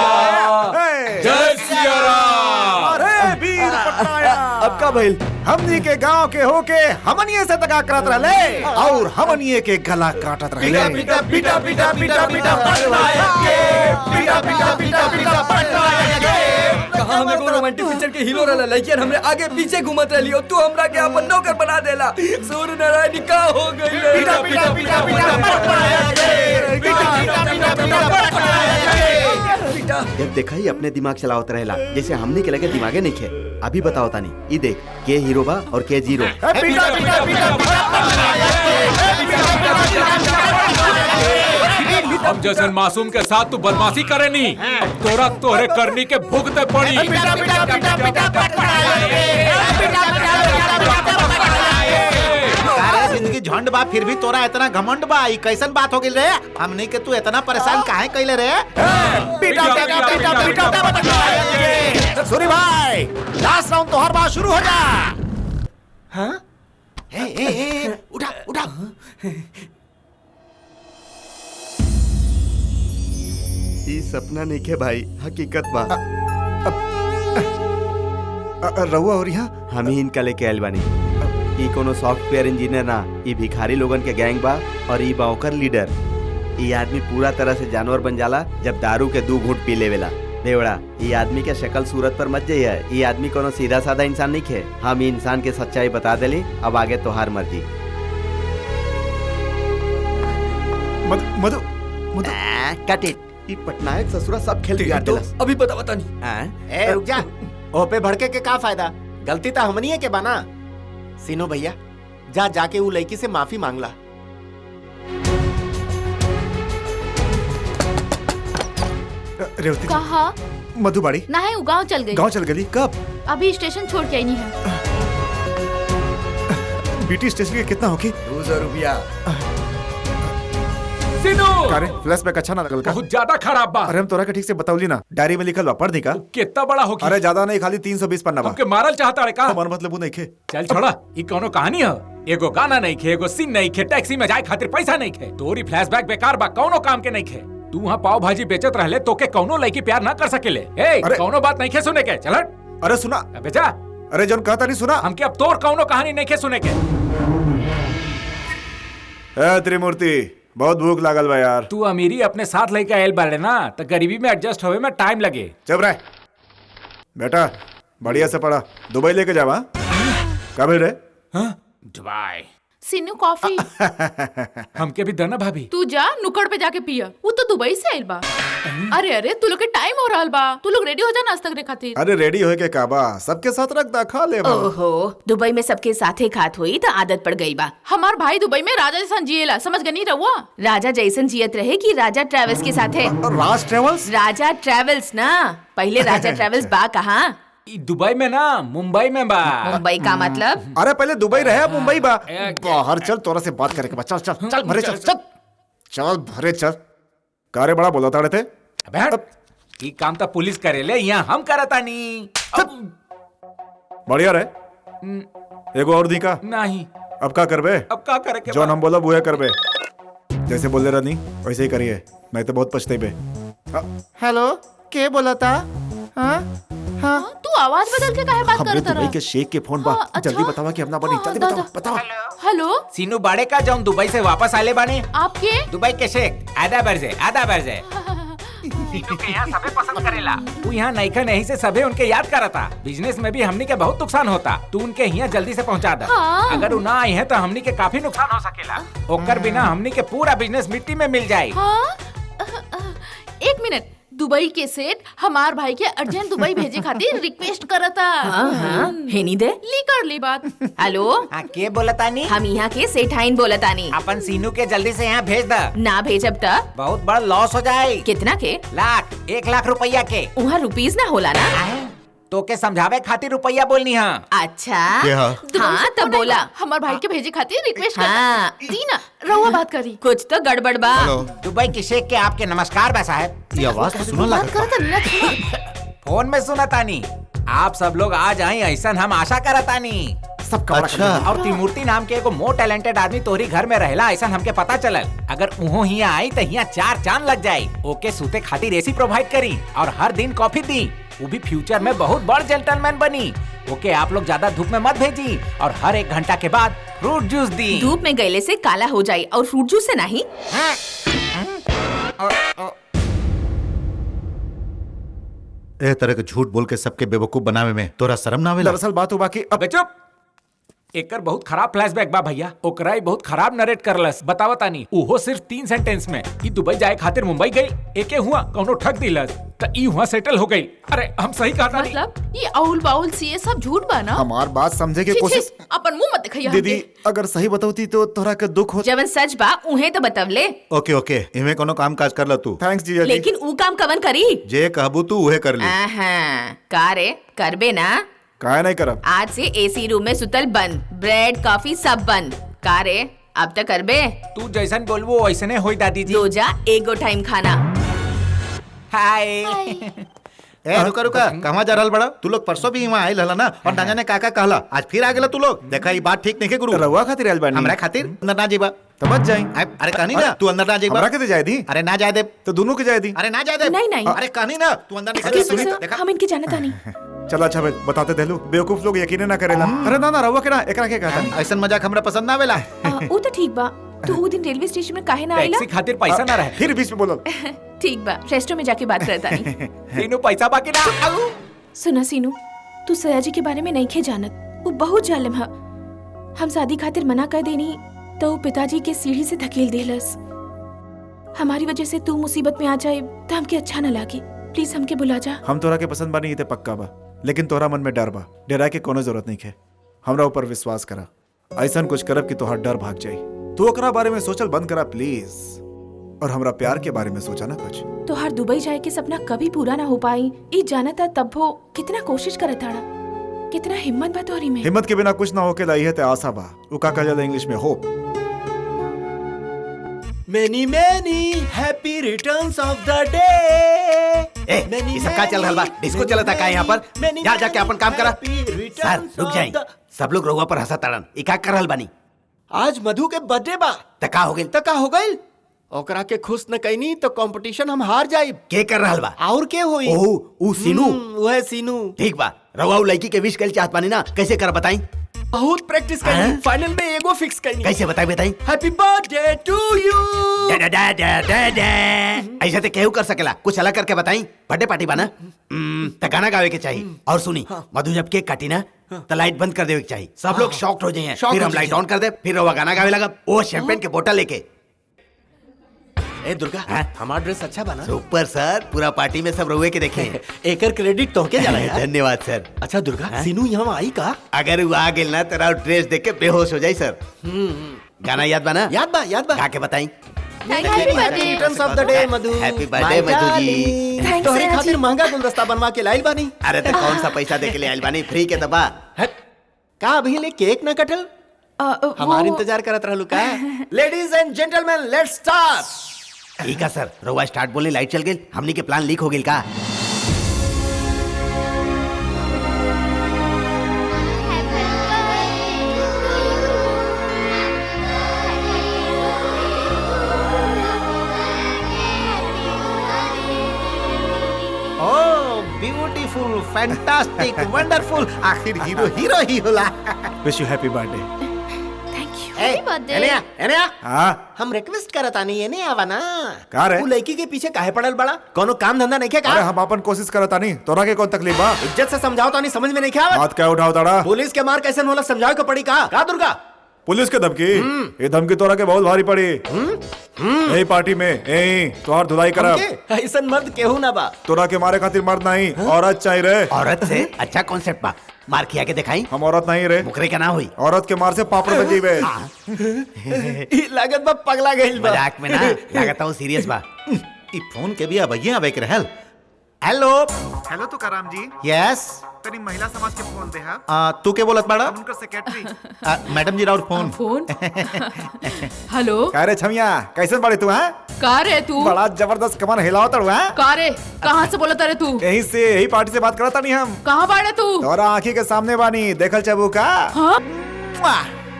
जय सिया राम। अरे वीर पटनायक, अब का भइल? हमनी के गांव के होके हमनिये से दगा करत रहले और हमनिये के गला काटत रहले। पिटा पिटा पिटा पिटा पिटा पटनायक के, पिटा पिटा पिटा पिटा पटनायक के। कहाँ हमें को रोमांटिक पिक्चर के हीरो रहला, लेकिन हमरे आगे पीछे घूमत रहली और तू हमरा के अपन नौकर बना देला। सूर्य नारायण का हो गई रे। पिटा पिटा पिटा पिटा पटनायक के, पिटा पिटा पिटा पिटा पटनायक के। पिटा जब देखा ही अपने दिमाग चलावत रहेला, जैसे हमने के लगे दिमागे नहीं खे। अभी बताओ तानी, ये देख के हीरो बा और के जीरो। पिटा पिटा पिटा पिटा पटनायक के। हम जैसन मासूम के साथ तू बदमाशी करे नी, तोरा तोहरे करनी के भुगते पड़ी। पिटा पिटा पिटा पिटा पटनायक के, पिटा पिटा पिटा पिटा पटनायक के। सारे जिंदगी झंड बा फिर भी तोरा इतना घमंड बा, ई कैसन बात हो गई रे? हमनी के तू इतना परेशान काहे कैले रे? सूरी भाई, लास्ट राउंड तोहर बात शुरू हो जा। हाँ? उठा उठा। ई सपना नहीं के भाई, हकीकत बा। रहुआ और यहाँ हम ही इनका लेके आयल बानी। ई कोनो सॉफ्टवेयर इंजीनियर ना, ई भिखारी लोगन के गैंग बा और ई बा ओकर लीडर। ई आदमी पूरा तरह से जानवर बन जाला जब दारू के 2 घूंट पी लेवेला। देवड़ा, ई आदमी के शक्ल सूरत पर मत जाइए। ई आदमी कोनो सीधा साधा इंसान नहीं खे। हम ई इंसान के सच्चाई बता देली, अब आगे तोहार मर्जी। मधु कट इट। ई पटनायक ससुरा सब खेल बिगाड़ देलस। अभी बता नहीं। ए रुक जा, ओ पे भड़के के का फायदा? गलती तो हमनी है के बना। सीनो भैया, जा जाके वो लड़की से माफी मांगला। रेवती कहा मधुबाड़ी ना है, गाँव चल गई। गांव चल गई कब? अभी स्टेशन छोड़ के आई नहीं है। बीटी स्टेशन के कितना होगी? 200 रुपया। सीनू, अरे फ्लैशबैक अच्छा ना लगल का? बहुत ज्यादा खराब बा। अरे हम तोरा के ठीक से बतावली ना, डायरी में लिखल बा, पढ़ दी का? कितना बड़ा होगी? अरे ज्यादा नहीं, खाली 320 पन्ना बा। हमके मारल चाहता है का? हमार मतलब वो नहीं खे। चल छोड़ा, ई कोनो कहानी है? एगो गाना नहीं खे, एगो सीन नहीं खे, टैक्सी में जाए खातिर पैसा नहीं खे। तोरी फ्लैशबैक बेकार बा, कोनो काम के नहीं खे। तू वहाँ पाव भाजी बेचत रहले तो के कौनो लड़की प्यार ना कर सकेले। ए, कौनो बात नहीं खे सुने के। चल हट। अरे सुना, अबे जा। अरे जौन कहता नहीं सुना। हमके अब तोर कौनो कहानी नहीं खे सुने के। त्रिमूर्ति, बहुत भूख लागल बा यार। तू अमीरी अपने साथ लेके आयल बाड़े ना, तो गरीबी में एडजस्ट होवे में टाइम लगे। चुप रह बेटा, बढ़िया से पढ़ा। दुबई लेके जावा। कब रे? दुबई। सिन्नू कॉफी। हमके भी देना भाभी। तू जा नुक्कड़ पे जाके पिया। वो तो दुबई से आइल बा। अरे अरे, तू लोग के टाइम हो रहल बा, तू लोग रेडी हो जा नाश्ता करे खातिर। अरे रेडी होए के काबा, सबके साथ रख दा, खा ले बा। ओहो, दुबई में सबके साथे खात हुई तो आदत पड़ गई बा। हमार भाई दुबई में राजा जैसन जिएला, समझ गनी रहुआ? राजा जैसन जियत रहे कि राजा ट्रेवल्स के साथे? राज ट्रेवल्स? राजा ट्रेवल्स ना, पहले राजा ट्रेवल्स बा कहाँ? दुबई में ना, मुंबई में बा। मुंबई का मतलब? अरे पहले दुबई रहे, मुंबई बा। बाहर चल, तोरा से बात करे के बा। चल चल चल भरे, चल चल चल भरे, चल। कारे बड़ा बोला ताड़े थे? ई काम तो पुलिस करेले, यहाँ हम करता नहीं। बढ़िया रहे। एगो और दी का? नहीं। अब का करबे? अब का करे के? जौन हम बोला वो करबे। जैसे बोले रहनी वैसे ही करिए, मैं तो बहुत पछताई। हेलो, के बोला था? हाँ, तू आवाज बदल के काहे बात करत रहा? दुबई के शेख के फोन बा। जल्दी बतावा कि अपना बनी। जल्दी बताओ बताओ। हेलो, सीनू बाड़े का जौन दुबई से वापस आले बाने। आपके दुबई के शेख आधा बरजे। सीनू के यहाँ सबे पसंद करेला। तू यहाँ नईखा नहीं से सबे उनके याद करता। बिजनेस में भी हमनी के बहुत नुकसान होता। तू उनके यहाँ जल्दी से पहुँचा दा। हाँ। अगर वो ना आई है तो हमनी के काफी नुकसान हो सकेला। ओकर बिना हमनी के पूरा बिजनेस मिट्टी में मिल जाये। हाँ? एक मिनट, दुबई के सेठ हमार भाई के अर्जेंट दुबई भेजे खातिर रिक्वेस्ट करता। हाँ, हेनी दे ली कर ली बात। हेलो, के बोलतानी? हम यहाँ के सेठाइन बोलतानी। अपन सीनू के जल्दी से यहाँ भेज दा। ना भेजब त बहुत बड़ा लॉस हो जाए। कितना के? 1 लाख रुपया के। वहाँ रुपीस ना होला ना? तो के समझावे खातिर रुपया बोलनी है। अच्छा हाँ, तब बोला हमार भाई के भेजे खातिर रिक्वेस्ट हाँ। दी ना, रहुआ बात करी। कुछ तो गड़बड़ बा। दुबई के शेख के आपके नमस्कार बा साहब। ये आवाज तो सुना बात लगा। करता फोन में सुना तानी। आप सब लोग आ जाए ऐसा हम आशा करतानी। सबका अच्छा। और त्रिमूर्ति नाम के एगो मोर टैलेंटेड आदमी तोहरी घर में रहेला, ऐसा हमके पता चलल। अगर उहो हिया आई तो हिया 4 चांद लग जाये। ओके सूते खातिर एसी प्रोवाइड करी और हर दिन कॉफी दी। वो भी फ्यूचर में बहुत बड़ जेंटलमैन बनी। ओके, आप लोग ज्यादा धूप में मत भेजी और हर 1 घंटा के बाद फ्रूट जूस दी। धूप में गईले से काला हो जाये और फ्रूट जूस से नहीं। ए तरह के झूठ बोल के सबके बेवकूफ बनावे में तोरा शर्म ना आवेला? दरअसल बात हो बाकी अब चुप। एकर बहुत खराब फ्लैशबैक बा भैया। ओकरा ही बहुत खराब नरेट करलस। बतावतानी उहो सिर्फ 3 सेंटेंस में। ई दुबई जाए खातिर मुंबई गई, एके हुआ कौनो ठग दिलस त ई हुआ सेटल हो गई। अरे हम सही कहा तानी। मतलब ये आउल बाउल सी सब झूठ बा ना? हमार बात समझे के कोशिश। अपन मुंह मत दिखाइए। दीदी अगर सही बतावती तो तोरा के दुख हो। जवन सच बा उहे तो बतवले। ओके ओके, इमे कोनो काम काज कर ल तू। थैंक्स जीजा जी। लेकिन ऊ काम कवन करी? जे कहबू तू उहे कर ली। का रे, करबे ना? काहे नहीं करब? आज से एसी रूम में सुतल बंद, ब्रेड कॉफी सब बंद। का रे, अब तक करबे। तू जैसन बोलबो वैसने होई दादी जी। दो जा एगो टाइम खाना। हाय। ए रुका रुका कहाँ जा रहल बड़ा? तू लोग परसों भी वहाँ आयल हला ना और ना जाने काका कहला आज फिर आ गेला तू लोग। देखा ये बात ठीक नहीं है गुरु। रहुआ खातिर आयल बानी। हमरा खातिर अंदर ना जेबा तो मत जाई। अरे कहनी ना तू अंदर ना जेबा। हमरा के जाए दी। अरे ना जाए दे तो दोनों के जाए दी। अरे ना जाए दे। नहीं, नहीं। अरे कहनी ना तू अंदर नहीं Excuse me, जा sir, देखा हम इनकी जानता नहीं। चलो अच्छा बताते देलू बेवकूफ लोग यकीन ना करेला। अरे ना ना रहुआ के ना एकरा के कहता नहीं। ऐसा मजाक हमरा पसंद ना आवेला। वो तो ठीक बा। तू वो दिन रेलवे स्टेशन में काहे ना आइला? टैक्सी खातिर पैसा ना रहे। फिर बीच में बोलो। ठीक बा, रेस्टोरेंट में जाके बात करता नहीं। तीनों पैसा बाकी ना। सुना सीनू, तू सयाजी के बारे में नहीं खे जानत। वो बहुत जालिम है। हम शादी खातिर मना कर देनी तो वो पिताजी के सीढ़ी से धकेल देलस। हमारी वजह से तू मुसीबत में आ जाए तो हमके अच्छा न लागे। प्लीज हमके बुला जा। हम तोरा के पसंद बानी इते पक्का बा, लेकिन तोरा मन में डर बा। डरा के कोनो जरूरत नहीं है। हमरा ऊपर विश्वास करा। ऐसा कुछ करब कि तोहार डर भाग जाए। तू ओकरा बारे में सोचल बंद करा प्लीज, और हमरा प्यार के बारे में सोचा ना कुछ। तो हर दुबई जाए के सपना कभी पूरा ना हो पाई। ई जानता तब वो कितना कोशिश करत ताड़ा, कितना हिम्मत बा तोहरी में। हिम्मत के बिना कुछ ना होके लाई है ते आशा बा। उ का कहल इंग्लिश में hope. Many many happy returns of the day. ये सब का चल रहा बा? डिस्को चलता का यहाँ पर? जा जाके अपन काम करा। सर रुक जाई। सब लोग रहुआ पर हंसा ताड़न। ई का कर रहल बानी? आज मधु के बर्थडे बा। तका हो गेल। तका हो गइल। ओकरा के खुश न कईनी तो कंपटीशन हम हार जाई। के कर रहल बा? और के होई? ऊ सीनू। वह सीनू। ठीक बा। रहुआ उ लड़की के विश कइल चाहत बानी ना? कैसे कर बताई? बहुत प्रैक्टिस कईनी। फाइनल में एगो फिक्स कईनी। कैसे बताई? Happy birthday to you. ऐसे तो केहू कर सकेला। कुछ अलग करके बताई। बर्थडे पार्टी बना त गाना गावे के चाहिए। और सुनी, मधु जब केक काटी ना तो लाइट बंद कर देवे के चाहिए। सब लोग शॉक्ड हो जाए। फिर हम लाइट ऑन कर दे। फिर वो गाना गावे लगा। वो शैंपेन के बोतल लेके। ए दुर्गा, हमारा ड्रेस अच्छा बना। सुपर सर, पूरा पार्टी में सब रहुए के देखे। एकर क्रेडिट तो के जाला यार। धन्यवाद सर। अच्छा दुर्गा, सीनू यहाँ आई का? अगर वो आ गेल ना तेरा ड्रेस देख के बेहोश हो जाई सर। गाना याद बा ना? याद बा। गा के बताई। Happy birthday. Returns of the day Madhu. Happy birthday Madhu ji. Thanks, तोहरे सयाजी। खातिर महंगा गुलदस्ता बनवा के लाइल बानी। अरे तो कौन सा पैसा दे के ले आइल बानी? फ्री के दबा। का अभी ले केक ना कटल? हमार इंतजार करत रहलू का? Ladies and gentleman, lettuce start. ठीक है सर। रहुआ स्टार्ट बोले लाइट चल गेल। हमनी के प्लान लीक हो गेल का? Beautiful, fantastic, wonderful. आखिर हीरो हीरो ही होला। Wish you happy birthday. Happy birthday. एने हां हम रिक्वेस्ट करता नहीं एने आवा ना। का रे? तू लड़की के पीछे काहे पड़ल बड़ा? कोनो काम धंधा नहीं के का? अरे हम अपन कोशिश करता नहीं। तोरा के कौन तकलीफ बा? इज्जत से समझाओ तो नहीं समझ में नहीं क्या आवत? हाथ क्या उठाओ ताड़ा? पुलिस के मार कैसे होला समझाओ के पड़ी का दुर्गा? पुलिस के धमकी? ये धमकी तोरा के बहुत भारी पड़ी। यही पार्टी में यही तोहार धुलाई करब। ऐसन मर्द केहू ना बा। तोरा के मारे खातिर मर्द नहीं, औरत चाहिए रे। औरत से अच्छा कॉन्सेप्ट बा। मार खिया के दिखाई। हम औरत नहीं रे। मुकरे का ना हुई। औरत के मार से पापड़ बन जीवे। ई लागत बा पगला गइल बा। मजाक में ना, लागत हूँ सीरियस बा। ई फोन के भी अबैया अबे के रहल। हेलो हेलो तुकाराम जी। यस। तनी महिला समाज के फोन दे हा। तू के बोलत बाड़ा? उनका सेक्रेटरी। मैडम जी राउर फोन। फोन। हेलो। का रे छमिया, कैसन बाड़ी तू? हां का रे तू? बड़ा जबरदस्त कमर हिलावत हड़ू। हां का रे? कहाँ से बोलत रे तू? यही से यही पार्टी से बात करता नहीं हम। कहाँ बाड़े तू? तोरा आंखी के सामने बानी, देखल चबू का? हाँ?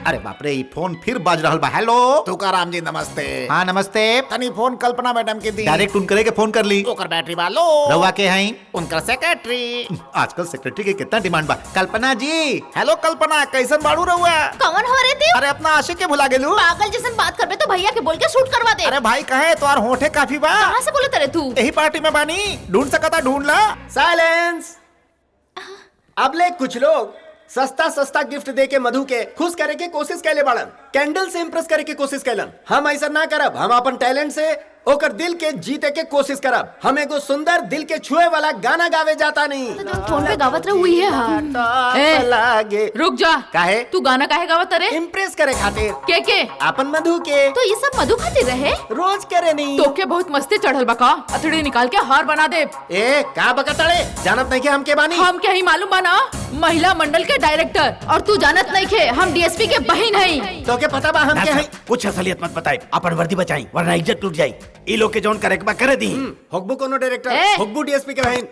अरे बाप रे, ई फोन फिर बाज रहल बा। हेलो तुकाराम जी नमस्ते। हाँ नमस्ते। तनी फोन कल्पना मैडम के दी। डायरेक्ट उनकरे के फोन कर ली। ओकर बैटरी वालो। रवा के हैं? उनका सेक्रेटरी। आजकल सेक्रेटरी के कितना डिमांड बा। कल्पना जी। हेलो कल्पना, कैसन बाड़ू रहुआ? कौन हो रे तू? अरे अपना आशिक के भुला गेलू। पागल जैसन बात करबे तो भैया के बोल के शूट करवा दे। अरे भाई कहे तोहार होठे काफी बा। कहाँ से बोलत रे तू? यही पार्टी में बानी। ढूंढ सकता ढूंढ ला। साइलेंस। अब ले कुछ लोग सस्ता गिफ्ट दे के मधु के खुश करे के कोशिश कैले बाड़न। कैंडल से इम्प्रेस करे के कोशिश कैलन। हम ऐसा ना करब। हम अपन टैलेंट से ओकर दिल के जीते के कोशिश करब। हम एगो सुंदर दिल के छुए वाला गाना गावे जाता नहीं। फोन पे गावत रहे हुई है हां। ए लागे रुक जा। काहे? तू गाना काहे गावत रे? इम्प्रेस करे खातिर। के अपन मधु के। तो ये सब मधु खातिर रहे? रोज करे नहीं। तो के बहुत मस्ती चढ़ल बा का? अथड़ी निकाल के हार बना दे। ए का बकतड़े? जानत नहीं के हम के बानी? हम क्या ही मालूम बा ना? महिला मंडल के डायरेक्टर। और तू जानत नहीं के हम डीएसपी के बहन हई। तो के पता बा हम के हई? कुछ असलियत मत बताई, अपन वर्दी बचाई वरना इज्जत टूट जाई। ई लोग के जोन करे के बा करे दी। होगबू कोनो डायरेक्टर, होगबू डीएसपी के बहन।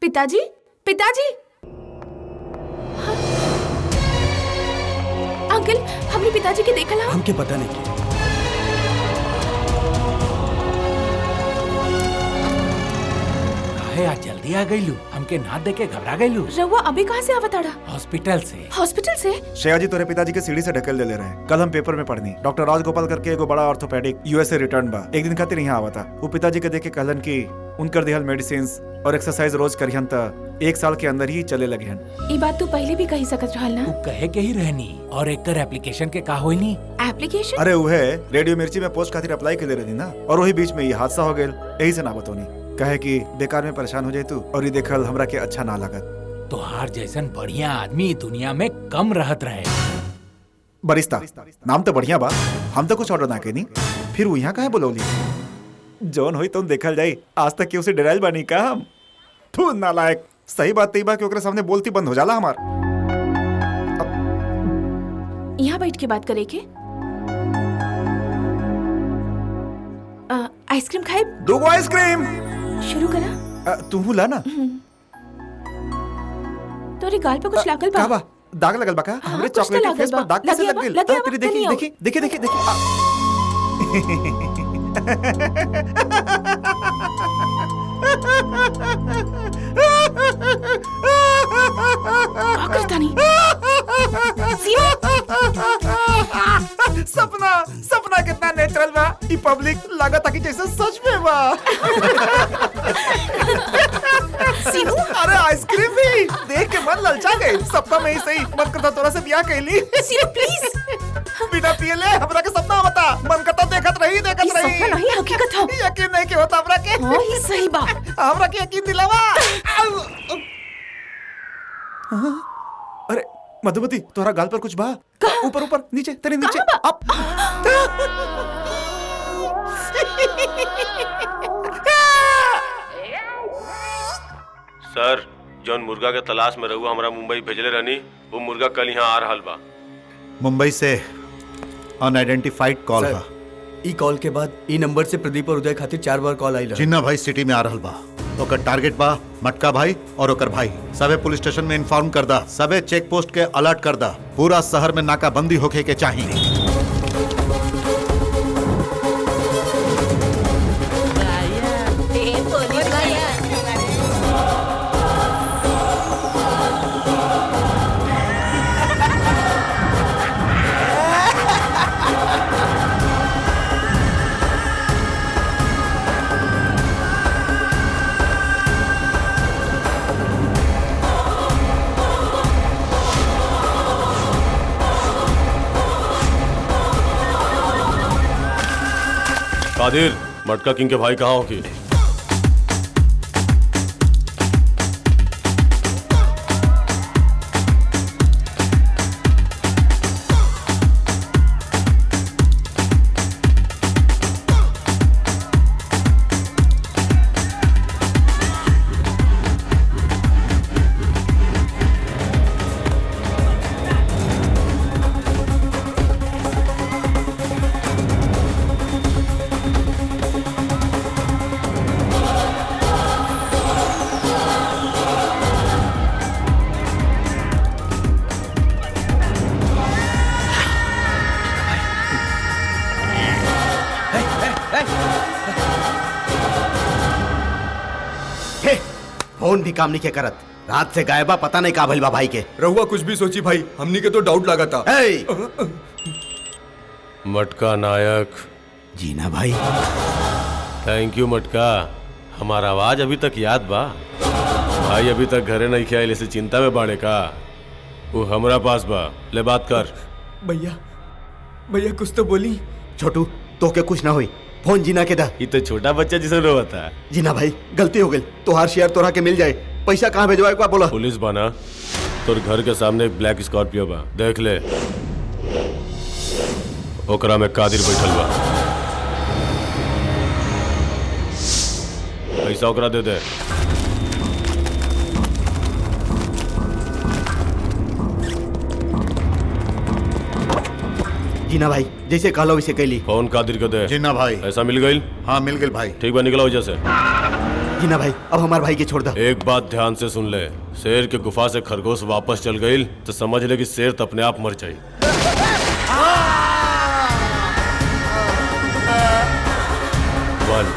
पिताजी, पिताजी। अंकल, हमने पिताजी के देखा ना? हमके पता नहीं कि आज जल्दी आ गई लू। हमके ना देख के घबरा गई लू। रहुआ अभी कहाँ से आवताड़ा? हॉस्पिटल से। हॉस्पिटल से? श्रेया जी तोरे पिताजी के सीढ़ी से ढकेल ले रहे हैं। कल हम पेपर में पढ़नी डॉक्टर राजगोपाल करके एगो बड़ा ऑर्थोपेडिक यूएसए रिटर्न बा। एक दिन खातिर यहाँ आवा था। वो पिताजी के देख के कहलन की उनकर दिहल मेडिसिन और एक्सरसाइज रोज करिहन त 1 साल के अंदर ही चले लगे हन। ये बात तू पहले भी कही सकत रहल ना? कहे के ही रहनी। और एक तर एप्लीकेशन के का होइनी? एप्लीकेशन? अरे वो है रेडियो मिर्ची में पोस्ट खातिर अप्लाई के ले रही ना, और वही बीच में ये हादसा हो गया। यही से ना बतौनी कहे कि बेकार में परेशान हो जाए तू, और ये देखल हमरा के अच्छा ना लागत। तोहार जैसन बढ़िया आदमी दुनिया में कम रहत रहे। बरिस्ता नाम तो बढ़िया बा, हम तो कुछ ऑर्डर ना कनी, फिर वो यहाँ काहे बोलौली? जौन होई तुम देखल जाई। आज तक के उसे डराइल बानी का हम? तू नालायक। सही बात तई बा कि ओकरे सामने बोलती बंद हो जाला हमार। यहाँ बैठ के बात करे के? आइसक्रीम खाए? 2 आइसक्रीम। शुरू करा? तू ला ना। तोरे गाल पे कुछ लागल बा? का बा? दाग लगल बा का? हमरे चॉकलेट के फेस पर दाग कैसे लग गेल? तेरी देखी। सपना कितना नेचुरल बा। ई पब्लिक लागत कि जैसे सच में बा। सीनू, अरे आइसक्रीम भी देख के मन ललचा गई। सपना में ही सही मन करता तोरा से ब्याह कैली। सीनू प्लीज। बिना पिए ले हमरा के सपना बता। मन करता देखत रही। सपना नहीं हकीकत है। यकीन नहीं के होता हमरा के। हां ये सही बा। हमरा के यकीन दिलावा। अरे मधुमती तोरा गाल पर कुछ बा? ऊपर नीचे तेरे नीचे अप। सर जौन मुर्गा के तलाश में रहुआ हमरा मुंबई भेजले रहनी, वो मुर्गा कल यहाँ आ रहल बा। मुंबई से अनआइडेंटिफाइड कॉल बा। ई कॉल के बाद ई नंबर से प्रदीप और उदय खातिर 4 बार कॉल आइल। जिन्ना भाई सिटी में आ रहल बा। ओकर टारगेट बा मटका भाई और ओकर भाई। सबे पुलिस स्टेशन में इन्फॉर्म कर दा। सबे चेक पोस्ट के अलर्ट कर दा। पूरा शहर में नाकाबंदी होके के चाहिए। कादिर, मटका किंग के भाई कहाँ हो की? फोन भी काम नहीं के करत। रात से गायबा, पता नहीं का भइल बा भाई के। रहुआ कुछ भी सोची भाई, हमनी के तो डाउट लगा था। मटका नायक। जीना भाई। थैंक यू मटका, हमारा आवाज अभी तक याद बा। भाई अभी तक घरे नहीं खेल, ऐसे चिंता में बाड़े का। वो हमरा पास बा, ले बात कर। भैया कुछ तो बोली। छोटू तो के कुछ ना हुई, फोन जीना के दा। ये तो छोटा बच्चा जिसे रोता है। जीना भाई गलती हो गई, तोहार शेयर तोरा के मिल जाए। पैसा कहाँ भेजवाए को बोला? पुलिस बना, तोर घर के सामने एक ब्लैक स्कॉर्पियो बा, देख ले। ओकरा में कादिर बैठल बा, पैसा ओकरा दे दे। जीना भाई जैसे कहलो वैसे कैली। फोन कादिर के दे। जिन्ना भाई। ऐसा मिल गई? हाँ मिल गई भाई। ठीक बा, निकला वजह से। जीना भाई अब हमारे भाई के छोड़ दो। एक बात ध्यान से सुन ले, शेर के गुफा से खरगोश वापस चल गई तो समझ ले कि शेर तो अपने आप मर जाए। 1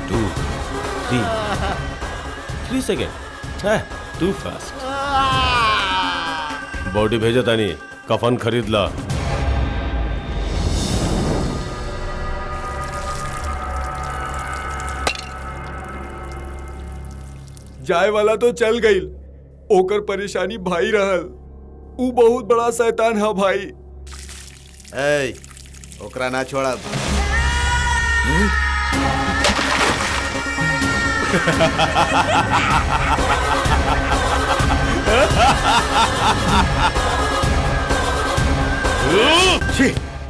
2 3 सेकेंड, टू फास्ट। बॉडी भेजे तानी, कफन खरीद ला। जाए वाला तो चल गई, ओकर परेशानी भाई रहल। ऊ बहुत बड़ा शैतान है भाई। ए, ओकरा ना छोड़ा।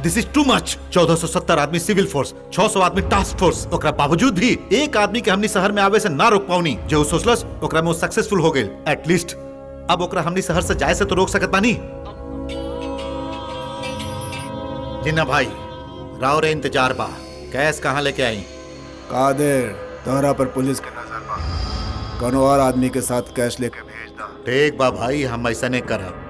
दिस इज टू मच। 1470 आदमी सिविल फोर्स, 600 आदमी टास्क फोर्स, ओकरा बावजूद भी एक आदमी के हमनी शहर में आवे से ना रोक पाऊनी। जो सोचलस ओकरा में वो सक्सेसफुल हो गई। एटलीस्ट अब ओकरा हमनी शहर से जाए से तो रोक सकत बानी। जिन्ना भाई राव रे इंतजार बा, कैश कहाँ लेके आई? कादिर तोहरा पर पुलिस के नजर बा, कोनो और आदमी के साथ कैश लेके भेज दा। ठीक बा भाई, हम ऐसा नहीं करब।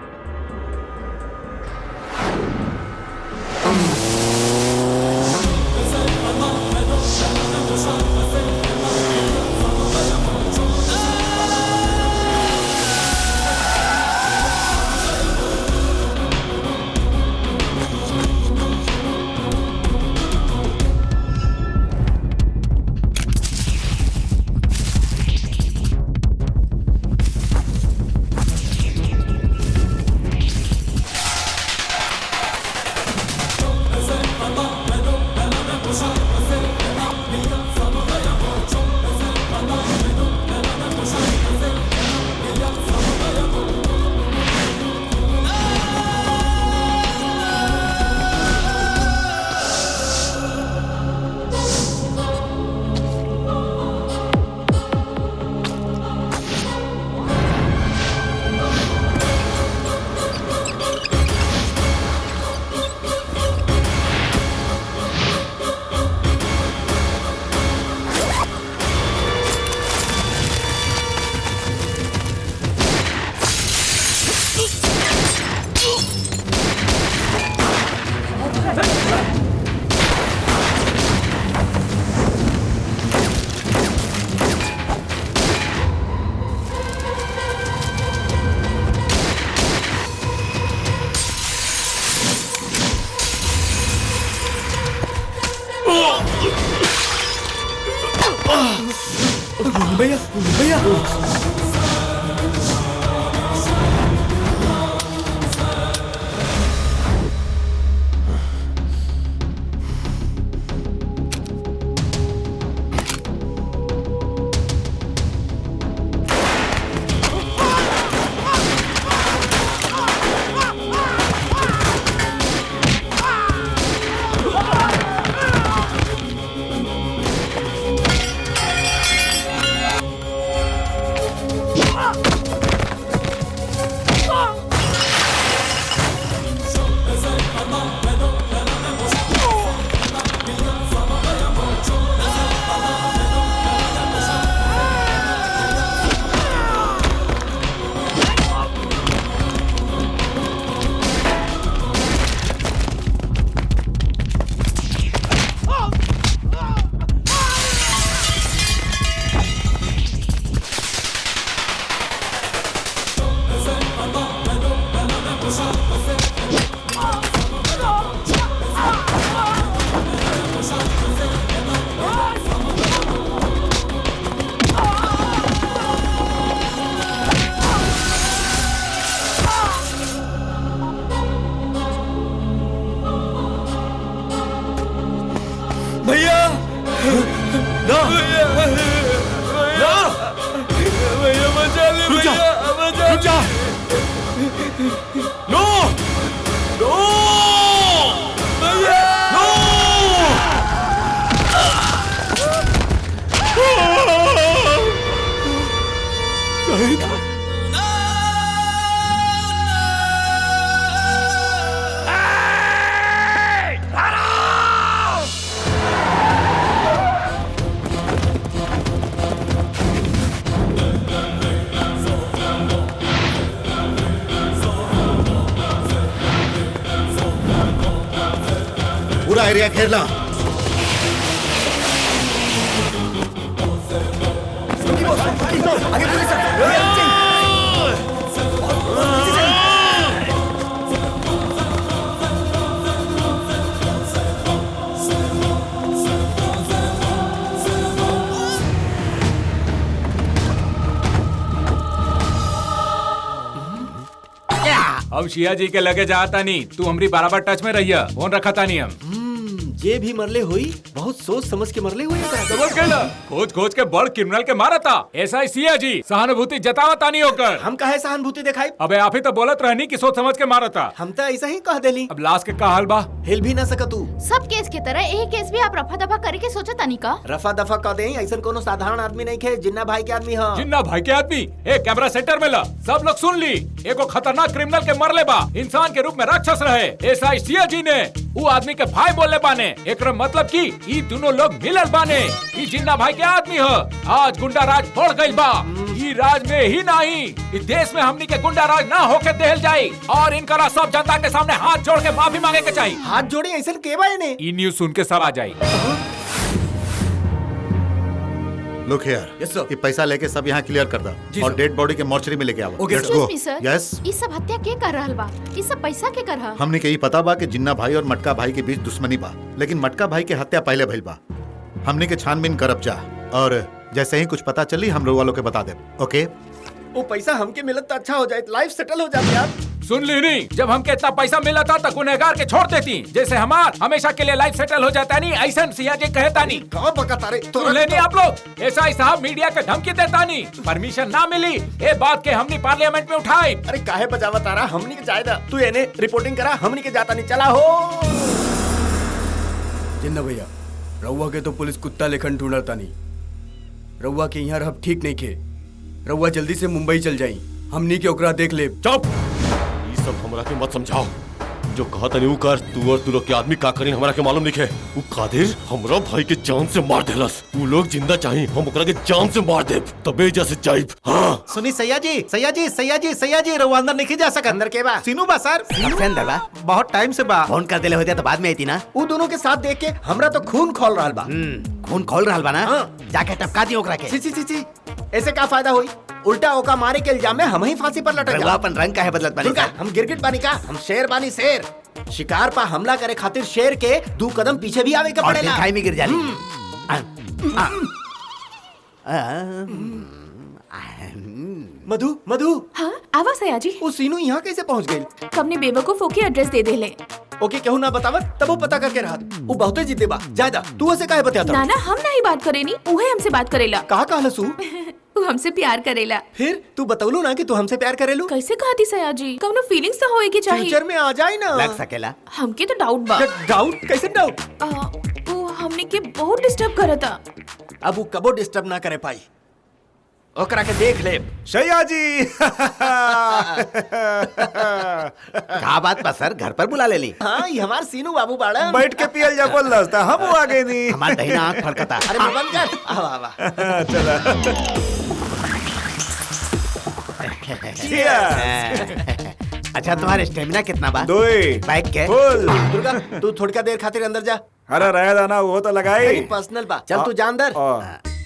नो नो नो पूरा एरिया घेर ला। अब शिया जी के लगे जाता नहीं, तू हमारी बराबर टच में रहिया, फोन रखा था नहीं हम। जे भी मरले हुई बहुत सोच समझ के मरले हुई समझ गए ना? खोज खोज के बड़ क्रिमिनल के मारा था। ऐसा ही सिया जी सहानुभूति जतावता नहीं होकर। हम काहे सहानुभूति दिखाई? अबे आप ही तो बोलत रहनी कि सोच समझ के मारा था। हम तो ऐसा ही कह देली। अब लाश के का हाल बा? हिल भी ना सका तू। सब केस की तरह यही केस भी आप रफा दफा करे के सोचा तानी का? रफा दफा कह दे, ऐसा कोनो साधारण आदमी नहीं खे, जिन्ना भाई के आदमी है। जिन्ना भाई के आदमी एक कैमरा सेंटर में ला, सब लोग सुन ली। एगो खतरनाक क्रिमिनल के मरले बा, इंसान के रूप में राक्षस रहे। ऐसा ही सिया जी ने वो आदमी के भाई बोलने बाने। एकरा मतलब की ई दोनों लोग मिलल बाने। ई जिन्ना भाई के आदमी है। आज गुंडा राज बढ़ गई बा। ई राज में ही नहीं, इस देश में हमनी के गुंडा राज ना होके देहल जाए और इनका सब जनता के सामने हाथ जोड़ के माफी मांगे के चाहिए। हाथ जोड़े ऐसा के बा ने? ई न्यूज सुन के सब आ जाए। लुक हियर, ये पैसा लेके सब यहाँ क्लियर कर दो और डेड बॉडी के मॉर्चरी में लेके आओ। Let's go. यस। ये सब हत्या के कर रहल बा? ये सब पैसा के कर? हमने के ही पता बा कि जिन्ना भाई और मटका भाई के बीच दुश्मनी बा, लेकिन मटका भाई के हत्या पहले भइल बा। हमने के छानबीन करब जा और जैसे ही कुछ पता चली हम लोग वालों के बता दे। ओके? वो पैसा हमके मिलत तो अच्छा हो जाए, लाइफ सेटल हो जाती यार। सुन ली नहीं, जब हमके इतना पैसा मिला था तो गुनहगार के छोड़ देती, जैसे हमार हमेशा के लिए लाइफ सेटल हो जाता नहीं। ऐसा सिया जी कहता नहीं। कहाँ बकता रे? तो लेनी आप लोग ऐसा ही साहब मीडिया के धमकी देता नहीं। परमिशन ना मिली ये बात के हमने पार्लियामेंट में उठाई। अरे काहे बजावा तारा, हमनी के जायदा तू एने रिपोर्टिंग करा, हमनी के जाता नहीं। चला हो जिन्ना भैया, रउआ के तो पुलिस कुत्ता लेखन ढूंढता नहीं। रउआ के यहाँ रह ठीक नहीं खे। रउआ जल्दी से मुंबई चल जाई, हमनी के ओकरा देख ले। चुप, ये सब हमरा के मत समझाओ। जो कहा तनी ऊ कर, तू और तू लोग के आदमी का करी हमरा के मालूम नहीं है। ऊ कादिर हमरा भाई के जान से मार देलस। तू लोग जिंदा चाहिए, हम ओकरा के जान से मार देब, तबे जैसे जाइब। हाँ सुनी सैया जी, सैया जी, सैया जी, सैया जी, रउआ अंदर नहीं जा सकत। अंदर के बा? सीनू बा सर। अंदर बा? बहुत टाइम से बा। फोन कर देले होते तो बाद में आती ना। वो दोनों के साथ देख के हमरा तो खून खोल रहा बा। खून खोल रहा बा ना? जाके टपका दी ओकरा के। ची ची ची, ऐसे का फायदा हुई? उल्टा ओका मारे के इल्जाम में हम ही फांसी पर लटक रउआ अपन रंग काहे बदलत बानी? हम गिरगिट बानी का? हम शेर बानी शेर। शिकार पर हमला करे खातिर शेर के 2 कदम पीछे भी आवे के पड़ेला। और खाई में गिर जानी। मधु, मधु। हाँ, आवा सया जी। वो सीनू यहाँ कैसे पहुँच गई? कबने बेवकूफों के एड्रेस दे देले। ओके, केहू ना बतावत तब वो पता करके रहा। वो बहुते जिद्दी बा। जायदा तू उसे काहे बताता? ना ना, हम नहीं बात करेनी, उहे हमसे बात करेला। कहा कहलसू? तू हमसे प्यार करेला। फिर तू बतौलू ना कि तू हमसे प्यार करेलू? कैसे कहती सया जी? कौनो फीलिंग्स तो होए की चाहिए। फ्यूचर में आ जाए ना। लग सकेला। हमके तो डाउट बा। डाउट? कैसे डाउट? वो हमने के बहुत डिस्टर्ब करता। अब वो कबो डिस्टर्ब ना करे पाई। ओकरा के देख ले। सैया जी। का बात बा सर, घर पर बुला ले ली? हाँ, ये हमार सीनू बाबू बाड़ा। बैठ के पियल जा बोल रहा था, हम आ गए नहीं। हमार दहिना आँख फड़कता। अरे बंद कर। आवा आवा। चला। अच्छा, तुम्हारे स्टेमिना कितना बा? 2 बाइक के? फुल। दुर्गा, तू थोड़ी देर खातिर अंदर जा। अरे रह जाना, वो तो लगाई। पर्सनल बा। चल तू जा अंदर।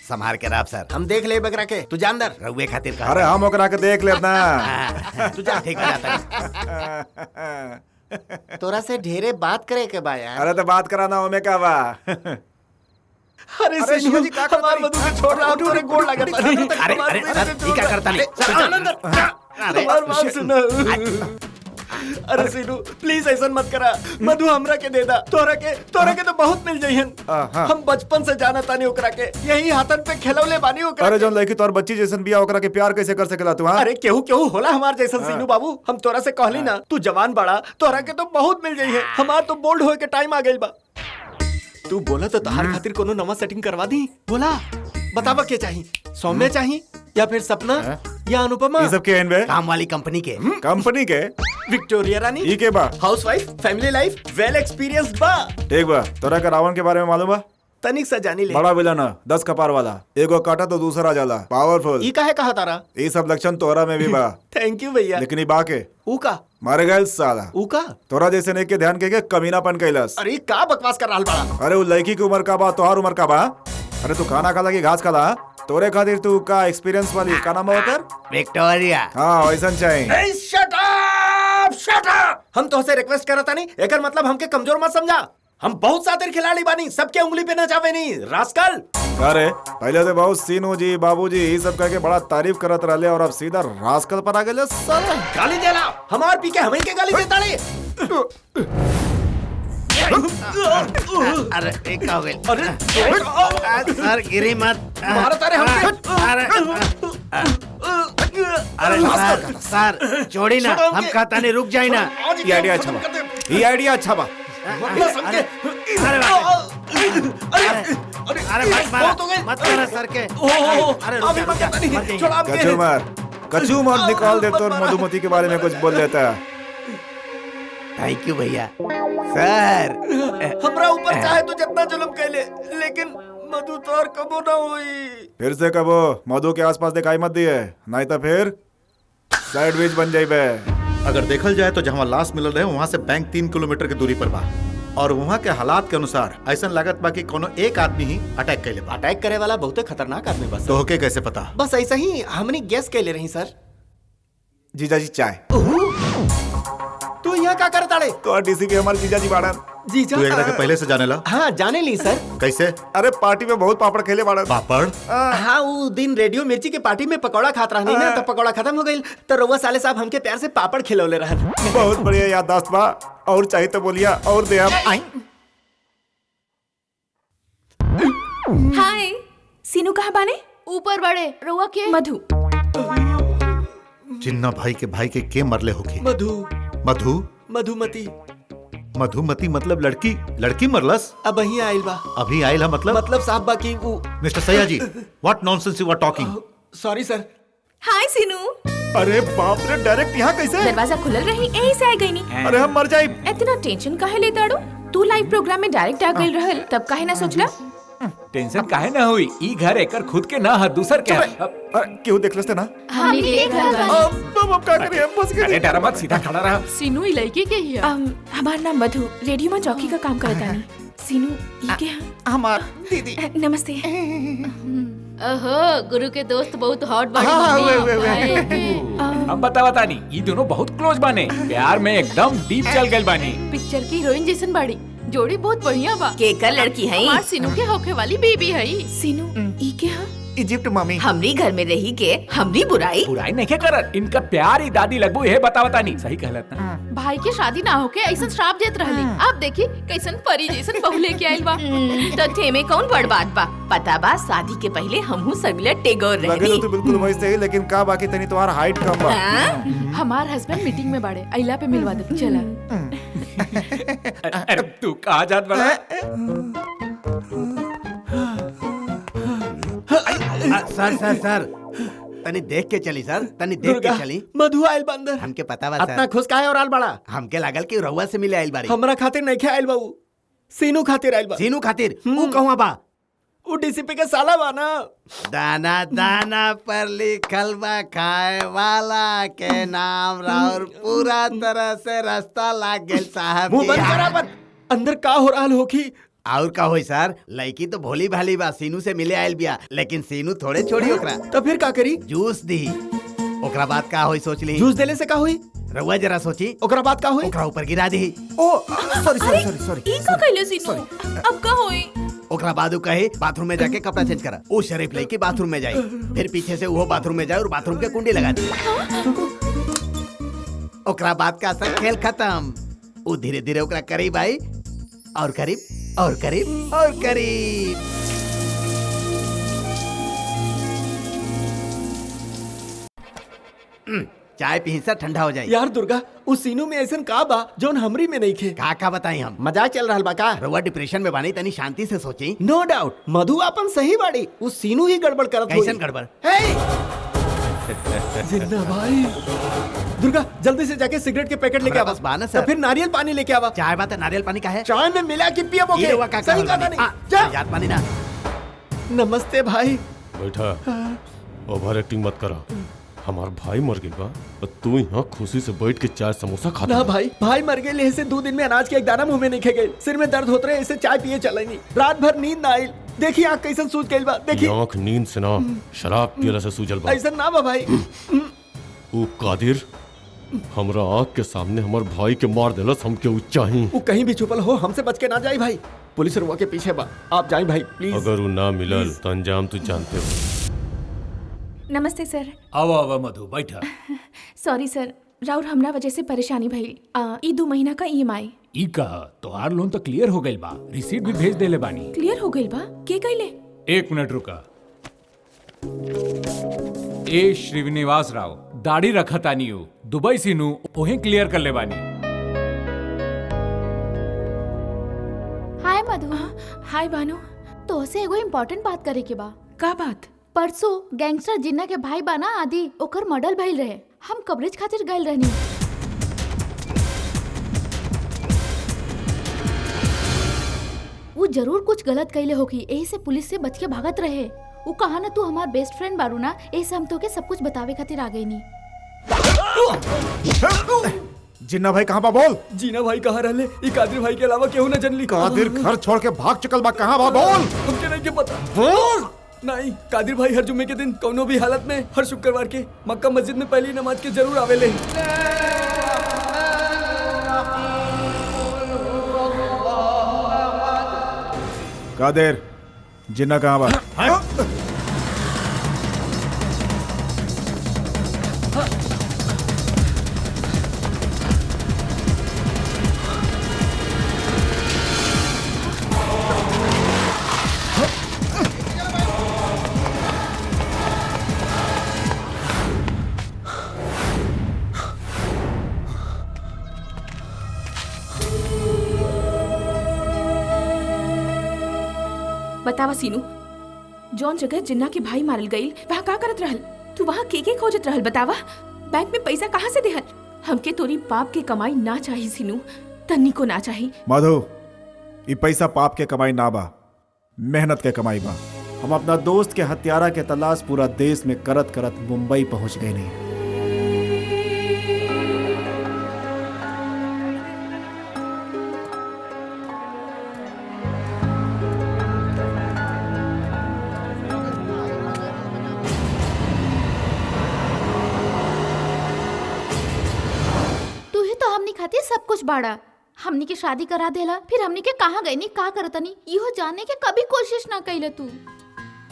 संभार के राब सर। हम देख ले बकरा के। तू जा अंदर। रउए खातिर कहा। अरे हम ओकरा के देख ले अपना। तू जा। ठीक है। तोरा से ढेरे बात करे के बा यार। अरे तो बात कराना हमें का बा। अरे शिवाजी का हमार मधु के छोड़ रहा हूं, तोरे गोड़ लगता नहीं। अरे अरे सर, ये क्या करता नहीं? चल अंदर। अरे हमार बात सुनो। अरे सीनू प्लीज ऐसा मत करा, मधु हमरा के दे दा। तोरा के तो बहुत मिल जाइहन। हाँ। हम बचपन से जाना तानी ओकरा के, यही हाथन पे खेलौले बानी ओकरा। अरे जौन लड़की तोर बच्ची जैसन बिया ओकरा के प्यार कैसे कर सकेला तू? हाँ? अरे केहू होला हमार जैसन सीनू बाबू। हम तोरा से कहली ना तू जवान बड़ा, तोरा के तो बहुत मिल जाइए। हमार तो बोल्ड होए के टाइम आ गइल बा। तू बोला तो तहार खातिर कोनो नवा सेटिंग करवा दी। बोला बतावा के चाहिए, सौम्य चाहिए या फिर सपना या अनुपमा? ये सब के एनबे काम वाली कंपनी के विक्टोरिया रानी ई के बा housewife, family life, well experience बा। ठीक बा। तोरा का रावण के बारे में मालूम बा? तनिक सा जानी ले। बड़ा विलन 10 कपार वाला, एगो काटा तो दूसरा जाला, पावरफुल। ई काहे कहा तारा? ये सब लक्षण तोरा में भी बा। थैंक यू भैया। लेकिन ई बा के ऊ का मारे गए साला। ऊ का तोरा जैसे ने के ध्यान के कमीनापन कैलस। अरे का बकवास कर रहल बड़ा? अरे वो लड़की की उम्र का बा, तोहार उम्र का बा? अरे तू खाना खाला की घास खाला? तोरे खातिर तू का एक्सपीरियंस वाली का नाम होकर? विक्टोरिया। हाँ वैसन चाहिए। Shut up. हम तोहसे रिक्वेस्ट करता नहीं, एकर मतलब हमके कमजोर मत समझा। हम बहुत सातिर खिलाड़ी बानी, सबके उंगली पे नचावे नहीं रास्कल। अरे पहले तो बहुत सीनू जी बाबूजी ये सब करके बड़ा तारीफ करत रहले और अब सीधा रास्कल पर आ गए। साला गाली देला हमार पी के हमें के गाली देता रे। अरे एक हो गई। अरे सर गिरी मत भारत। अरे अरे सर छोड़ी ना, हम खाता नहीं, रुक जाए ना। ये आइडिया अच्छा बा, ये आइडिया अच्छा बा। अरे मत मारा सर के। कचू मार निकाल दे तो मधुमती के बारे में कुछ बोल देता है। थैंक यू भैया। सर हमरा ऊपर चाहे तो जितना जुल्म कैले, लेकिन मधु तोर कबो ना हुई। फिर से कबो मधु के आसपास दिखाई मत दिए, नहीं तो फिर साइडवेज बन जाइबे। अगर देखल जाए तो जहाँ लाश मिलल रहे वहाँ से बैंक 3 किलोमीटर की दूरी पर बा और वहाँ के हालात के अनुसार ऐसा लागत बा कि कोनो एक आदमी ही अटैक कैले बा। अटैक करे वाला बहुत खतरनाक आदमी बस। तो होके कैसे पता? बस ऐसा ही हमने गैस कैले रही सर। जीजाजी चाय। तू यहाँ क्या करता रे? तो डीसीपी हमारे जीजाजी बाड़न। जीजा तू एकरा के पहले से जाने ला? हाँ जाने ली सर। कैसे? अरे पार्टी में बहुत पापड़ खेले बाड़न। पापड़? हाँ वो दिन रेडियो मिर्ची के पार्टी में पकौड़ा खात रहनी ना, तो पकौड़ा खत्म हो गई तो रउआ साले साहब हमके प्यार से पापड़ खिलौले रहन। बहुत बढ़िया याददाश्त बा। और चाहिए तो बोलिया और दे आप। हाय सीनू कहाँ बाने? ऊपर बड़े रउआ के मधु। जिन्ना भाई के मरले होगी? मधु मधुमती मतलब लड़की मरलस? अब वही आइल बा। अभी आइल है मतलब साहब बाकी वो। Mister Sayaji, what nonsense you are talking? Sorry sir. Hi Seenu. अरे बाप रे, डायरेक्ट यहाँ कैसे? दरवाजा खुलल रही यही से आ गई नी। अरे हम मर जाए। इतना टेंशन काहे लेता अड़ो? तू लाइव प्रोग्राम में डायरेक्ट आ गई रहल, तब काहे ना सोचला? टेंशन काहे ना हुई? ई घर एकर खुद के ना है, दूसर के है। क्यों देख लेते ना? हमनी के घर बा। अब क्या करें, हम फंस गए। अरे डर मत, सीधा खड़ा रहा। सीनू ई लड़की के ही है। हमार नाम मधु, रेडियो में चौकी का काम करता नहीं। सीनू ये के हमार दीदी। नमस्ते। ओहो गुरु के दोस्त बहुत हॉट बॉडी। हम बता नहीं, ये दोनों बहुत क्लोज बाने, प्यार में एकदम डीप चल गए बानी। पिक्चर की हीरोइन जैसन बाड़ी, जोड़ी बहुत बढ़िया बा। केकर लड़की है? हमार सीनू के होखे वाली बेबी है। सीनू ई के हां? Egypt mummy. हमरी घर में रही के हमरी बुराई नहीं के करत, इनका प्यार ही दादी लगबू है। बता नहीं सही कहलत ना। भाई के शादी ना होके ऐसा श्राप देत रहली। आप देखी कैसन परी जैसन बहू लेके आइल बा। तो थे में कौन बड़ बात बा? पता बा शादी के पहले हमहू सगले टेगोर लगे तो बिल्कुल वैसे ही, लेकिन का बाकी तनी तुम्हारा हाइट कम बा। हमार हस्बैंड मीटिंग में बाड़े, अइला पे मिलवा दे। चला। अरे तू कहाँ जात बड़ा? सर तनी देख के चली सर, तनी देख के चली। मधु आइल बंदर। हमके पता बा इतना खुश काहे और आइल बड़ा? हमके लागल कि रउआ से मिले आइल बारी। हमरा खातिर नहीं आइल बा, सीनू खातिर आइल बा। सीनू खातिर? वो कहवा बा? वो डीसीपी के साला बा ना। दाना दाना पर लिखल बा खाए वाला के नाम, और पूरा तरह से रास्ता लाग गेल साहब। मुंह बंद करा मत, अंदर का हो रहल होखी? और का होई सर, लड़की तो भोली भाली बा, सीनू से मिले आइल बिया, लेकिन सीनू थोड़े छोड़ी ओकरा। तो फिर का करी? जूस दी। ओकरा बाद का होई सोच ली। जूस देले से का होई? रउआ जरा सोची। ओकरा बाद का होई? ओकरा ऊपर गिरा दी। ओ सॉरी। ई का कहले सीनू? अब का होई? ओकरा बाद कहे बाथरूम में जाके कपड़ा चेंज करा। वो शरीफ लड़की बाथरूम में जाए, फिर पीछे से वो बाथरूम में जाए और बाथरूम के कुंडी लगा दी। ओकरा बाद का असर खेल खत्म। वो धीरे धीरे ओकरा करीब आई और करीब और करीब और करीब। चाय पी से ठंडा हो जाए। यार दुर्गा, उस सीनू में ऐसा का बा जोन हमरी में नहीं खे। का बताई हम? मजाक चल रहा बा का? रउआ डिप्रेशन में बानी, तनी शांति से सोची। नो डाउट मधु अपन सही बाड़ी, उस सीनू ही गड़बड़ करत होई। कैसन गड़बड़? जिन्ना भाई, दुर्गा जल्दी से जाके सिगरेट के पैकेट लेके आवा। बस बाना सर। तो फिर नारियल पानी लेके आवा। चाय बात है, नारियल पानी का है? चाय में मिला के पिया ये रउआ का सही कहा नहीं। जा याद पानी ना। नमस्ते भाई। बैठा, ओवर एक्टिंग मत करा। हमार भाई मर गई बा और तू यहाँ खुशी से बैठ के चाय समोसा खाता। ना भाई मर गए ऐसे 2 दिन में अनाज के एक दाना मुंह में नहीं खे गए। सिर में दर्द होत रहे, ऐसे चाय पिए चले नहीं। रात भर नींद ना आई। देखिए आँख कैसन सूज गई बा। देखिए आँख नींद से ना, शराब पियला से सूजल बा। ऐसा ना बा भाई। वो कादिर हमरा आँख के सामने हमार भाई के मार देलस। हमके उ चाही। वो कहीं भी छुपल हो, हमसे बच के ना जाए भाई। पुलिस रुआ के पीछे बा, आप जाए भाई प्लीज। अगर वो ना मिलल तो अंजाम तू जानते हो। नमस्ते सर। आवा आवा मधु बैठा। सॉरी सर, राउर हमरा वजह से परेशानी भइल। ई 2 महीना का EMI ई कहा तोहार लोन तो क्लियर हो गइल बा, रिसीट भी भेज देले बानी। क्लियर हो गइल बा? के कइले? 1 मिनट रुका। ए श्रीनिवास राव दाढ़ी रखा तानी दुबई सीनू ओहे क्लियर कर ले बानी। हाय मधु। हाय बानो। तो से एगो इम्पोर्टेंट बात करे के बा। का बात? परसों गैंगस्टर जिन्ना के भाई बाना आदि ओकर मर्डर भइल रहे। हम कवरेज खातिर गइल रहनी। वो जरूर कुछ गलत कइले होगी, यही से पुलिस से बच के भागत रहे। वो कहा ना तू हमार बेस्ट फ्रेंड बारू ना, यही से हम तो के सब कुछ बतावे खातिर आ गई नी। जिन्ना भाई कहाँ बा बोल? जीना भाई कहाँ रहले? ई कादिर भाई के अलावा केहू न जनली। कादिर घर छोड़ के भाग चुकल बा, कहाँ बा बोल? हमके नहीं के पता। बोल। नहीं, कादिर भाई हर जुम्मे के दिन कौनो भी हालत में हर शुक्रवार के मक्का मस्जिद में पहली नमाज के जरूर आवेले। कादिर, जिन्ना कहाँ बा? बतावा सीनू, जौन जगह जिन्ना के भाई मारल गईल वहाँ का करत रहल? तू वहाँ के खोजत रहल? बतावा, बैंक में पैसा कहाँ से देहल? हमके तोरी पाप के कमाई ना चाहिए सीनू, तन्नी को ना चाहिए। मधु, ये पैसा पाप के कमाई ना बा, मेहनत के कमाई बा। हम अपना दोस्त के हत्यारा के तलाश पूरा देश में करत करत मुंबई पहुंच गए नहीं। खातिर सब कुछ बाड़ा। हमनी के शादी करा देला, फिर हमनी के कहाँ गई नी, का करतनी, इहो जाने के कभी कोशिश ना कइले तू।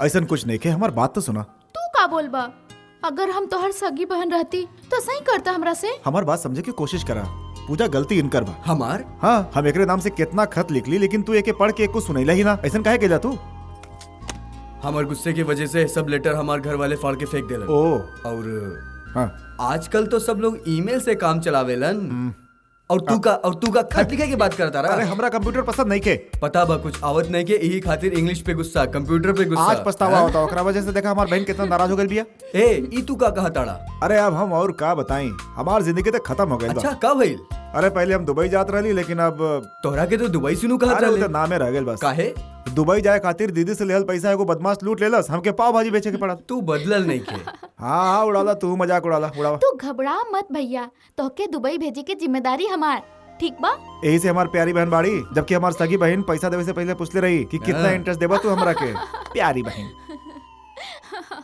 ऐसा कुछ नहीं के, हमार बात तो सुना। तू का बोलबा? अगर हम तोहर सगी बहन रहती तो सही करता हमरा से। हमार बात समझे की कोशिश करा। पूजा गलती इनकर बा। हमार? हाँ, हम एकरे नाम से कितना खत लिख ली, लेकिन तू एके पढ़ के कुछ सुनैला ही ना। ऐसा काहे केला तू? हमार गुस्से की वजह से सब लेटर हमार घर वाले फाड़ के फेंक देलन। और हाँ, आजकल तो सब लोग ईमेल से काम चलावेलन। और तू का खत लिखे की बात करता रहा? अरे हमरा कंप्यूटर पसंद नहीं के। पता बा कुछ आवत नहीं के, यही खातिर इंग्लिश पे गुस्सा, कंप्यूटर पे गुस्सा। आज पछतावा होता, ओकरा वजह से देखा हमार बहन कितना नाराज हो गई बिया। ई तू का कहा ताड़ा? अरे अब हम और का बताई, हमार जिंदगी तो खत्म हो गई। अच्छा का भइल? अरे पहले हम दुबई जात रही, लेकिन अब तोहरा के तो दुबई सुनू कहा अरे तो नामे रह गए बस। काहे? दुबई जाए खातिर दीदी से लेहल पैसा एगो बदमाश लूट लेलस, हमके पाव भाजी बेचे के पड़ा। तू बदलल नहीं के। हाँ उड़ाला, तू मजाक उड़ाला। तू घबरा मत भैया, तोहके दुबई भेजे के जिम्मेदारी हमार, ठीक बा? यही से हमार प्यारी बहन बाड़ी, जबकि हमार सगी बहन पैसा देवे से पहले पूछले रही कि कितना इंटरेस्ट देबा तू हमरा के। प्यारी बहन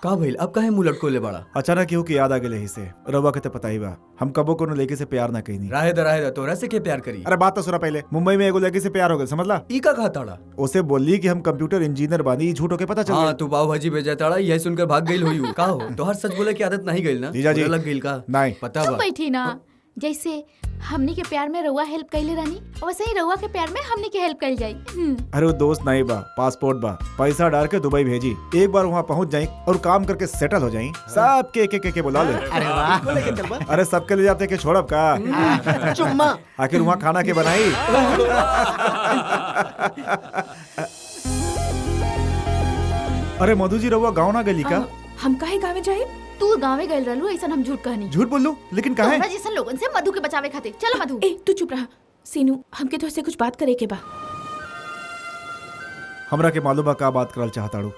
का भइल? अब काहे मुंह लटकोले बड़ा? अचानक केहू की याद आ गेले ही से। रवा के तो पता ही बा, हम कबो कोनो लड़की से प्यार ना कईनी। राहे दा तोरा से के प्यार करी? अरे बात तो सुना पहले। मुंबई में एगो लड़की से प्यार हो गया, समझला? ई का कहा ताड़ा? उसे बोली कि हम कंप्यूटर इंजीनियर बानी, झूठ होके पता चल गया। तू पाव भाजी भेजा ताड़ा, यही सुनकर भाग गई होई। का हो तोहर सच बोले की आदत नहीं गई ना? जीजा जी लग गई का? नहीं पता चुप बा। बैठी ना, जैसे हमनी के प्यार में रउआ हेल्प कैले रहनी वैसे ही रउआ के प्यार में हमनी के हेल्प कैल जाई। अरे वो दोस्त नहीं बा, पासपोर्ट बा, पैसा डाल के दुबई भेजी, एक बार वहाँ पहुँच जाई और काम करके सेटल हो जाई। सब के बुला ले। अरे वाह। अरे सबके ले जाते के छोड़ब का चुम्मा। आखिर वहाँ खाना के बनाई। अरे मधु जी रहुआ गाँव ना गली का? हम काहे गाँव जाए? तू गाँवे गए रहलू ऐसा हम झूठ कहनी। झूठ बोल लू लेकिन काहे? तोहरा जैसन लोगन से मधु के बचावे खातिर। चल मधु। ए तू चुप रहा। सीनू हमके तो से कुछ बात करे के बा। हमरा के मालूम बा का बात करल चाहताड़ू।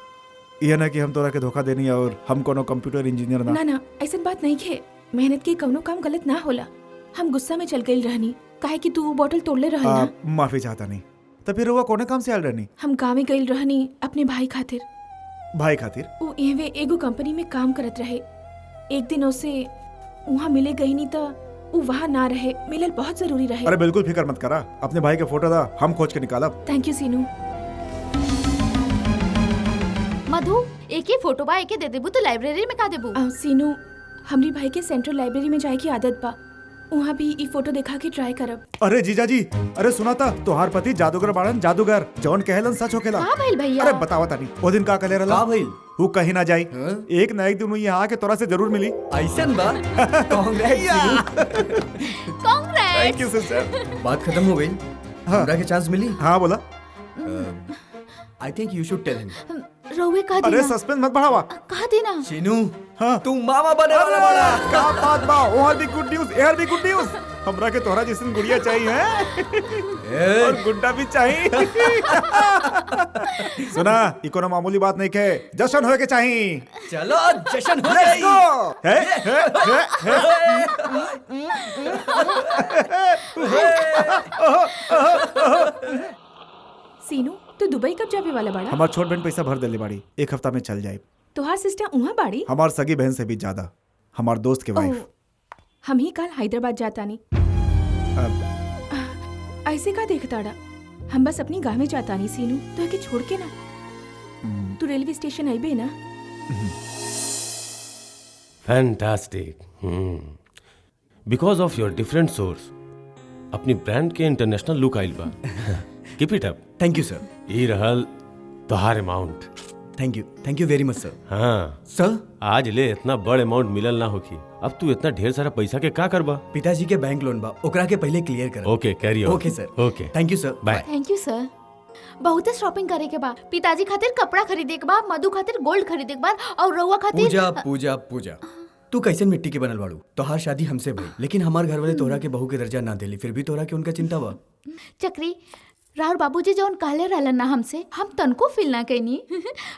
ये ना कि हम तोरा के धोखा देनी और हम कोनो कंप्यूटर इंजीनियर ना। ना ऐसा बात नहीं है। मेहनत के कौनो काम गलत ना होला। हम गुस्सा में चल गई रहनी काहे कि तू वो बोतल तोड़ले रहल ना। माफी चाहता नहीं। तो फिर वो कोने काम से आल रहनी? हम गाँव गई रहनी अपने भाई खातिर। भाई खातिर? वो एवे एगो कंपनी में काम करत रहे। एक दिन उसे वहाँ मिले गई नहीं तो वो वहाँ ना रहे। मिलल बहुत जरूरी रहे। अरे बिल्कुल फिक्र मत करा, अपने भाई के फोटो दा, हम खोज के निकालब। थैंक यू सीनू। मधु एक ही फोटो बा, एक ही दे देबू तो लाइब्रेरी में का देबू? सीनू हमरी भाई के सेंट्रल लाइब्रेरी में जाए की आदत बा, वहाँ भी ई फोटो देखा के ट्राई करब। अरे जीजा जी, अरे सुना था तोहार पति जादूगर बाड़न, जादूगर जौन कहलन सच होखेला। का भइल भैया? अरे बतावा तानी वो दिन का कहले रहला? का भइल? वो कहीं ना जाई, एक ना एक दिन वो यहाँ आके तोरा से जरूर मिली। ऐसन बा? कांग्रेस। Thank you sister. बात खत्म हो गई। हमरा के चांस मिली? हाँ बोला। आई थिंक यू शुड टेल हिम। रोवे कह देना। अरे सस्पेंस मत बढ़ावा। कह देना। शीनू हाँ तू मामा बने वाला बड़ा। का बात बा, और भी गुड न्यूज़, यार भी गुड न्यूज़। हमरा के तोहरा जैसन गुड़िया चाहिए है और गुड्डा भी चाहिए। सुना ई कोनो मामूली बात नहीं के, जश्न होए के चाहिए। चलो जश्न हो लेट्स जाई। गो। सीनू तू दुबई कब जावे वाला बाड़ा? हमार छोट बहन पैसा भर देले बाड़ी, एक हफ्ता में चल जाए। तोहार सिस्टर उहाँ बाड़ी? हमार सगी बहन से भी ज्यादा, हमार दोस्त के वाइफ। हम ही कल हैदराबाद जातानी। ऐसे का देखताड़ा? हम बस अपनी गाँव में जातानी सीनू, तो के छोड़ के ना। तू रेलवे स्टेशन आईबे ना? Fantastic. Because of your different source अपनी ब्रांड के इंटरनेशनल लुक आइल बा। Keep it up. Thank you sir. ई रहल तोहार अमाउंट। थैंक यू वेरी मच सर। हाँ सर आज ले इतना बड़ अमाउंट मिलल ना होखी, अब तू इतना ढेर सारा पैसा के का करबा? पिताजी के बैंक लोन बा, ओकरा के पहले क्लियर कर। Okay carry on. Okay sir. Okay thank you sir. Bye. Thank you sir. बहुत शॉपिंग करे के बा, पिताजी खातिर कपड़ा खरीदे के बा, मधु खातिर गोल्ड खरीदे के बा और रउआ खातिर पूजा पूजा पूजा। तू कैसन मिट्टी के बनल बाड़ू? तोहार शादी हमसे भई, लेकिन हमार घर वाले तोहरा के बहू के दर्जा ना देली, फिर भी तोहरा के उनका चिंता बा। चक्री राहुल बाबूजी जौन कहले रहलन ना हमसे, हम तनको फील ना कैनी।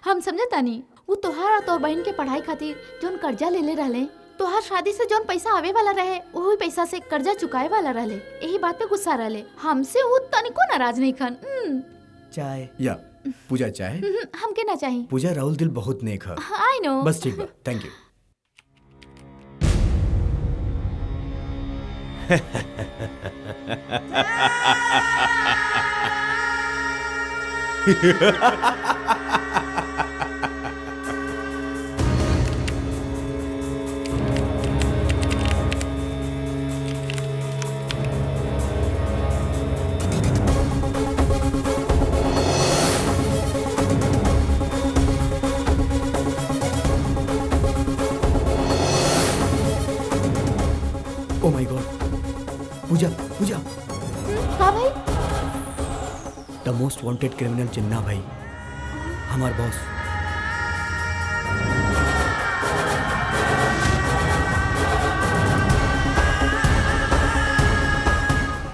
हम समझतानी वो तोहार और तोहर बहन के पढ़ाई खातिर जौन कर्जा लेले रहले, तोहार शादी से जौन पैसा आवे वाला रहे वही पैसा से कर्जा चुकाए वाला रहले। यही बात पे गुस्सा रहले। हमसे वो तनिको नाराज नहीं खन। चाय या पूजा चाय? हमके ना चाहिए। पूजा राहुल दिल बहुत नेक है। I know. बस ठीक बा, thank you. Oh my god. Puja Puja. का भाई? The most wanted criminal Jinna भाई, हमार बॉस।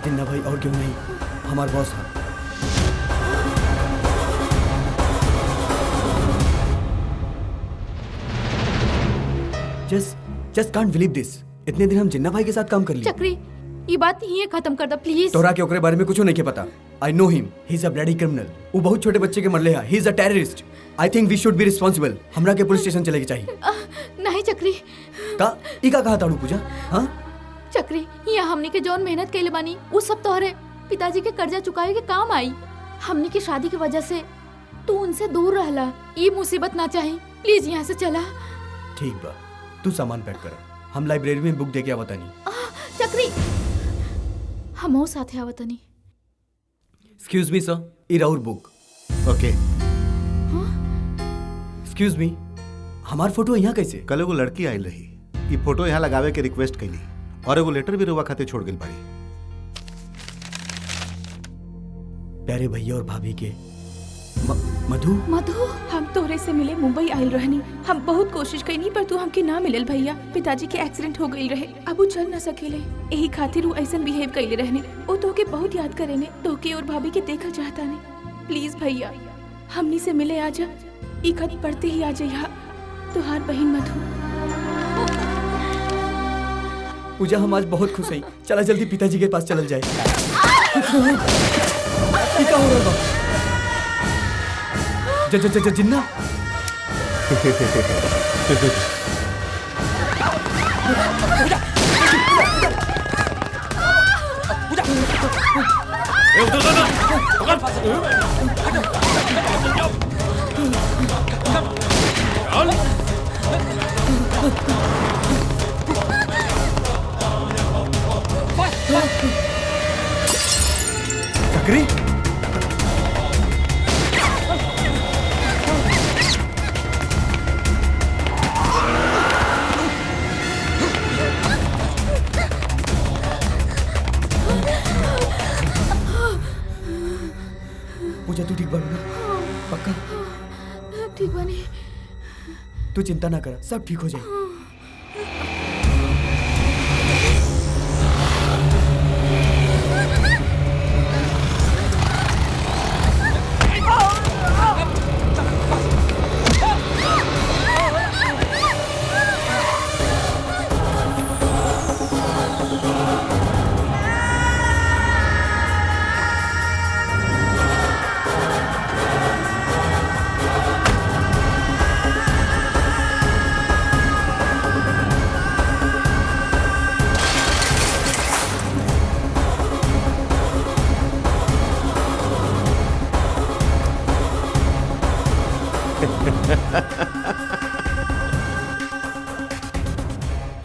जिन्ना भाई और क्यों नहीं, हमार बॉस है। जस्ट कांट बिलीव दिस। इतने दिन हम जिन्ना भाई के साथ काम कर लिए। चक्री ये बात यहीं खत्म कर दो प्लीज। तोरा के ओकरे बारे में कुछ नहीं के पता। I know him, he is a bloody criminal. वो बहुत छोटे बच्चे के मरले है। He is a terrorist. I think we should be responsible. हमरा के पुलिस स्टेशन चले के चाहिए। नहीं चक्री। का ई का कहा ताड़ू पूजा? हाँ चक्री यहाँ हमनी के जौन मेहनत कैले बानी वो सब तोहरे पिताजी के कर्जा चुकावे के काम आई। हमनी की शादी की वजह से तू उनसे दूर रहला। ये मुसीबत ना चाहिए। प्लीज यहाँ से चला। ठीक बा, तू सामान पैक कर, हम लाइब्रेरी में बुक दे के आवतानी। चक्री हमो साथे आवतनी। एक्सक्यूज मी सर, ई राउर बुक। ओके। एक्सक्यूज मी, हमार फोटो यहाँ कैसे? कल एगो लड़की आई रही, ये फोटो यहाँ लगावे के रिक्वेस्ट कैली और एगो लेटर भी रुआ खाते छोड़ गई बाड़ी। प्यारे भैया और भाभी के मधु। मधु, हम तोरे से मिले मुंबई आयल रहनी। हम बहुत कोशिश कईनी पर तू हमके ना मिलल भैया। पिताजी के एक्सीडेंट हो गई रहे, अब वो चल ना सकेले, यही खातिर वो ऐसन बिहेव कईले रहने। वो तोके बहुत याद करेने, तोके और भाभी के देखल चाहता ने। प्लीज भैया हमनी से मिले आजा, ई खत पढ़ते ही आ जाइया। तुहार बहन मधु। पूजा, हम आज बहुत खुश हैं। चला जल्दी पिताजी के पास चलल जाए। क्या हो रहा है? जिन्ना। चक्री, पूजा तू ठीक बन ना? पक्का? ठीक बनी। तू चिंता ना कर, सब ठीक हो जाए।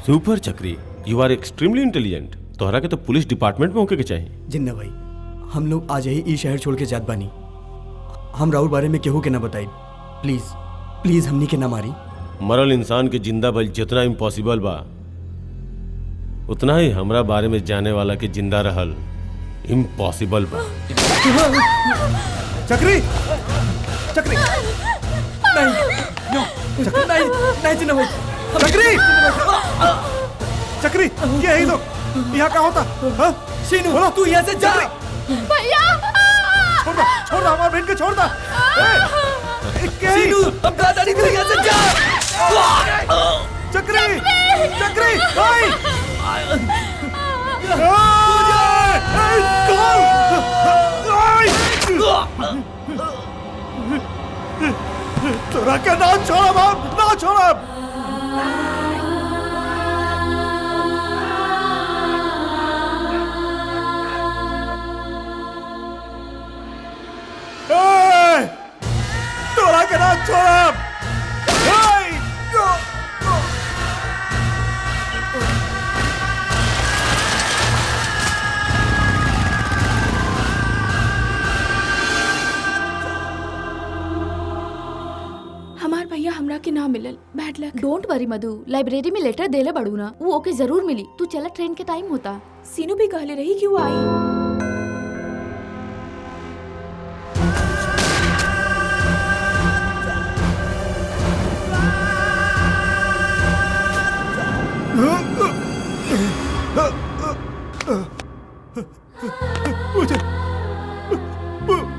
सुपर चक्री, यू आर एक्सट्रीमली इंटेलिजेंट। तोहरा के तो पुलिस डिपार्टमेंट में होके के चाहिए। जिन्ना भाई, हम लोग आज ही ई शहर छोड़ के जात बानी। हम राउर बारे में केहू के ना बताई। प्लीज प्लीज हमनी के ना मारी। मरल इंसान के जिंदा भइल जितना इम्पॉसिबल बा, उतना ही हमरा बारे में जाने वाला के जिंदा रहल इम्पॉसिबल बा। चक्री, चक्री, नहीं, नहीं, नहीं जिन्ना भाई। चक्री, चक्री, क्या है ये लोग? यहाँ क्या होता? हाँ? शीनू, तू यहाँ से जा। भैया छोड़ दो, छोड़ दो, हमारे बहन को छोड़ दो। शीनू, अब दादा नहीं, तू यहाँ से जा। चक्री, चक्री, भाई। तोरा का ना छोड़ा बाप, ना छोड़ा। तोरा के ना छोड़ा। हमार भैया हमरा के ना मिलल, bad luck. Don't worry Madhu, library में लेटर देले बड़ू ना, वो ओके जरूर मिली। तू चला, ट्रेन के टाइम होता। सीनू भी कहले रही कि वो आई। पूजा,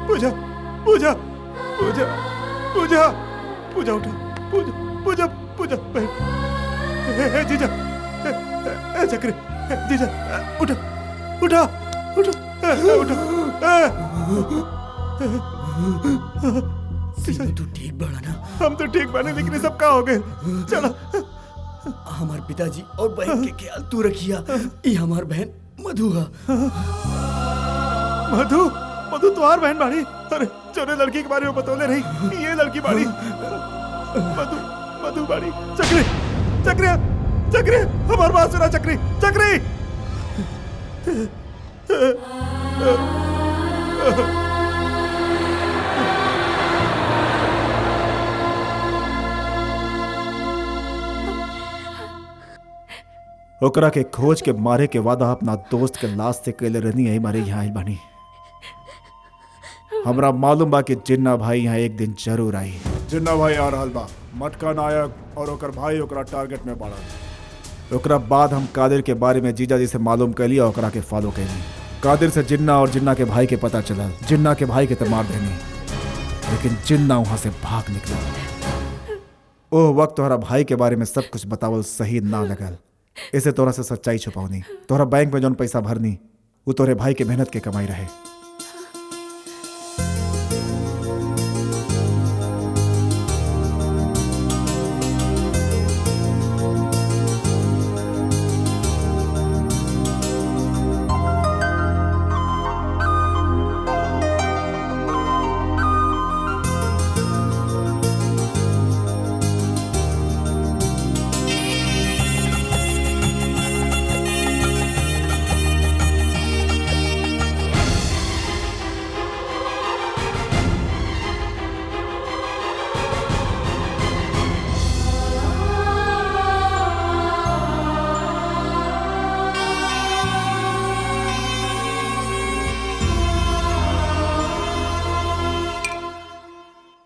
पूजा, पूजा, पूजा, पूजा, पूजा उठो, पूजा, पूजा, पूजा, बहन, जीजा, चक्री, जीजा, उठो, उठो, उठो, उठो। सीनू, तू ठीक बड़ा ना? हम तो ठीक बने, लेकिन ये सब क्या हो गए? चलो। हमारे पिताजी और बहन के ख्याल तू रखिया। ये हमार बहन मधु है। मधु, मधु तुम्हार बहन बाड़ी। अरे चोरे लड़की के बारे में बतौले रही, ये लड़की बाड़ी। मधु, मधु बाड़ी। चक्री, चक्री, चक्री, हमारी बात सुना। चक्री, चक्री, ओकरा के खोज के मारे के वादा अपना दोस्त के लाश से कैले रहनी है मारे यहाँ आई बानी। हमरा मालूम बा कि जिन्ना भाई यहाँ एक दिन जरूर आई। जिन्ना भाई आ रहल बा। मटका नायक और ओकर भाई ओकरा टारगेट में पड़ल। ओकरा बाद हम कादिर के बारे में जीजा जी से मालूम कैली और ओकरा के फॉलो कैली। कादिर से जिन्ना और जिन्ना के भाई के पता चलल। जिन्ना के भाई के तो मार देनी, लेकिन जिन्ना वहां से भाग निकला। ओह वक्त तोहरा भाई के बारे में सब कुछ बतावल सही ना लगल, इसे तोरा से सच्चाई छुपावनी। तोहरा बैंक में जौन पैसा भरनी वो तोरे भाई के मेहनत के कमाई रहे।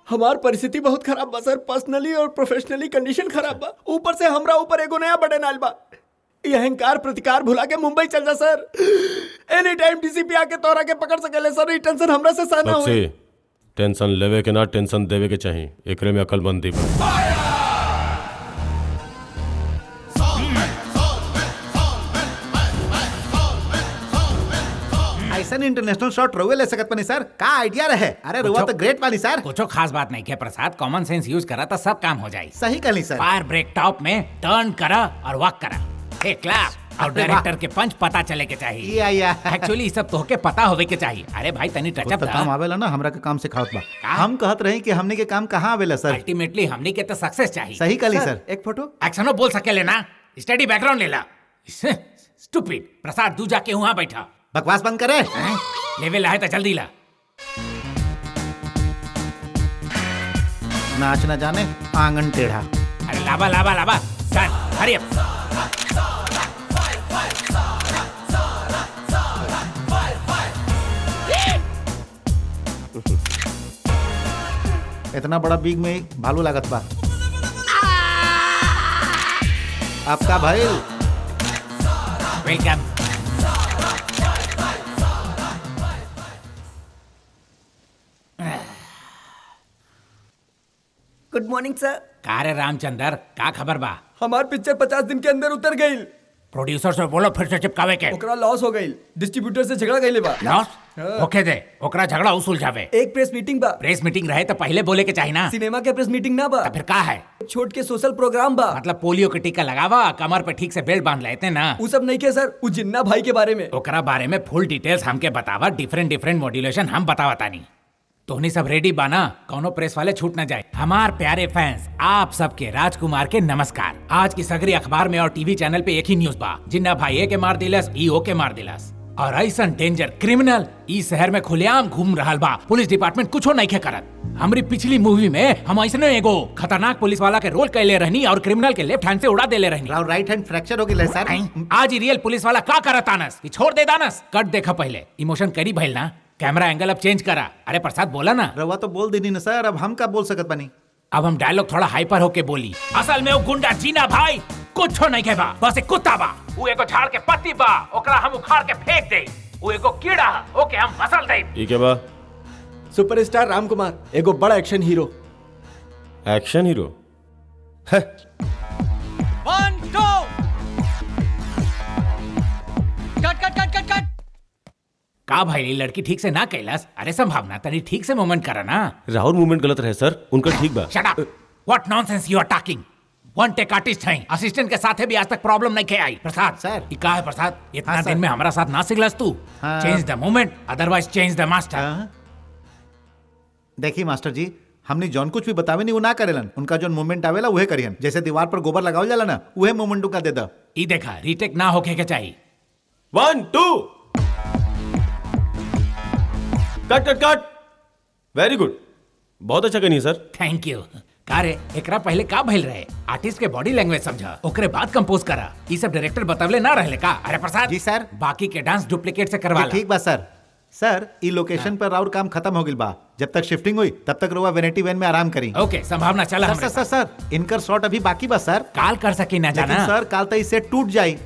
हमार परिस्थिति बहुत खराब बा सर। पर्सनली और प्रोफेशनली कंडीशन खराब बा। ऊपर से हमरा ऊपर एगो नया बटन आइल बा। ये अहंकार प्रतिकार भुला के मुंबई चल जा सर। एनी टाइम डीसीपी आके तोरा के पकड़ सकेले सर। ये टेंशन हमरा से सहना होई। टेंशन लेवे के ना टेंशन देवे के चाहिए। एकरे में अकलमंदी बा। ऐसा इंटरनेशनल शॉट रहुए ले सकत पनी सर। का आइडिया रहे? अरे रुआ तो ग्रेट वाली सर। कुछो खास बात नहीं के प्रसाद, कॉमन सेंस यूज करा तो सब काम हो जाए। सही कहली सर। फायर ब्रेक टॉप में टर्न करा और वॉक करा। एक क्लैप और डायरेक्टर के पंच पता चले के चाहिए। एक्चुअली सब तोहके पता होवे के चाहिए। अरे भाई तनी टच अप काम आवेला ना, हमरा के काम सिखावत बा। हम कहत रही कि हमने के काम कहाँ आवेला सर। अल्टीमेटली हमने के तो सक्सेस चाहिए। सही कहली सर। एक फोटो एक्शनो बोल सकेले ना। स्टडी बैकग्राउंड ले ला। स्टूपिड प्रसाद, तू जाके वहां बैठा। बकवास बंद करे। लेवल है तो जल्दी ला। नाच न जाने आंगन टेढ़ा। अरे लाबा लाबा लाबा चल हरी अप। इतना बड़ा बिग में भालू लागत बा। आपका भाई वेलकम। गुड मॉर्निंग सर। का रे रामचंदर, का खबर बा? हमार पिक्चर 50 दिन के अंदर उतर गई। प्रोड्यूसर से बोलो फिर से चिपकावे के। ओकरा लॉस हो गई। डिस्ट्रीब्यूटर से झगड़ा गईले बा। लॉस? ओके दे, ओकरा झगड़ा उसूल जावे। एक प्रेस मीटिंग बा। प्रेस मीटिंग रहे तो पहले बोले के चाहिए ना। सिनेमा के प्रेस मीटिंग ना बा। तो फिर का है? छोट के सोशल प्रोग्राम बा। मतलब पोलियो के टीका लगावा, कमर पे ठीक से बेल्ट बांध लेते ना। वो सब नहीं के सर। वो जिन्ना भाई के बारे में। ओकरा बारे में फुल डिटेल्स हमके बतावा। डिफरेंट मॉड्यूलेशन हम बतावता नहीं। तोहनी सब रेडी बाना, कौनो प्रेस वाले छूट न जाए। हमार प्यारे फैंस, आप सबके राजकुमार के नमस्कार। आज की सगरी अखबार में और टीवी चैनल पे एक ही न्यूज बा। जिन्ना भाई ए के मार दिलस, ई ओ के मार दिलस। और ऐसा डेंजर क्रिमिनल ई शहर में खुलेआम घूम रहल बा। पुलिस डिपार्टमेंट कुछो नहीं के करत। हमारी पिछली मूवी में हम ऐसने एगो खतरनाक पुलिस वाला के रोल कैले रहनी और क्रिमिनल के लेफ्ट हैंड से उड़ा देले रहनी। राइट हैंड फ्रैक्चर हो गई सर। आज ही रियल पुलिस वाला का करत आनस कि छोड़ दे दानस। कट देखा पहले, इमोशन करी भइल ना। कैमरा एंगल अब चेंज करा। अरे प्रसाद बोला ना। रवा तो बोल देनी ना सर, अब हम का बोल सकत बनी। अब हम डायलॉग थोड़ा हाइपर होके बोली। असल में वो गुंडा जीना भाई कुछो नहीं के बा, बस एक कुत्ता बा। वो एगो झाड़ के पत्ती बा, ओकरा हम उखाड़ के फेंक दे। वो एगो कीड़ा, ओके हम मसल दे। ठीक है बा। सुपरस्टार राम कुमार एगो बड़ा एक्शन हीरो। Action hero? 1 2 कट कट कट कट कट। का भाई लड़की ठीक से ना कैलास? अरे संभावना तनी ठीक से मूवमेंट करा ना। राहुल मूवमेंट गलत रहे सर, उनका ठीक बा। Shut up, what nonsense you are talking. One take artist हैं, असिस्टेंट के साथ भी आज तक प्रॉब्लम नहीं के आई। प्रसाद सर, ये का है प्रसाद? इतना दिन में हमारा साथ ना सिखलस तू। चेंज द मूवमेंट, अदरवाइज चेंज द मास्टर। देखिए मास्टर जी, हमने जौन कुछ भी बतावे नहीं वो ना करेलन। उनका जौन मूवमेंट आवेला उहे करियन। जैसे दीवार पर गोबर लगावल जाला ना, उहे मूवमेंट का दे दा। ई देखा रीटेक ना होके के चाहिए। 1 2 कट कट कट। वेरी गुड, बहुत अच्छा कहानी है सर। Thank you. का रे एकरा पहले का भइल रहे? आर्टिस्ट के बॉडी लैंग्वेज समझा, ओकरे बाद कंपोज करा। ई सब डायरेक्टर बतवले ना रहले का? अरे प्रसाद जी सर। बाकी के डांस डुप्लीकेट से करवा ला। ठीक बा सर। सर ई लोकेशन पर राउर काम खत्म हो गइल बा। जब तक शिफ्टिंग हुई तब तक रोवा वेनिटी वैन में आराम करी। ओके, संभावना चला सर सर सर इनकर शॉट अभी बाकी बा सर। काल कर सकी ना जाना। लेकिन सर काल तक सेट टूट जाई।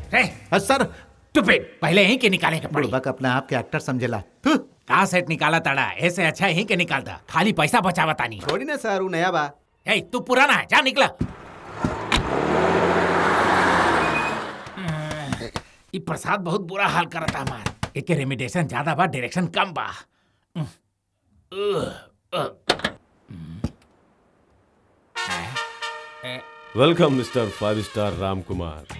सर स्टूपिड, पहले यहीं के निकाले के पड़ी। बुड़बक अपने आप के एक्टर समझेला। का सेट निकाला तड़ा, ऐसे अच्छा यहीं के निकालता, खाली पैसा बचावा तानी। छोड़ी ना सर, वो नया बा। ए तू पुराना है, जा निकला। ई प्रसाद बहुत बुरा हाल करता हमार। एके रेमिडेशन ज्यादा बा, डायरेक्शन कम बा। Welcome mister 5 star Ram Kumar.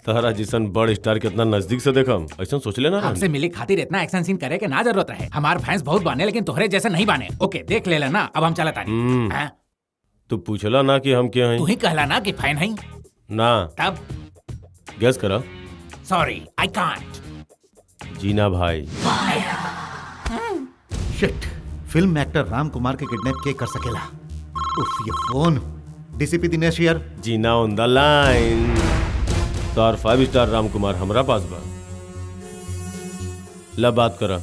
तहरा जिसन बड़ स्टार के इतना नजदीक से देखम ऐसा सोच लेना। हमसे मिले खातिर इतना एक्शन सीन करे के ना जरूरत है। हमार फैंस बहुत बाने लेकिन तोहरे जैसे नहीं बाने। ओके देख ले ना, अब हम चलता नहीं। तू पूछला ना कि हम क्या हैं? तू ही कहला ना कि फैन है ना। तब गेस करा। Sorry I can't. जीना भाई। Sheet, film actor Ram Kumar के किडनैप के कर सकेला। उफ, ये फोन। डीसीपी दिनेश हियर। जीना ऑन द लाइन। तार 5 स्टार राम कुमार हमरा पास बा। ला बात करा।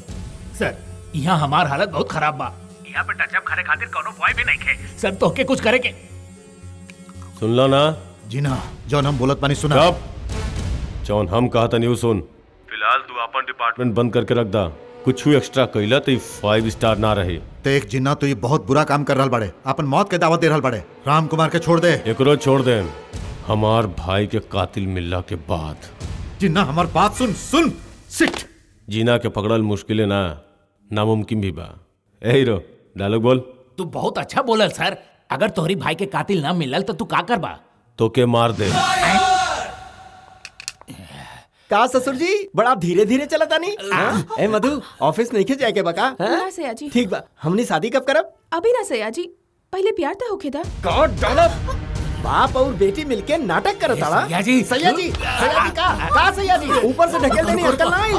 सर यहाँ हमार हालत बहुत खराब बा। यहाँ पे टचअप करे खातिर कोनो बॉय भी नहीं खे। सर तो के कुछ करे के। सुन लो ना। जी ना, जौन हम बोलत पानी सुना। जौन हम कहता नहीं सुन। फिलहाल तू अपन डिपार्टमेंट बंद करके रख दा। कुछ एक्स्ट्रा कैला तो 5 स्टार ना रहे। तो एक जिन्ना तो ये बहुत बुरा काम कर रहल बड़े। अपन मौत के दावत दे रहल बड़े। राम कुमार के छोड़ दे। एकरो छोड़ दे। हमार भाई के कातिल मिलला के बाद। जिन्ना हमार बात सुन। सुन सिट। जीना के पकड़ल मुश्किल ना, नामुमकिन भी बा। ए हीरो डायलॉग बोल। तू बहुत अच्छा बोलल सर। अगर तोहरी भाई के कातिल ना मिलल तो तू का करबा? तो के मार दे। का ससुर जी बड़ा धीरे धीरे चलता नहीं। ए मधु, ऑफिस नहीं के जाए के बका? ना सयाजी। ठीक बा, हमनी शादी कब करब? अभी ना सयाजी, पहले प्यार तो होखे दा। God dollar. बाप और बेटी मिलके नाटक करता रहा। सयाजी सयाजी का सयाजी ऊपर से ढकेल देनी अक्ल ना आई।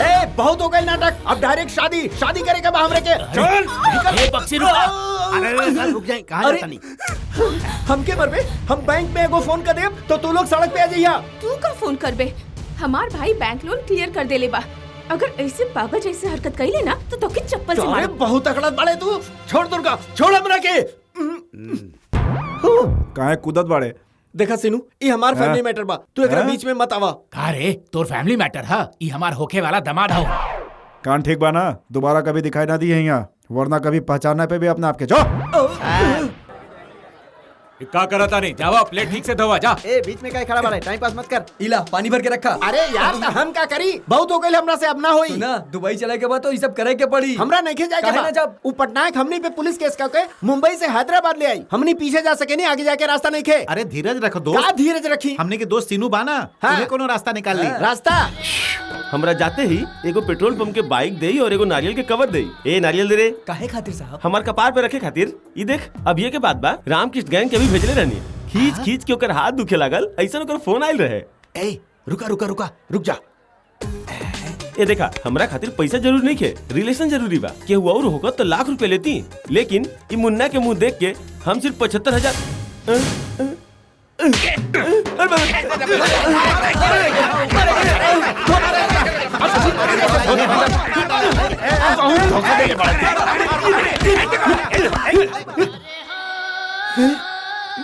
ए बहुत हो गई नाटक, अब डायरेक्ट शादी। शादी करेगा बा हमरे के। चल निकल। ए बक्सी रुक। अरे रुक जाए, कहां जाता नहीं? हमके मरबे, हम बैंक में एगो फोन कर देब तो तू लोग सड़क पे आ जाइया। तू का फोन करबे? हमार भाई बैंक लोन क्लियर कर देले बा। अगर ऐसे पागल जैसे हरकत कइले ना तो तोके चप्पल से मार। बहुत अकड़त बाड़े तू। छोड़ दुर्गा, छोड़ हमरा के। काहे कूदत बाड़े? देखा सिनू, ये हमार फैमिली मैटर बा, तू एकरा बीच में मत आवा। का रे तोर फैमिली मैटर है? ई हमार होखे वाला दामाद हो। कान ठीक बा ना? दोबारा कभी दिखाई ना दी है यहाँ, वरना कभी पहचानने पे भी अपने आप के जो। का करता नहीं? जावा प्लेट ठीक से धोवा जा। ए बीच में काय खड़ा बाड़े? टाइम पास मत कर। इला पानी भर के रखा। अरे यार तो हम का करी? बहुत हो गइल हमरा से, अब ना होई। सुना, दुबई चले के बाद तो ये सब करे के पड़ी। हमरा नहीं के जाए के बा। जब उ पटनायक हमनी पे पुलिस केस करके मुंबई से हैदराबाद ले आई। हमनी पीछे जा सके नहीं, आगे जाके रास्ता नहीं खे। अरे धीरज रखो दोस्त। का धीरज रखी? हमने के दोस्त सीनू बाना। तुम्हें कोनो रास्ता निकाल ली। रास्ता हमरा जाते ही एगो पेट्रोल पंप के बाइक देई और एगो नारियल के कवर देई। ए नारियल दे रे। काहे खातिर साहब? हमार कपार पे रखे खातिर। ई देख, अब ये के बात बा, रामकृष्ण गैंग के भी भेजले रहनी। खींच खींच के ओकर हाथ दुखे लागल, ऐसा ओकर फोन आइल रहे। ए रुका रुका रुका, रुक जा। ए देखा, हमरा खातिर पैसा जरूरी नहीं है, रिलेशन जरूरी बा। केहू और होगा तो लाख रुपए लेती, लेकिन ई मुन्ना के मुंह देख के हम सिर्फ 75,000।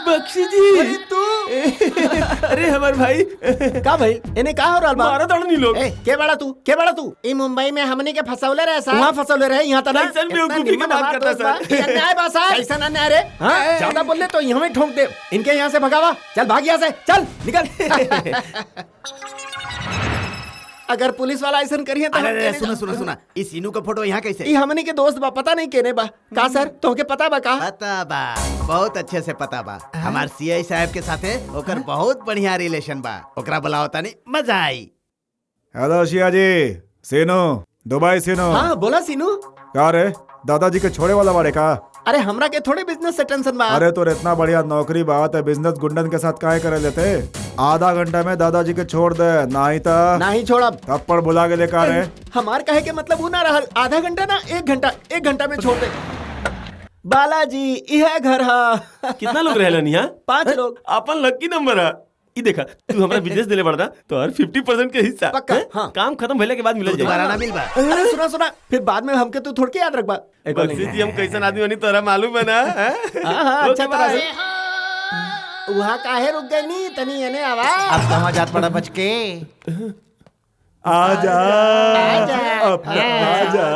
बख्शी जी तू। अरे हमार भाई का भाई इन्हें का हो रहा बा? मारा दौड़नी लोग। के बड़ा तू, के बड़ा तू? ई मुंबई में हमनी के फसौले रहे सा। वहां फसौले रहे, यहाँ तना कैसन बेवकूफी की बात करता सर? अन्याय बा साहब। कैसा अन्याय रे? हां ज्यादा बोल ले तो यहाँ में ठोक दे। इनके यहाँ से भगावा। चल भाग यहाँ से, चल निकल। अगर पुलिस वाला ऐसा करिए तो अरे सुना सुना सुना, इस सीनू का फोटो यहाँ कैसे? ई हमनी के दोस्त बा, पता नहीं केने बा। का सर तोहके पता बा का? पता बा, बहुत अच्छे से पता बा। हमार सीआई साहब के साथे ओकर बहुत बढ़िया रिलेशन बा। ओकरा बुलाओ तानी, मजा आई। हेलो शिया जी। सीनू, दुबई सीनू। हाँ बोला सीनू। का रे, दादाजी के छोड़े वाला बाड़े का? अरे हमरा के थोड़े बिजनेस से टेंशन बा। अरे तो इतना बढ़िया नौकरी बा, तो बिजनेस गुंडन के साथ काहे करे लेते? आधा घंटा में दादाजी के छोड़ दे, नहीं तो नहीं छोड़ब। थप्पड़ बुला के लेकर आए। हमार कहे के मतलब वो ना रहल, आधा घंटा ना 1 घंटा में छोड़ दे। बालाजी यह घर है। कितना लोग रहलन यहाँ? 5 लोग। अपन लकी नंबर है। ई देखा तू हमरा बिजनेस देले पड़ता तो हर 50% के हिस्सा पक्का, हैं? हाँ। काम खत्म भइले के बाद मिल दोबारा ना जाए। मिल बा। अरे सुना फिर बाद में हमके तू थोड़ के याद रखबा। बख्शी जी हम कैसन आदमी बनी तोरा मालूम है ना? हैं? हाँ अच्छा ओके, तरह बाय। से। वहाँ काहे रुक गई नी तनी एने आवा। अब कहाँ जात पड़ा बचके? आजा आजा। आजा।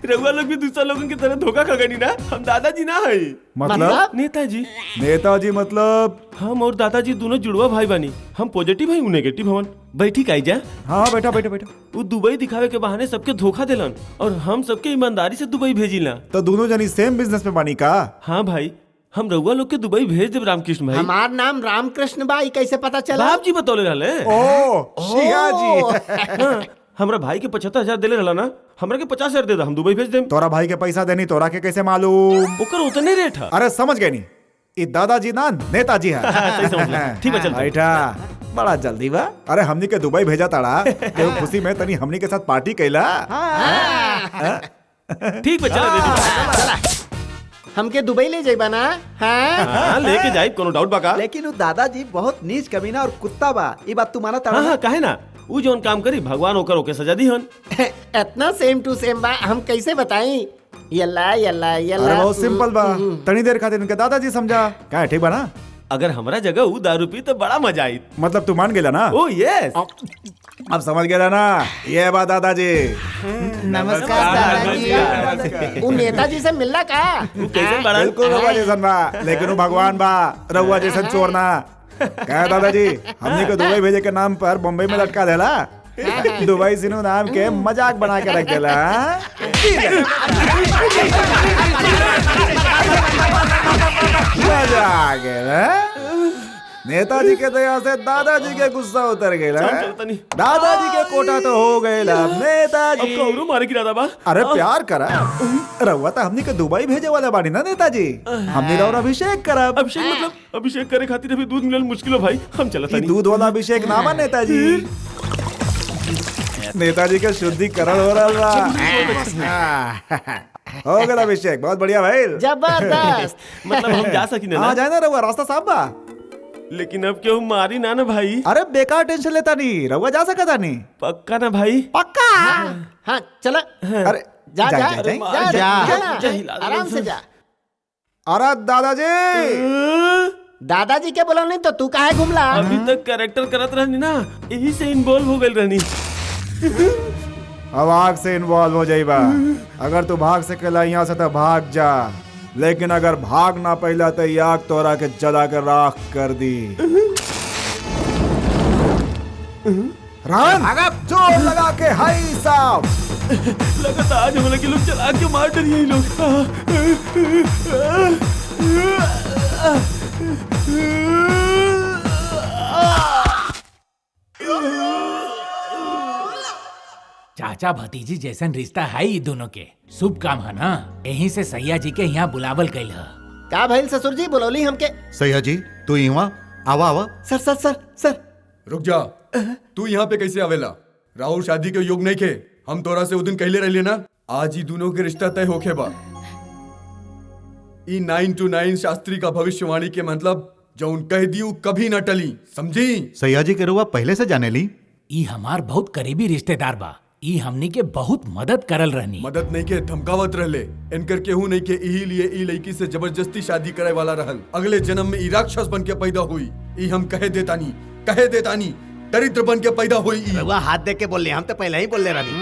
रघुआ लोग भी दूसरा लोगों की तरह धोखा खा गई ना। हम दादाजी ना है, मतलब नेताजी। नेताजी मतलब? हम और दादाजी दोनों जुड़वा भाई बानी। हम पॉजिटिव है, उ नेगेटिव हवन। बैठी काई जा। हाँ बेटा बेटा बेटा। वो दुबई दिखावे के बहाने सबके धोखा देलन और हम सबके ईमानदारी से दुबई भेजिला। तो दोनों जनी सेम बिजनेस में बानी का? हाँ भाई, हम रघुआ लोग के दुबई भेज देव रामकृष्ण भाई। हमार नाम रामकृष्ण बाई कैसे पता चला? बाप जी बतौले रहले। ओ शिया जी। हाँ, हमरा भाई के 75,000 देले रहला ना, हमरा के 50,000 दे दा, हम दुबई भेज देम। तोरा भाई के पैसा देनी तोरा के कैसे मालूम? ओकर उतने रेट है। अरे समझ गए नहीं, ये दादाजी ना नेताजी है। सही समझ लिया। ठीक है चल। बैठा, बड़ा जल्दी बा। अरे हमनी के दुबई भेजा ताड़ा के खुशी में तनी हमनी के साथ पार्टी कैला। ठीक है चल। हमके दुबई ले जाइबा ना? हाँ लेके जाए, कोनो डाउट बाका? लेकिन वो दादाजी बहुत नीच कमीना और कुत्ता बा, ये बात तू माना ताड़ा? हाँ काहे ना, वो जोन काम करी भगवान ओकर ओके सजा दी हन। इतना सेम टू सेम बा, हम कैसे बताई? Yalla Yalla Yalla. अरे बहुत सिंपल बा, तनी देर खातिर इनके दादाजी समझा क्या ठीक बा ना? अगर हमरा जगह वो दारू पी तो बड़ा मजा आई। मतलब तू मान गेला ना? ओ यस, अब समझ गया ना? ये बा दादाजी। नमस्कार दादाजी। वो नेताजी से मिलना का? बिल्कुल रउआ जैसन बा, लेकिन वो भगवान बा, रउआ जैसन चोर ना। क्या दादाजी, हमनी को दुबई भेजे के नाम पर बम्बई में लटका देला। दुबई सिनू नाम के मजाक बना के रख देला। मजा आ गया। नेताजी के दया से दादाजी के गुस्सा उतर गया। दादाजी के कोटा तो हो गए, नेताजी मारे की दादा बा। अरे प्यार करा रउआ तो हमनी के दुबई भेजे वाला बाड़ी ना नेताजी। हमनी और अभिषेक करब। अभिषेक मतलब अभिषेक करे खातिर अभी दूध मिलल मुश्किल हो भाई, हम चलत नहीं। दूध वाला अभिषेक ना बा नेताजी। नेताजी के शुद्धिकरण हो रहा बा। हो गया अभिषेक, बहुत बढ़िया भाई, जबरदस्त। मतलब हम जा सकी ना? हाँ जाए ना रउआ, रास्ता साफ बा। लेकिन अब क्यों मारी ना ना भाई? अरे बेकार टेंशन लेता नहीं, रउआ जा सकता नहीं। पक्का ना भाई? पक्का। हाँ चला। अरे जा जा जा, जा जा, जा, आराम से जा। अरे दादाजी, दादाजी के बोला नहीं तो तू काहे घुमला? अभी तक कैरेक्टर करत रहनी ना, यही से इन्वॉल्व हो गई रहनी। अब आग से इन्वॉल्व हो जाइबा। अगर तू भाग सकेला यहाँ से तो भाग जा, लेकिन अगर भाग ना पहला तो आग तोरा के जला के राख कर दी। रान जोर लगा के हाई साहब। लगता आज हम लोग चला के मार डरिए ये लोग। चाचा भतीजी जैसन रिश्ता है ये दोनों के, शुभ काम है ना, यहीं से सैया जी के यहाँ बुलावल गइल है। का भाई ससुर जी बुलौली हमके? सैया जी तू यहाँ आवा आवा। सर सर सर सर रुक जा, तू यहाँ पे कैसे आवेला? राहुल शादी के योग नहीं खे, हम तोरा से उस दिन कहले रहले ना, आज ही दोनों के रिश्ता तय होके बा। ई 9 to 9 शास्त्री का भविष्यवाणी के मतलब जौन कह दी कभी न टली, समझी? सैया जी के रुआ पहले से जाने ली। ई हमार बहुत करीबी रिश्तेदार बा, ई हमनी के बहुत मदद करल रहनी। मदद नहीं के धमकावत रहले, इनकर केहू नहीं के यही लिए ई लड़की से जबरदस्ती शादी करे वाला रहल। अगले जन्म में ई राक्षस बन के पैदा हुई। ई हम कहे देतानी दरिद्र बन के पैदा हुई। रउआ हाथ देख के बोल, हम तो पहले ही बोल रही।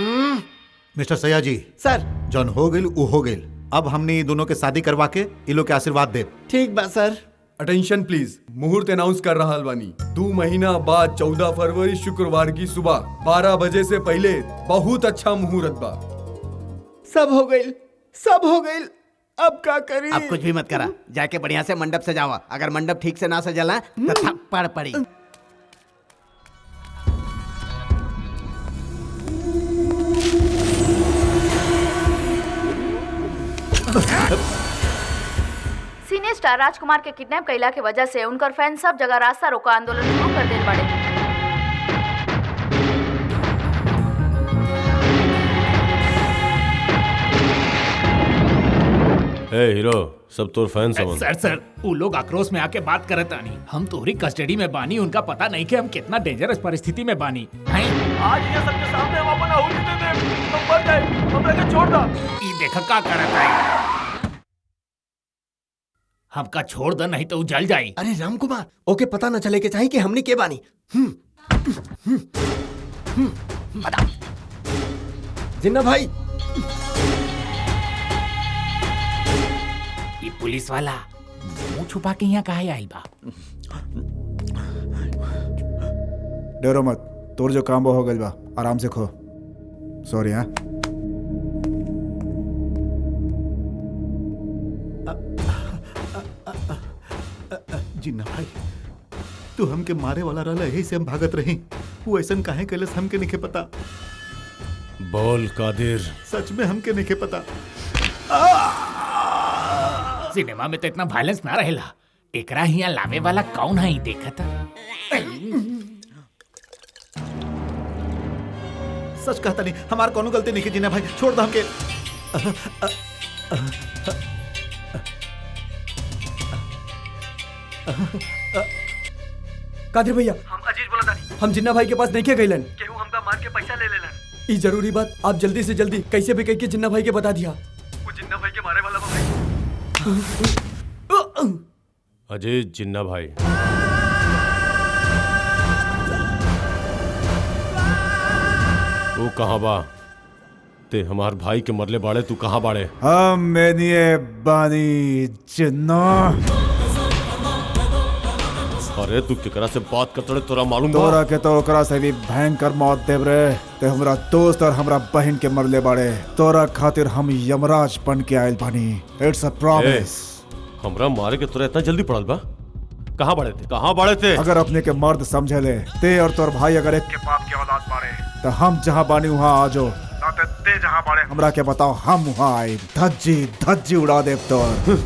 मिस्टर सैया जी, सर जौन हो गइल उ हो गइल। अब हमने दोनों के शादी करवा के इ लोग के आशीर्वाद दे। ठीक बा सर। अटेंशन प्लीज, मुहूर्त अनाउंस कर रहा बानी। 2 महीना बाद 14 फरवरी शुक्रवार की सुबह 12 बजे से पहले बहुत अच्छा मुहूर्त बा। सब हो गइल, सब हो गइल, अब का करी? अब कुछ भी मत करा, जाके बढ़िया से मंडप सजावा। अगर मंडप ठीक से ना सजला तो थप्पड़ पड़ी। सुपरस्टार राजकुमार के किडनैप कइला के वजह से उनकर फैन सब जगह रास्ता रोका आंदोलन शुरू कर देल बाड़े। ए हीरो, सब तोर फैन समझ। सर वो लोग आक्रोश में आके बात करत आनी। हम तोहरी कस्टडी में बानी, उनका पता नहीं कि हम कितना डेंजरस परिस्थिति में बानी। आज ये सबके सामने हम अपन आहुति दे दे, तुम मर जाए, हमरा के छोड़ दा। ई देखा का करत है। हमका छोड़ द, नहीं तो उ जल जाई। अरे राम कुमार, ओके पता न चले के चाहिए कि हमने के बानी। बता जिन्ना भाई। ये पुलिस वाला मुंह छुपा के यहाँ काहे आई बा? डरो मत, तोर जो काम वो हो गइल बा, आराम से खो। सॉरी। हाँ जिन्ना भाई, तू हमके मारे वाला रहला, यही से हम भागत रही। वो ऐसन काहे कैलस हमके नहीं पता। बोल कादिर। सच में हमके नहीं पता। सिनेमा में तो इतना वायलेंस ना रहेला। एकरा हियां लावे वाला कौन है देखता? सच कहता नहीं, हमार कोनो गलती नहीं की जिन्ना भाई, छोड़ दो हमके। कादिर भैया, हम अजीज बोला था। हम जिन्ना भाई के पास नहीं के गइलन। केहू हमका मार के पैसा ले लेलन। ई जरूरी बात आप जल्दी से जल्दी कैसे भी कह के जिन्ना भाई के बता दिया। वो जिन्ना भाई के मारे वाला भाई। अजय जिन्ना भाई। वो कहाँ बा? ते हमार भाई के मरले बाड़े, तू कहाँ बाड़े? हम मैंने बानी जिन्ना। अरे तू केकरा से बात करते तोरा मालूम बा? तोरा के तो ओकरा से भी भयंकर मौत देव रे। ते हमरा दोस्त और हमरा बहन के मरले बाड़े। तोरा खातिर हम यमराज बन के आयल बानी। It's a promise. हमरा मारे के तोरा इतना जल्दी पड़ल बा? कहाँ बाड़े थे? कहाँ बाड़े थे? अगर अपने के मर्द समझे ले, ते और तोर भाई अगर एक के बाप के औलाद बाड़े, तो हम जहाँ बानी वहाँ आ जाओ। ना ते जहाँ बाड़े हमरा के बताओ, हम वहाँ आए। धज्जी धज्जी उड़ा देव तोर।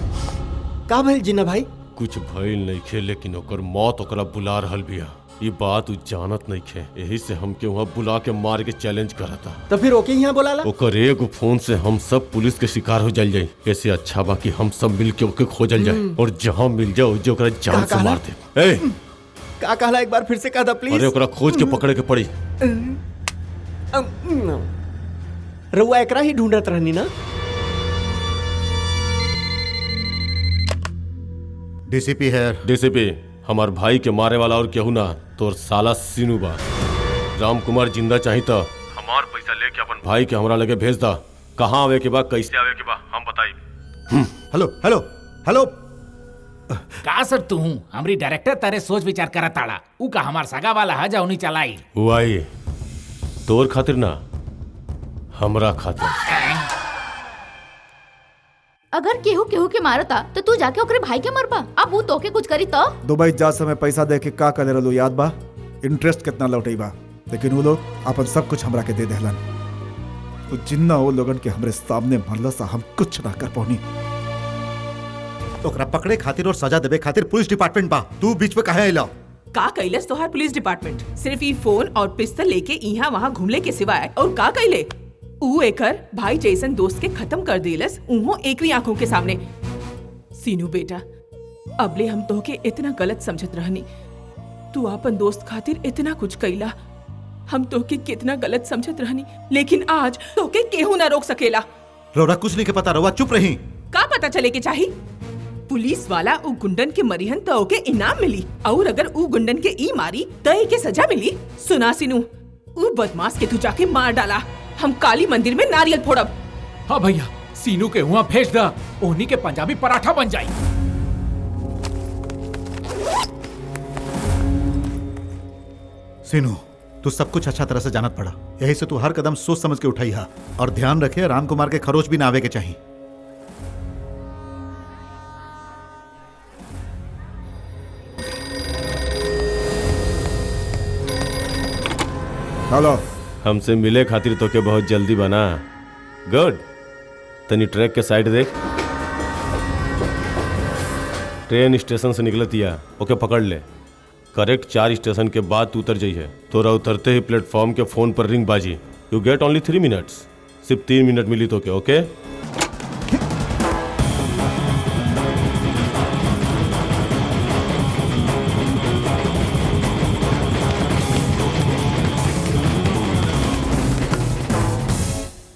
का भइल जिन्ना भाई? कुछ भइल नहीं खे, लेकिन ओकर मौत ओकरा बुला रहल बिया। ये बात उ जानत नहीं खे, यही से हमके वहाँ बुला के मार के चैलेंज करता। तो फिर ओके यहाँ बुलाला? ओकर एगो फोन से हम सब पुलिस के शिकार हो जाल जाए। ऐसे अच्छा बा कि हम सब मिल के ओके खोजल जाए और जहाँ मिल जाए जो ओकरा जान से मार दे। ए का कहला? एक बार फिर से कह दा प्लीज। अरे ओकरा खोज के पकड़े के पड़ी। रउआ एकरा ही ढूंढत रहनी ना? डीसीपी है। डीसीपी हमार भाई के मारे वाला और केहू ना, तोर साला सीनू बा। राम कुमार जिंदा चाहिए तो हमार पैसा लेके अपन भाई के हमरा लगे भेज दा। कहाँ आवे के बा, कैसे आवे के बा, हम बताई। Hello hello hello. का सर तू हमरी डायरेक्टर तारे सोच विचार करा ताड़ा। ऊ का हमार सगा वाला है, जाऊनी चलाई। हुआ ही तोर खातिर ना, हमरा खातिर। अगर केहू केहू के मारता तो तू जाके ओकरे भाई के मरबा। अब वो तोके कुछ करी तो? दुबई जा समय पैसा दे के का करे रहलो याद बा? इंटरेस्ट कितना लौटई बा, लेकिन वो लोग अपन सब कुछ हमरा के दे देहलन। वो जिन्ना वो लोगन के हमरे सामने मरला सा हम कुछ ना कर पौनी। ओकरा पकड़े खातिर और सजा देवे खातिर पुलिस डिपार्टमेंट बा। तू बीच में काहे आइला? का कैलस तोहार पुलिस डिपार्टमेंट? सिर्फ ई फोन और पिस्तौल लेके यहाँ वहाँ घूमले के सिवाय और का कैले? ऊ एकर भाई जैसन दोस्त के खत्म कर देलस, उहो एकरी आंखों के सामने। सीनू बेटा, अबले हम तोहके इतना गलत समझत रहनी। तू अपन दोस्त खातिर इतना कुछ कैला। हम तोहके कितना गलत समझत रहनी, लेकिन आज तोहके केहू ना रोक सकेला। रौरा कुछ नहीं के पता, रौरा चुप रही। का पता चले के चाही? पुलिस वाला ऊ गुंडन के मरिहन तो ओके इनाम मिली, और अगर ऊ गुंडन के ई मारी तो एके सजा मिली। सुना सीनू, ऊ बदमाश के तू जाके मार डाला। हम काली मंदिर में नारियल फोड़ब। हाँ भैया, सीनू के हुआ भेज दा, ओनी के पंजाबी पराठा बन जाई। सीनू, तू सब कुछ अच्छा तरह से जानत पड़ा, यही से तू हर कदम सोच समझ के उठाई हा। और ध्यान रखे, राम कुमार के खरोच भी ना आवे के चाहिए। हेलो। हमसे मिले खातिर तो के बहुत जल्दी बना। गुड। तनी ट्रैक के साइड देख। ट्रेन स्टेशन से निकलतिया, ओके पकड़ ले। करेक्ट 4 स्टेशन के बाद तू उतर जाइए। तोरा उतरते ही प्लेटफॉर्म के फोन पर रिंग बाजी। You get only 3 minutes. सिर्फ 3 मिनट मिली तो क्या, ओके?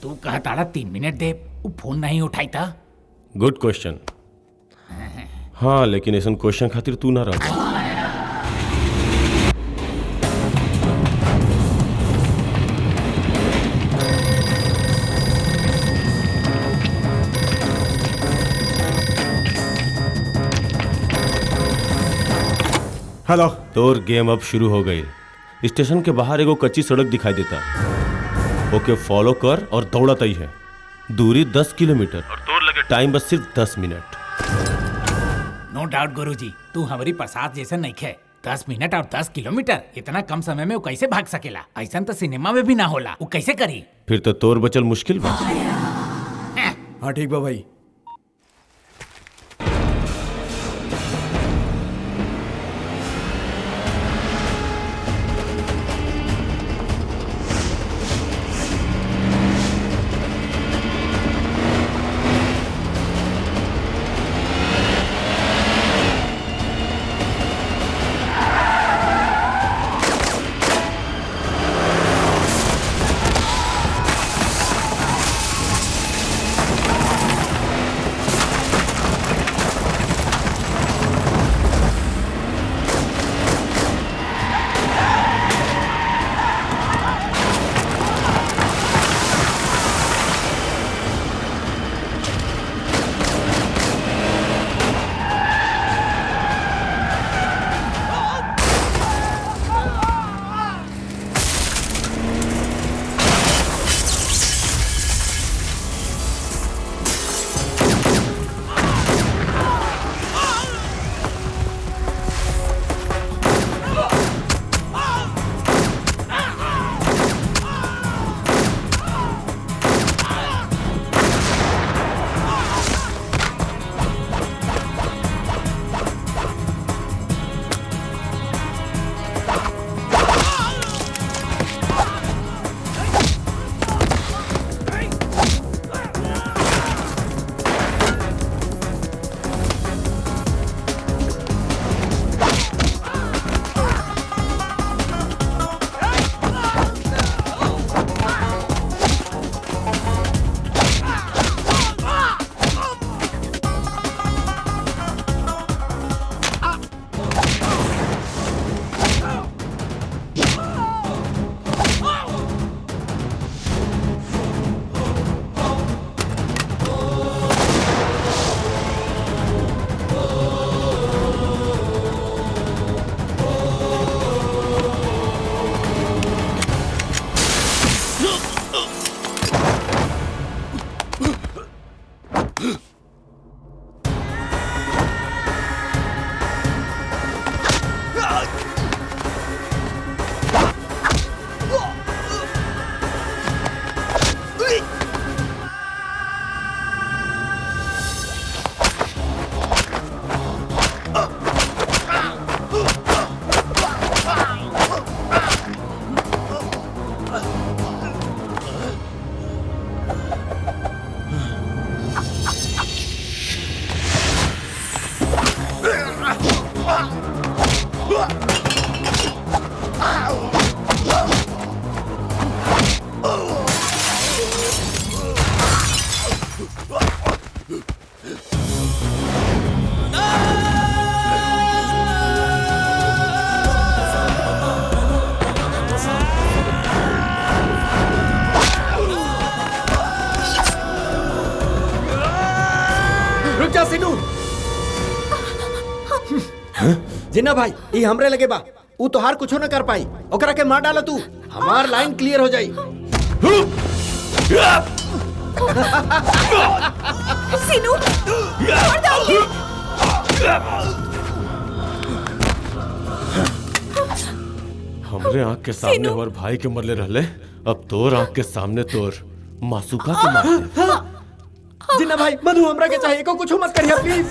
तू कहता 3 मिनट दे, वो फोन नहीं उठाई था। Good question. हाँ, लेकिन ऐसा क्वेश्चन खातिर तू ना रह। हेलो। तोर गेम अब शुरू हो गई। स्टेशन के बाहर एगो कच्ची सड़क दिखाई देता, ओके फॉलो कर और दौड़त ही है। दूरी 10 किलोमीटर और तोर लगे टाइम बस सिर्फ 10 मिनट। नो डाउट गुरुजी, तू हमारी प्रसाद जैसे नहीं खे। 10 मिनट और 10 किलोमीटर इतना कम समय में वो कैसे भाग सकेला? ऐसा तो सिनेमा में भी ना होला। वो कैसे करी? फिर तो तोर बचल मुश्किल बा। हाँ ठीक बा भाई। जिन्ना भाई ये हमरे लगे बा, ऊ तोहार कुछो न कर पाई। ओकरा के मार डाला तू, हमार लाइन क्लियर हो जाई। सीनू, मार डालिए। हमरे आँख के सामने हमारे भाई के मरले रहले, अब तोर आँख के सामने तोर मासूका के मार दे। जिन्ना भाई मधु हमरा के चाहिए, को कुछो मत करिए प्लीज।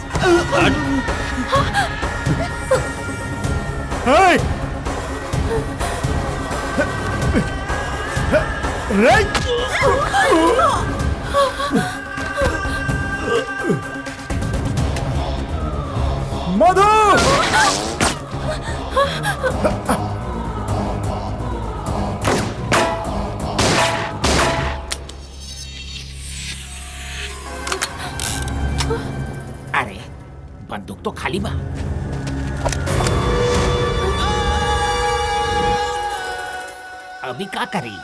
Hey! Right! मधु! अरे बंदूक तो खाली बा। अभी का करी?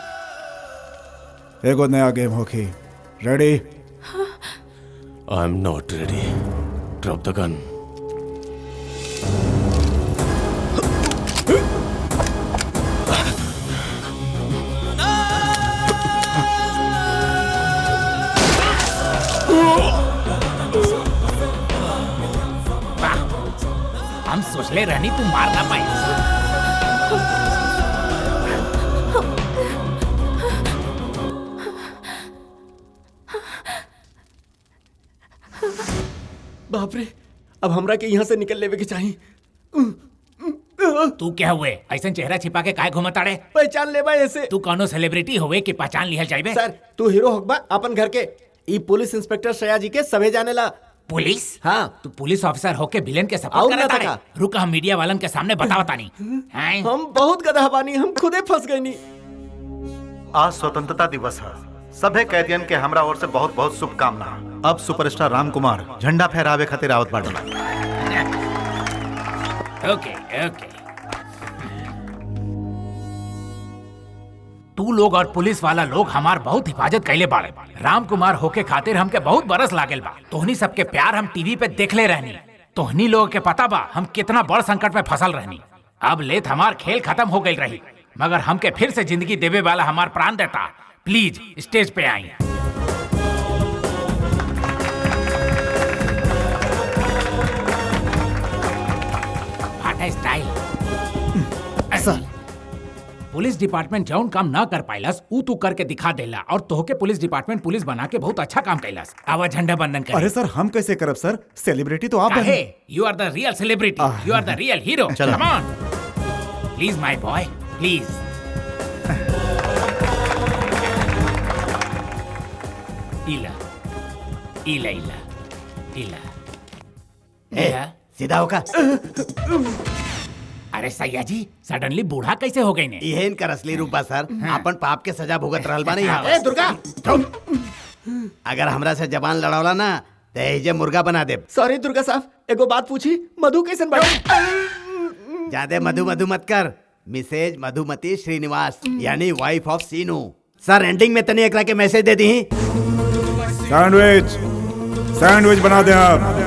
एगो नया गेम होखी। Ready? I am not ready. Drop the gun. हम सोचले रहनी तू मार ना पाई। बाप रे, अब हमरा के यहाँ से निकल लेवे के चाहिए। तू क्या हुए? ऐसा चेहरा छिपा के काय घुमताड़े? पहचान ले बा ऐसे। तू कौनो सेलिब्रिटी होवे कि पहचान लिहल जाइबे? सर, तू हीरो होगबा अपन घर के। ई पुलिस इंस्पेक्टर श्रेया जी के सभे जानेला। पुलिस? हाँ। तू पुलिस ऑफिसर होके विलेन के और सपोर्ट ना करता तका। है? रुक, हम मीडिया वालन के सामने बतावता नहीं। हम बहुत गधा बानी, हम खुदे फंस गए नी। आज स्वतंत्रता दिवस है। सभे कैदियन के हमरा ओर से बहुत बहुत शुभकामना। अब सुपरस्टार राम कुमार झंडा फहरावे खातिर आवत बाड़े। ओके ओके। तू लोग और पुलिस वाला लोग हमार बहुत हिफाजत कैले बाड़े। राम कुमार होके खातिर हमके बहुत बरस लागेल बा। तोहनी सबके प्यार हम टीवी पे देखले रहनी। तोहनी लोग के पता बा हम कितना बड़ संकट में फंसल रहनी। अब लेत हमार खेल खत्म हो गई रही, मगर हमके फिर से जिंदगी देवे वाला हमार प्राण देता। Please stage Pay I. Style. Police department जौन काम ना कर पाइलस ऊ तू करके दिखा देला और तोहके पुलिस डिपार्टमेंट पुलिस बना के बहुत अच्छा काम कैलस। आवा झंडा बंदन कर। अरे सर, हम कैसे करब सर? सेलिब्रिटी तो आप हैं। You are the real celebrity, you are the real hero. Come on please my boy, please. इला इला इला इला सीधा होका। अरे सैया जी, सडनली बूढ़ा कैसे हो गई ने? ये इनका असली रूप बा सर। अपन पाप के सजा भुगत रहल बा नहीं। ए दुर्गा, अगर हमरा से जबान लड़ौला ना तो एजे मुर्गा बना दे। सॉरी दुर्गा साहब, एगो बात पूछी, मधु कैसन बाड़ी? ज्यादा मधु मधु मत कर। मिसेज मधुमती श्रीनिवास यानी wife of Seenu. Sir ending में तनी एकरा के मैसेज दे दी। सैंडविच बना दे आप।